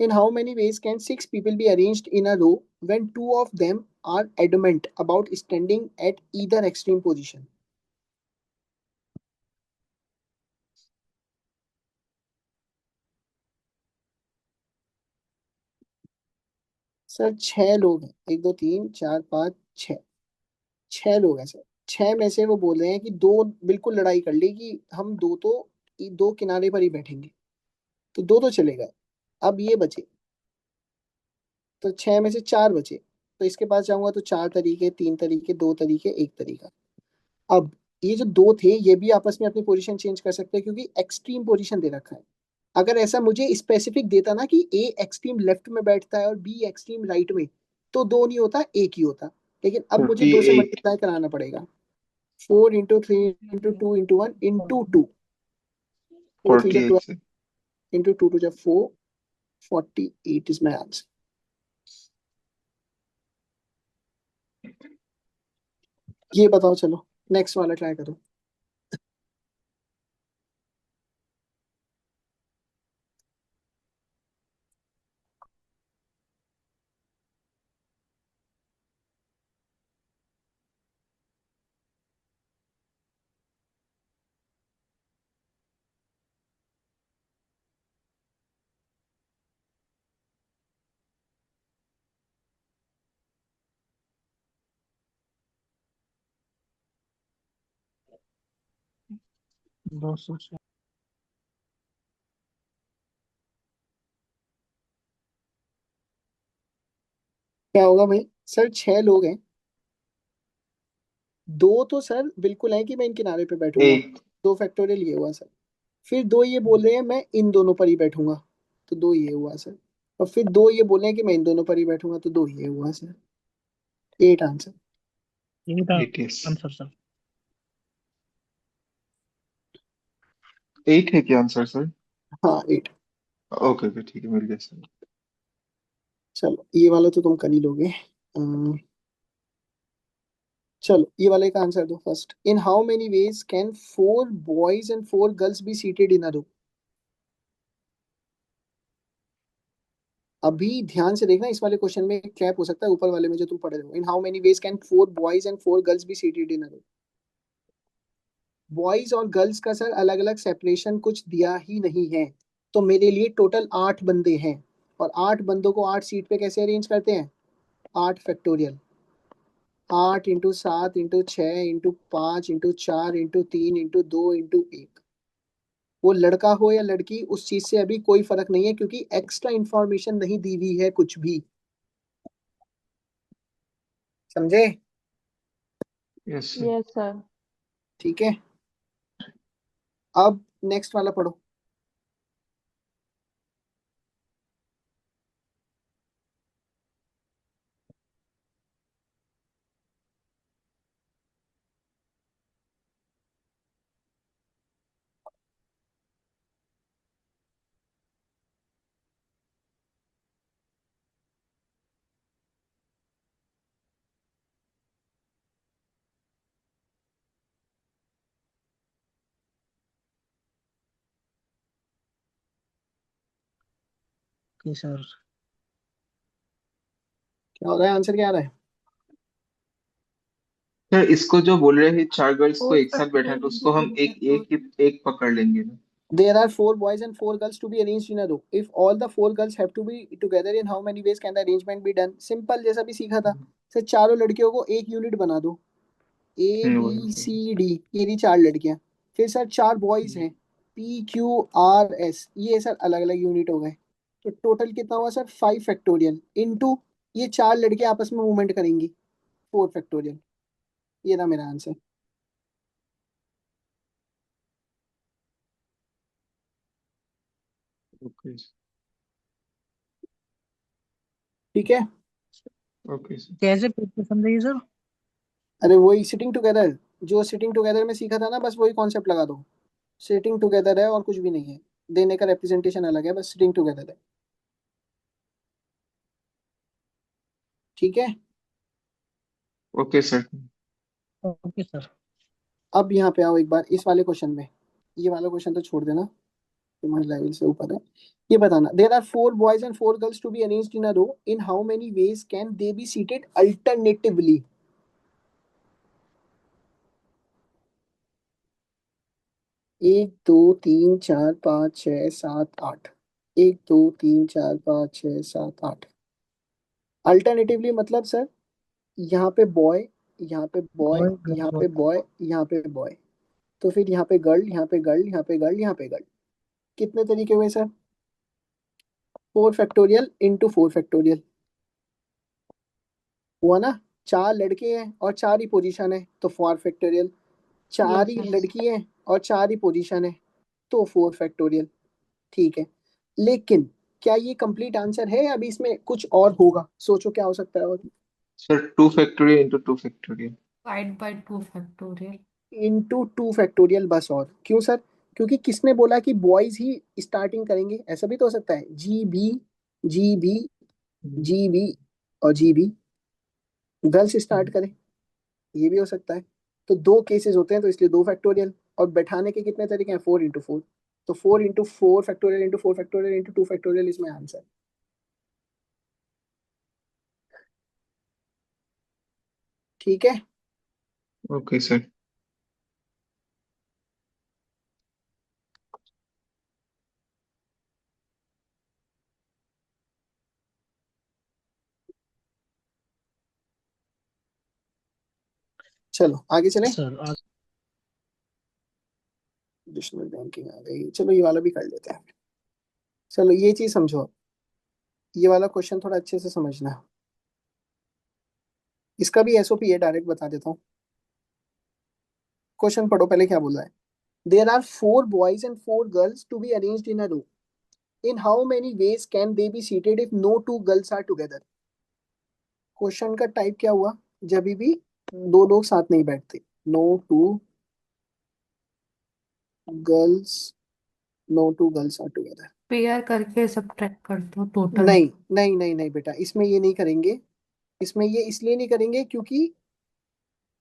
In how many ways can 6 people be arranged in a row when two of them are adamant about standing at either extreme position? Sir 6 लोग हैं, 1 2 3 4 5 6। 6 लोग हैं सर। 6 में से वो बोल रहे हैं कि दो बिल्कुल लड़ाई कर ली कि हम दो किनारे पर ही बैठेंगे, तो दो तो चले गए। अब ये बचे, तो 6 में से 4 बचे। तो इसके पास जाऊंगा तो 4 तरीके, 3 तरीके, 2 तरीके, 1 तरीका। अब ये जो दो थे ये भी आपस में अपनी पोजीशन चेंज कर सकते हैं, क्योंकि एक्सट्रीम पोजीशन दे रखा है। अगर ऐसा मुझे स्पेसिफिक देता ना कि ए एक्सट्रीम लेफ्ट में बैठता है और बी एक्सट्रीम राइट में, तो दो नहीं होता, एक ही होता। लेकिन अब मुझे दो से 48। मल्टीप्लाई कराना पड़ेगा। 4 × 3 × 2 × 1 × 2। 4 3 × 12 48 सर। × 2 × 4। 48 is my answer. ये बताओ, चलो नेक्स्ट वाला ट्राई करो। दो सौ से क्या होगा भाई? सर 6 लोग हैं, दो तो सर बिल्कुल है कि मैं इन किनारे पे बैठूंगा, एक 2 फैक्टोरियल ये हुआ सर। फिर दो ये बोल रहे हैं मैं इन दोनों पर ही बैठूंगा, तो 2 ये हुआ सर। और फिर दो ये बोल रहे हैं कि मैं इन दोनों पर ही बैठूंगा, तो 2 ये हुआ सर। 8 आंसर। यही था एट, यस। Answer sir. 8 है क्या आंसर सर? हाँ 8। ओके ओके, ठीक है, मिल गया सर। चलो ये वाला तो तुम कर ही लोगे। चलो ये वाले का आंसर दो first. In how many ways can 4 boys and 4 girls be seated in a room? अभी ध्यान से देखना, इस वाले क्वेश्चन में क्लैप हो सकता है ऊपर वाले में जो तुम पढ़ रहे हो। इन how many ways can 4 boys and 4 girls be seated in a room? Boys और गर्ल्स का सर अलग अलग सेपरेशन कुछ दिया ही नहीं है, तो मेरे लिए टोटल 8 बंदे हैं। और 8 बंदों को 8 सीट पे कैसे अरेंज करते हैं? 8 फैक्टोरियल। 8 × 7 × 6 × 5 × 4 × 3 × 2 × 1। वो लड़का हो या लड़की, उस चीज से अभी कोई फर्क नहीं है, क्योंकि एक्स्ट्रा इंफॉर्मेशन नहीं दी हुई है कुछ भी। समझे? Yes sir. Yes sir. ठीक है, अब नेक्स्ट वाला पढ़ो। Okay sir. क्या हो रहा है? आंसर क्या आ रहा है? सर इसको जो बोल रहे हैं 4 गर्ल्स को फोर एक साथ बैठा है, तो उसको हम फैक्टोरियल एक एक एक पकड़ लेंगे ना। There are 4 boys and 4 girls to be arranged in a row. If all the 4 girls have to be together, in how many ways can the arrangement be done? Simple, जैसा भी सीखा था। सर चारों लड़कियों को एक यूनिट बना दो, ए वही बी सर। सी डी, ये रही 4 लड़कियां। फिर सर 4 बॉयज हैं, पी क्यू आर एस, ये सर अलग अलग यूनिट हो गए। तो टोटल कितना हुआ सर? 5 फैक्टोरियल इनटू ये 4 लड़के आपस में मूवमेंट करेंगी, 4 फैक्टोरियल। ये था मेरा आंसर। ओके ठीक है। Okay sir. कैसे प्रूफ समझेगी सर? अरे वही सिटिंग टुगेदर, जो सिटिंग टुगेदर में सीखा था ना, बस वही कॉन्सेप्ट लगा दो। सिटिंग टुगेदर है और कुछ भी नहीं है, देने का रिप्रेजेंटेशन अलग है, बस सिटिंग टुगेदर है। ठीक है। Okay sir. Okay sir. अब यहाँ पे आओ एक बार इस वाले क्वेश्चन में। ये वाला क्वेश्चन तो छोड़ देना, तुम्हारे लेवल से ऊपर है। ये बताना, there are 4 boys and 4 girls to be arranged in a row, in how many ways can they be seated alternatively? 1 2 3 4 5 6 7 8। 1 2 3 4 5 6 7 8। Alternatively मतलब सर, यहाँ पे बॉय, यहाँ पे बॉय, बॉय यहाँ गर्ल। पे बॉय, यहाँ पे बॉय। तो फिर यहाँ पे गर्ल, यहाँ पे गर्ल, यहाँ पे गर्ल, यहाँ पे गर्ल। कितने तरीके हुए सर? 4 फैक्टोरियल × 4 फैक्टोरियल हुआ ना। 4 लड़के हैं और 4 ही पोजीशन है, तो 4 फैक्टोरियल। चार यस ही सर। लड़की है और 4 ही पोजीशन है, तो 4 फैक्टोरियल। ठीक है, लेकिन क्या ये कंप्लीट आंसर है या अभी इसमें कुछ और होगा? सोचो क्या हो सकता है और। Sir 2 factorial into 2 factorial. Divide by 2 factorial. Into 2 factorial, बस। और क्यों सर? क्योंकि किसने बोला कि बॉयज ही स्टार्टिंग करेंगे? ऐसा भी तो हो सकता है, G B, G B, G B और जी बी, गर्ल्स स्टार्ट करें। ये भी हो सकता है। तो दो केसेस होते हैं, तो इसलिए 2 फैक्टोरियल। और बैठाने के कितने तरीके हैं? 4 × 4। तो 4 × 4 factorial into 4 factorial into 2 factorial इसमें आंसर। ठीक है। Okay sir. चलो आगे चले। सर एडिशनल बैंकिंग आ गई, चलो ये वाला भी कर लेते हैं। चलो ये चीज समझो, ये वाला क्वेश्चन थोड़ा अच्छे से समझना। इसका भी एसओपी है, डायरेक्ट बता देता हूँ। क्वेश्चन पढ़ो पहले क्या बोल रहा है। There are 4 boys and 4 girls to be arranged in a row. In how many ways can they be seated if no 2 girls are together. Question का टाइप क्या हुआ? जब भी दो लोग साथ नहीं बैठते, no two girls, no 2 girls are together. Pair करके सब्ट्रैक्ट कर दो टोटल। नहीं नहीं नहीं नहीं बेटा, इसमें ये नहीं करेंगे। इसमें ये इसलिए नहीं करेंगे क्योंकि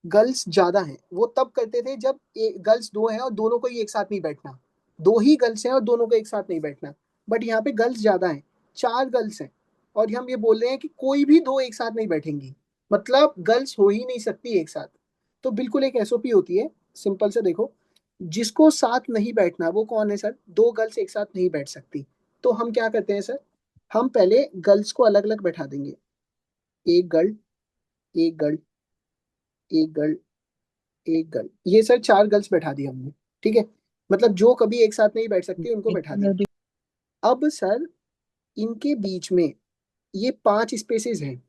गर्ल्स ज्यादा हैं। वो तब करते थे जब गर्ल्स 2 हैं और दोनों को ही एक साथ नहीं बैठना। 2 ही गर्ल्स हैं और दोनों को एक साथ नहीं बैठना। बट यहाँ पे गर्ल्स ज्यादा हैं, 4 गर्ल्स हैं। और हम ये बोल रहे हैं कि कोई भी 2 एक साथ नहीं बैठेंगी, मतलब गर्ल्स हो ही नहीं सकती एक साथ। तो बिल्कुल एक एसओपी होती है, सिंपल से देखो। जिसको साथ नहीं बैठना वो कौन है सर? 2 गर्ल्स एक साथ नहीं बैठ सकती। तो हम क्या करते हैं सर, हम पहले गर्ल्स को अलग अलग बैठा देंगे। एक गर्ल, एक गर्ल, एक गर्ल, एक गर्ल। ये सर 4 गर्ल्स बैठा दी हमने। ठीक है, मतलब जो कभी एक साथ नहीं बैठ सकती उनको बैठा दिया। अब सर इनके बीच में ये 5 स्पेसेस हैं।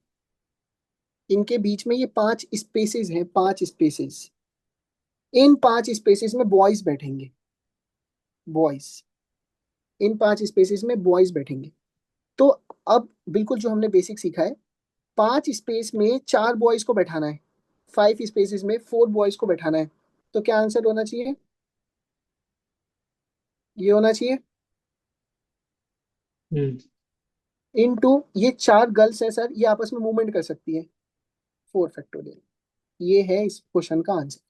इनके बीच में ये 5 स्पेसेस हैं, 5 स्पेसेस। इन 5 स्पेसेस में बॉयज बैठेंगे, बॉयज। इन 5 स्पेसेस में बॉयज बैठेंगे। तो अब बिल्कुल जो हमने बेसिक सीखा है, 5 स्पेस में 4 बॉयज को बैठाना है, 5 स्पेसेस में 4 बॉयज को बैठाना है। तो क्या आंसर होना चाहिए? ये होना चाहिए। हम्म। इनटू ये 4 गर्ल्स है सर, ये आपस में मूवमेंट कर सकती है, 4 फैक्टोरियल। ये है इस क्वेश्चन का आंसर।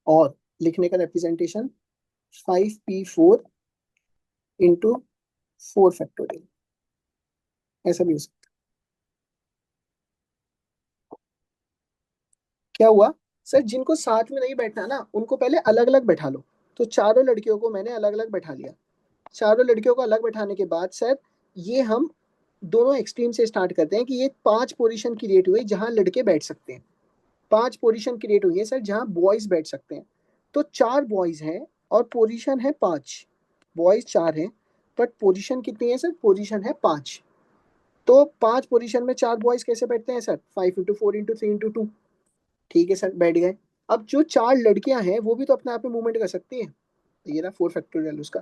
और लिखने का रिप्रेजेंटेशन 5p4 इंटू 4 फैक्टोरियल, ऐसा भी हो सकता है। क्या हुआ सर? जिनको साथ में नहीं बैठना ना उनको पहले अलग अलग बैठा लो। तो चारों लड़कियों को मैंने अलग अलग बैठा लिया। चारों लड़कियों को अलग बैठाने के बाद सर ये हम दोनों एक्सट्रीम से स्टार्ट करते हैं कि ये 5 पोजीशन क्रिएट हुई जहां लड़के बैठ सकते हैं। 5 पोजीशन क्रिएट हुई है सर जहां बॉयज बैठ सकते हैं। तो 4 बॉयज हैं और पोजीशन है 5। बॉयज 4 हैं बट पोजीशन कितनी है सर? पोजीशन है 5। तो 5 पोजीशन में 4 बॉयज कैसे बैठते हैं सर? 5 × 4 × 3 × 2। ठीक है सर, बैठ गए। अब जो 4 लड़कियां हैं वो भी तो अपने आप में मूवमेंट कर सकती हैं। ये रहा 4 फैक्टोरियल उसका।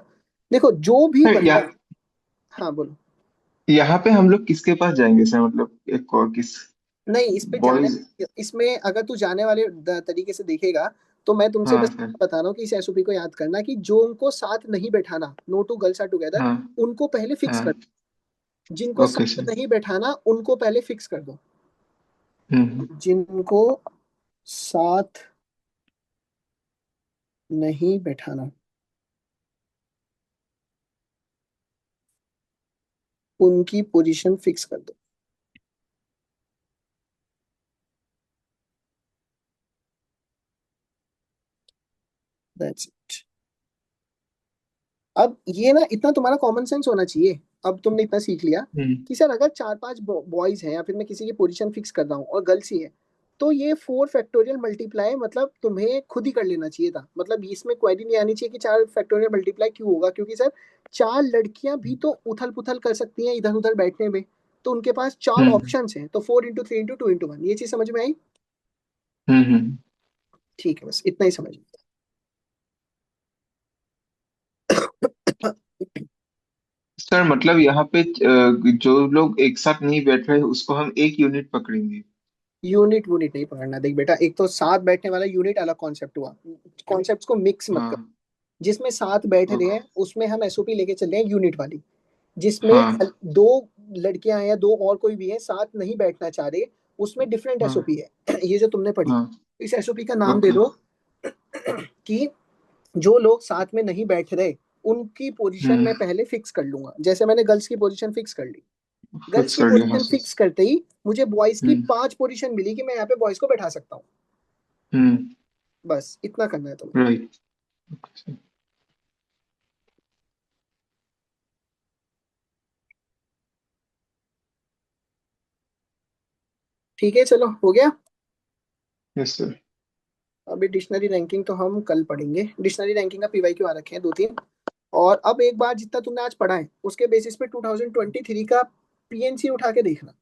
देखो जो भी सर बंदा, हाँ बोलो। यहाँ पे हम लोग किसके पास जाएंगे सर, मतलब एक और किस? नहीं इस पे जाने, बॉयज। इसमें अगर तू जाने वाले तरीके से देखेगा तो मैं तुमसे हाँ बस सर। बता रहा हूँ कि इस एसओपी को याद करना कि जो उनको साथ नहीं बैठाना, नो 2 गर्ल्स आर टुगेदर, हाँ उनको पहले फिक्स हाँ। कर दो। जिनको ओके साथ सर। नहीं बैठाना उनको पहले फिक्स कर दो। हम्म। जिनको साथ नहीं बैठाना उनकी पोजीशन फिक्स कर दो। That's it. अब ये ना इतना तुम्हारा कॉमन सेंस होना चाहिए। अब तुमने इतना सीख लिया हम्म। कि सर अगर 4 5 बॉयज हैं या फिर मैं किसी की पोजीशन फिक्स कर रहा हूँ और गर्ल्स ही है, तो ये 4 फैक्टोरियल मल्टीप्लाई मतलब तुम्हें खुद ही कर लेना चाहिए था। मतलब इसमें क्वेरी नहीं आनी चाहिए कि 4 फैक्टोरियल मल्टीप्लाई क्यों होगा, क्योंकि सर 4 लड़कियां भी तो उथल पुथल कर सकती हैं इधर उधर बैठने में। तो उनके पास 4 हम्म। ऑप्शंस हैं, तो 4 × 3 × 2 × 1। ये चीज समझ में आई? हम्म। ठीक है, बस इतना ही समझ में। सर मतलब यहाँ पे जो लोग एक साथ नहीं बैठ रहे उसको हम एक यूनिट पकड़ेंगे। यूनिट वूनिट नहीं पकड़ना। देख बेटा, एक तो साथ बैठने वाला यूनिट अलग कॉन्सेप्ट हुआ। कॉन्सेप्ट्स को मिक्स मत कर। हाँ। जिसमें साथ बैठ रहे ओके। हैं उसमें हम एसओपी लेके चल रहे हैं यूनिट वाली। जिसमें हाँ। दो लड़कियां हैं या दो और कोई भी है साथ नहीं बैठना चाह रहे, उसमें डिफरेंट हाँ एसओपी है। ये जो तुमने पढ़ी, हाँ इस एसओपी का नाम दे ओके दो कि जो लोग साथ में नहीं बैठ रहे उनकी पोजीशन मैं पहले फिक्स कर लूंगा। जैसे मैंने गर्ल्स की पोजीशन फिक्स कर ली, गर्ल्स फिक्स की कर लिया हाँ पोजीशन सर फिक्स करते ही मुझे बॉयज की हम्म 5 पोजीशन मिली कि मैं यहाँ पे बॉयज को बैठा सकता हूँ। बस इतना करना है तुम्हें। राइट ठीक है, चलो हो गया। यस सर अभी डिक्शनरी रैंकिंग तो हम कल पढ़ेंगे। डिक्शनरी रैंकिंग का पीवाईक्यू आ रखे हैं 2-3। और अब एक बार जितना तुमने आज पढ़ा है उसके बेसिस पे 2023 का पीएनसी उठा के देखना,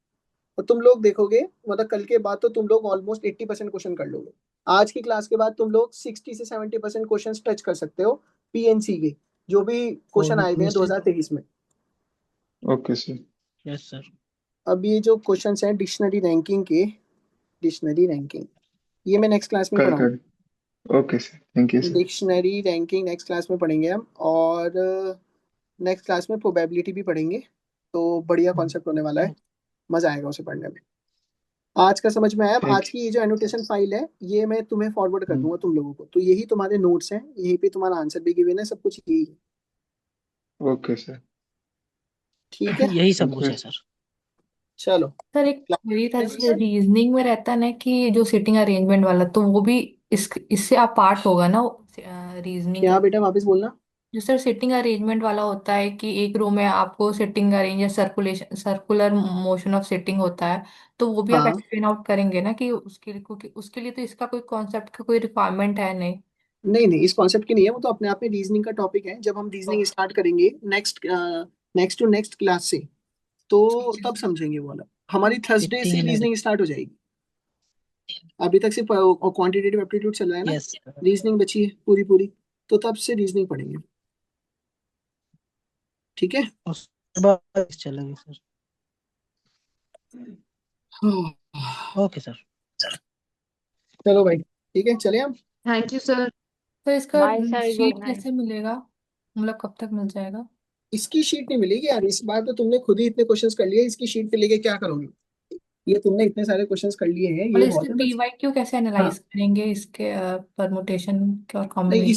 और तुम लोग देखोगे मतलब कल के बाद तो तुम लोग ऑलमोस्ट 80% क्वेश्चन कर लोगे। आज की क्लास के बाद तुम लोग 60 से 70% क्वेश्चन टच कर सकते हो पीएनसी के, जो भी क्वेश्चन आए हुए हैं 2023 में। Okay sir yes sir. अब ये जो क्वेश्चन हैं डिक्शनरी रैंकिंग के, डिक्शनरी रैंकिंग ये मैं नेक्स्ट क्लास में कल पढ़ाऊंगा। कर okay sir thank you sir dictionary ranking next class में पढ़ेंगे हम, और नेक्स्ट क्लास में प्रोबेबिलिटी भी पढ़ेंगे। तो बढ़िया कॉन्सेप्ट होने वाला है, मजा आएगा उसे पढ़ने में। आज का समझ में आया। अब थैंक आज की ये जो एनोटेशन फाइल है ये मैं तुम्हें फॉरवर्ड कर दूंगा तुम लोगों को, तो यही तुम्हारे नोट्स हैं, यहीं पे तुम्हारा आंसर भी गिवन है, सब कुछ यही है। ओके सर ठीक है, यही सब थैंक कुछ यू है सर। चलो। सर एक मेरी था, जैसे रीजनिंग में रहता है ना कि जो सिटिंग अरेंजमेंट वाला, तो वो भी इससे आप पार्ट होगा ना रीजनिंग क्या का। बेटा वापस बोलना। जो सर सिटिंग अरेंजमेंट वाला होता है कि एक रो में आपको सिटिंग अरेंज या सर्कुलर मोशन ऑफ सिटिंग होता है, तो वो भी आप हाँ, एक्सप्लेन आउट करेंगे ना कि उसके लिए तो इसका कोई कॉन्सेप्ट का कोई रिक्वायरमेंट है नहीं। नहीं नहीं, इस कॉन्सेप्ट की नहीं है, वो तो अपने आप में रीजनिंग का टॉपिक है। जब हम रीजनिंग स्टार्ट करेंगे नेक्स्ट टू नेक्स्ट क्लास से, तो तब समझेंगे वो वाला। हमारी थर्सडे सिटिंग से इन रीजनिंग स्टार्ट हो जाएगी। अभी तक सिर्फ क्वांटिटेटिव एप्टीट्यूड चल रहा है ना, यस सर। रीजनिंग बची है पूरी पूरी, तो तब से रीजनिंग पढ़ेंगे। ठीक है। उसके बाद चलेंगे सर। Okay sir. चलो भाई, ठीक है, चले हम। Thank you sir. तो इसका bye sir, sheet good night. कैसे मिलेगा, मतलब कब तक मिल जाएगा? इसकी शीट नहीं मिलेगी यार, इस बार तो तुमने खुद ही इतने क्वेश्चंस कर लिए, इसकी शीट पे लेके क्या करोगे? ये तुमने इतने सारे क्वेश्चंस कर लिए हैं, ये मतलब इसके बहुत है बस। पीवाईक्यू कैसे हाँ, एनालाइज करेंगे, इसके परमुटेशन और नहीं, कॉम्बिनेशन?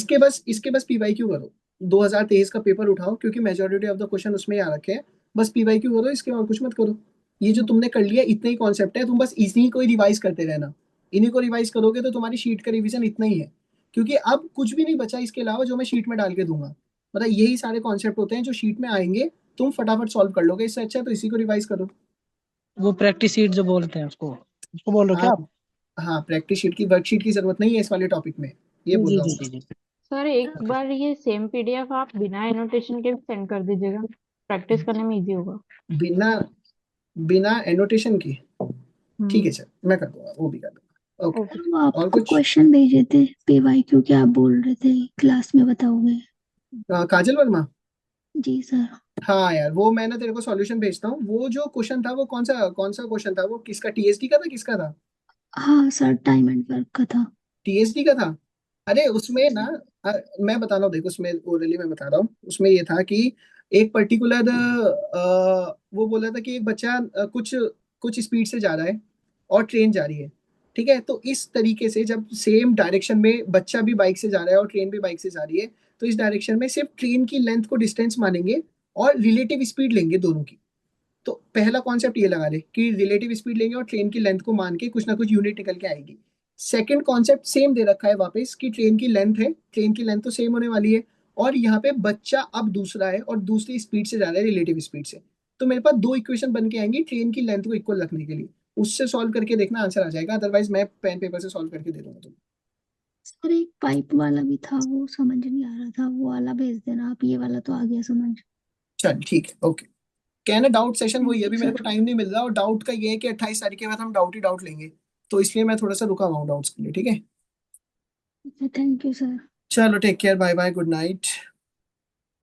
इसके बस पीवाईक्यू करो। 2023 का पेपर उठाओ क्योंकि मेजोरिटी ऑफ द क्वेश्चन उसमें ही आ रखे हैं। बस पीवाईक्यू करो, इसके और कुछ मत करो। ये जो तुमने कर लिया इतने ही कॉन्सेप्ट है, तुम बस इसी को ही रिवाइज करते रहना। इन्हीं को रिवाइज करोगे तो तुम्हारी शीट का रिवीजन इतना ही है, क्योंकि अब कुछ भी नहीं बचा इसके अलावा जो मैं शीट में डाल के दूंगा। मतलब यही सारे कॉन्सेप्ट होते हैं जो शीट में आएंगे, तुम फटाफट सॉल्व कर लोगे। इससे अच्छा तो इसी को रिवाइज करो। वो प्रैक्टिस शीट जो बोलते हैं उसको उसको बोल रहे हो क्या हाँ आप? हाँ, प्रैक्टिस शीट की वर्कशीट की जरूरत नहीं है इस वाले टॉपिक में, ये बोल जी रहा जी हूँ जी मैं। जी। सर एक ओके। बार ये सेम पीडीएफ आप बिना एनोटेशन के भी सेंड कर दीजिएगा, प्रैक्टिस करने में इजी होगा। बिना बिना एनोटेशन की? ठीक है, हम्म। चल मैं कर दूंगा, वो भी कर दूंगा। ओके। ओके। वो और आपको कुछ? क्वेश्चन भेजे थे पीवाईक्यू के, आप बोल रहे थे क्लास में बताओगे। काजल वर्मा? जी सर। हाँ यार, वो मैं ना तेरे को सॉल्यूशन भेजता हूँ। वो जो क्वेश्चन था वो कौन सा क्वेश्चन था? वो किसका, टीएसडी का था, किसका था? हाँ सर, टाइम एंड वर्क का था। टीएसडी का था। अरे उसमें ना, सर। मैं बता रहा हूँ, देखो उसमें ओरली मैं बता रहा हूँ, उसमें ये था कि एक पर्टिकुलर वो बोला था कि एक बच्चा कुछ कुछ स्पीड से जा रहा है और ट्रेन जा रही है। ठीक है, तो इस तरीके से जब सेम डायरेक्शन में बच्चा भी बाइक से जा रहा है और ट्रेन भी बाइक से जा रही है, तो इस डायरेक्शन में सिर्फ ट्रेन की लेंथ को डिस्टेंस मानेंगे और रिलेटिव स्पीड लेंगे दोनों की। तो पहला कॉन्सेप्ट ये लगा ले कि रिलेटिव स्पीड लेंगे और ट्रेन की लेंथ को मान के कुछ ना कुछ यूनिट निकल के आएगी। सेकंड कॉन्सेप्ट सेम दे रखा है वापस कि ट्रेन की लेंथ है, ट्रेन की लेंथ तो सेम होने वाली है, और यहाँ पे बच्चा अब दूसरा है और दूसरी स्पीड से जा रहा है रिलेटिव स्पीड से। तो मेरे पास दो इक्वेशन बन के आएंगी ट्रेन की लेंथ को इक्वल रखने के लिए। उससे सॉल्व करके देखना, आंसर आ जाएगा, अदरवाइज मैं पेन पेपर से सॉल्व करके दे दूंगा तुम्हें। सर एक पाइप वाला भी था, वो समझ नहीं आ रहा था, वो वाला भेज देना आप, ये वाला तो आ गया समझ। चल ठीक है, ओके। कहना डाउट सेशन वही है, थैंक यू अभी मेरे को सर। टाइम नहीं मिल रहा, और डाउट का ये है कि 28 तारीख के बाद हम डाउट ही डाउट लेंगे, तो इसलिए मैं थोड़ा सा रुका हुआ हूँ डाउट्स के लिए। ठीक है, थैंक यू सर। चलो take care, bye bye, good night.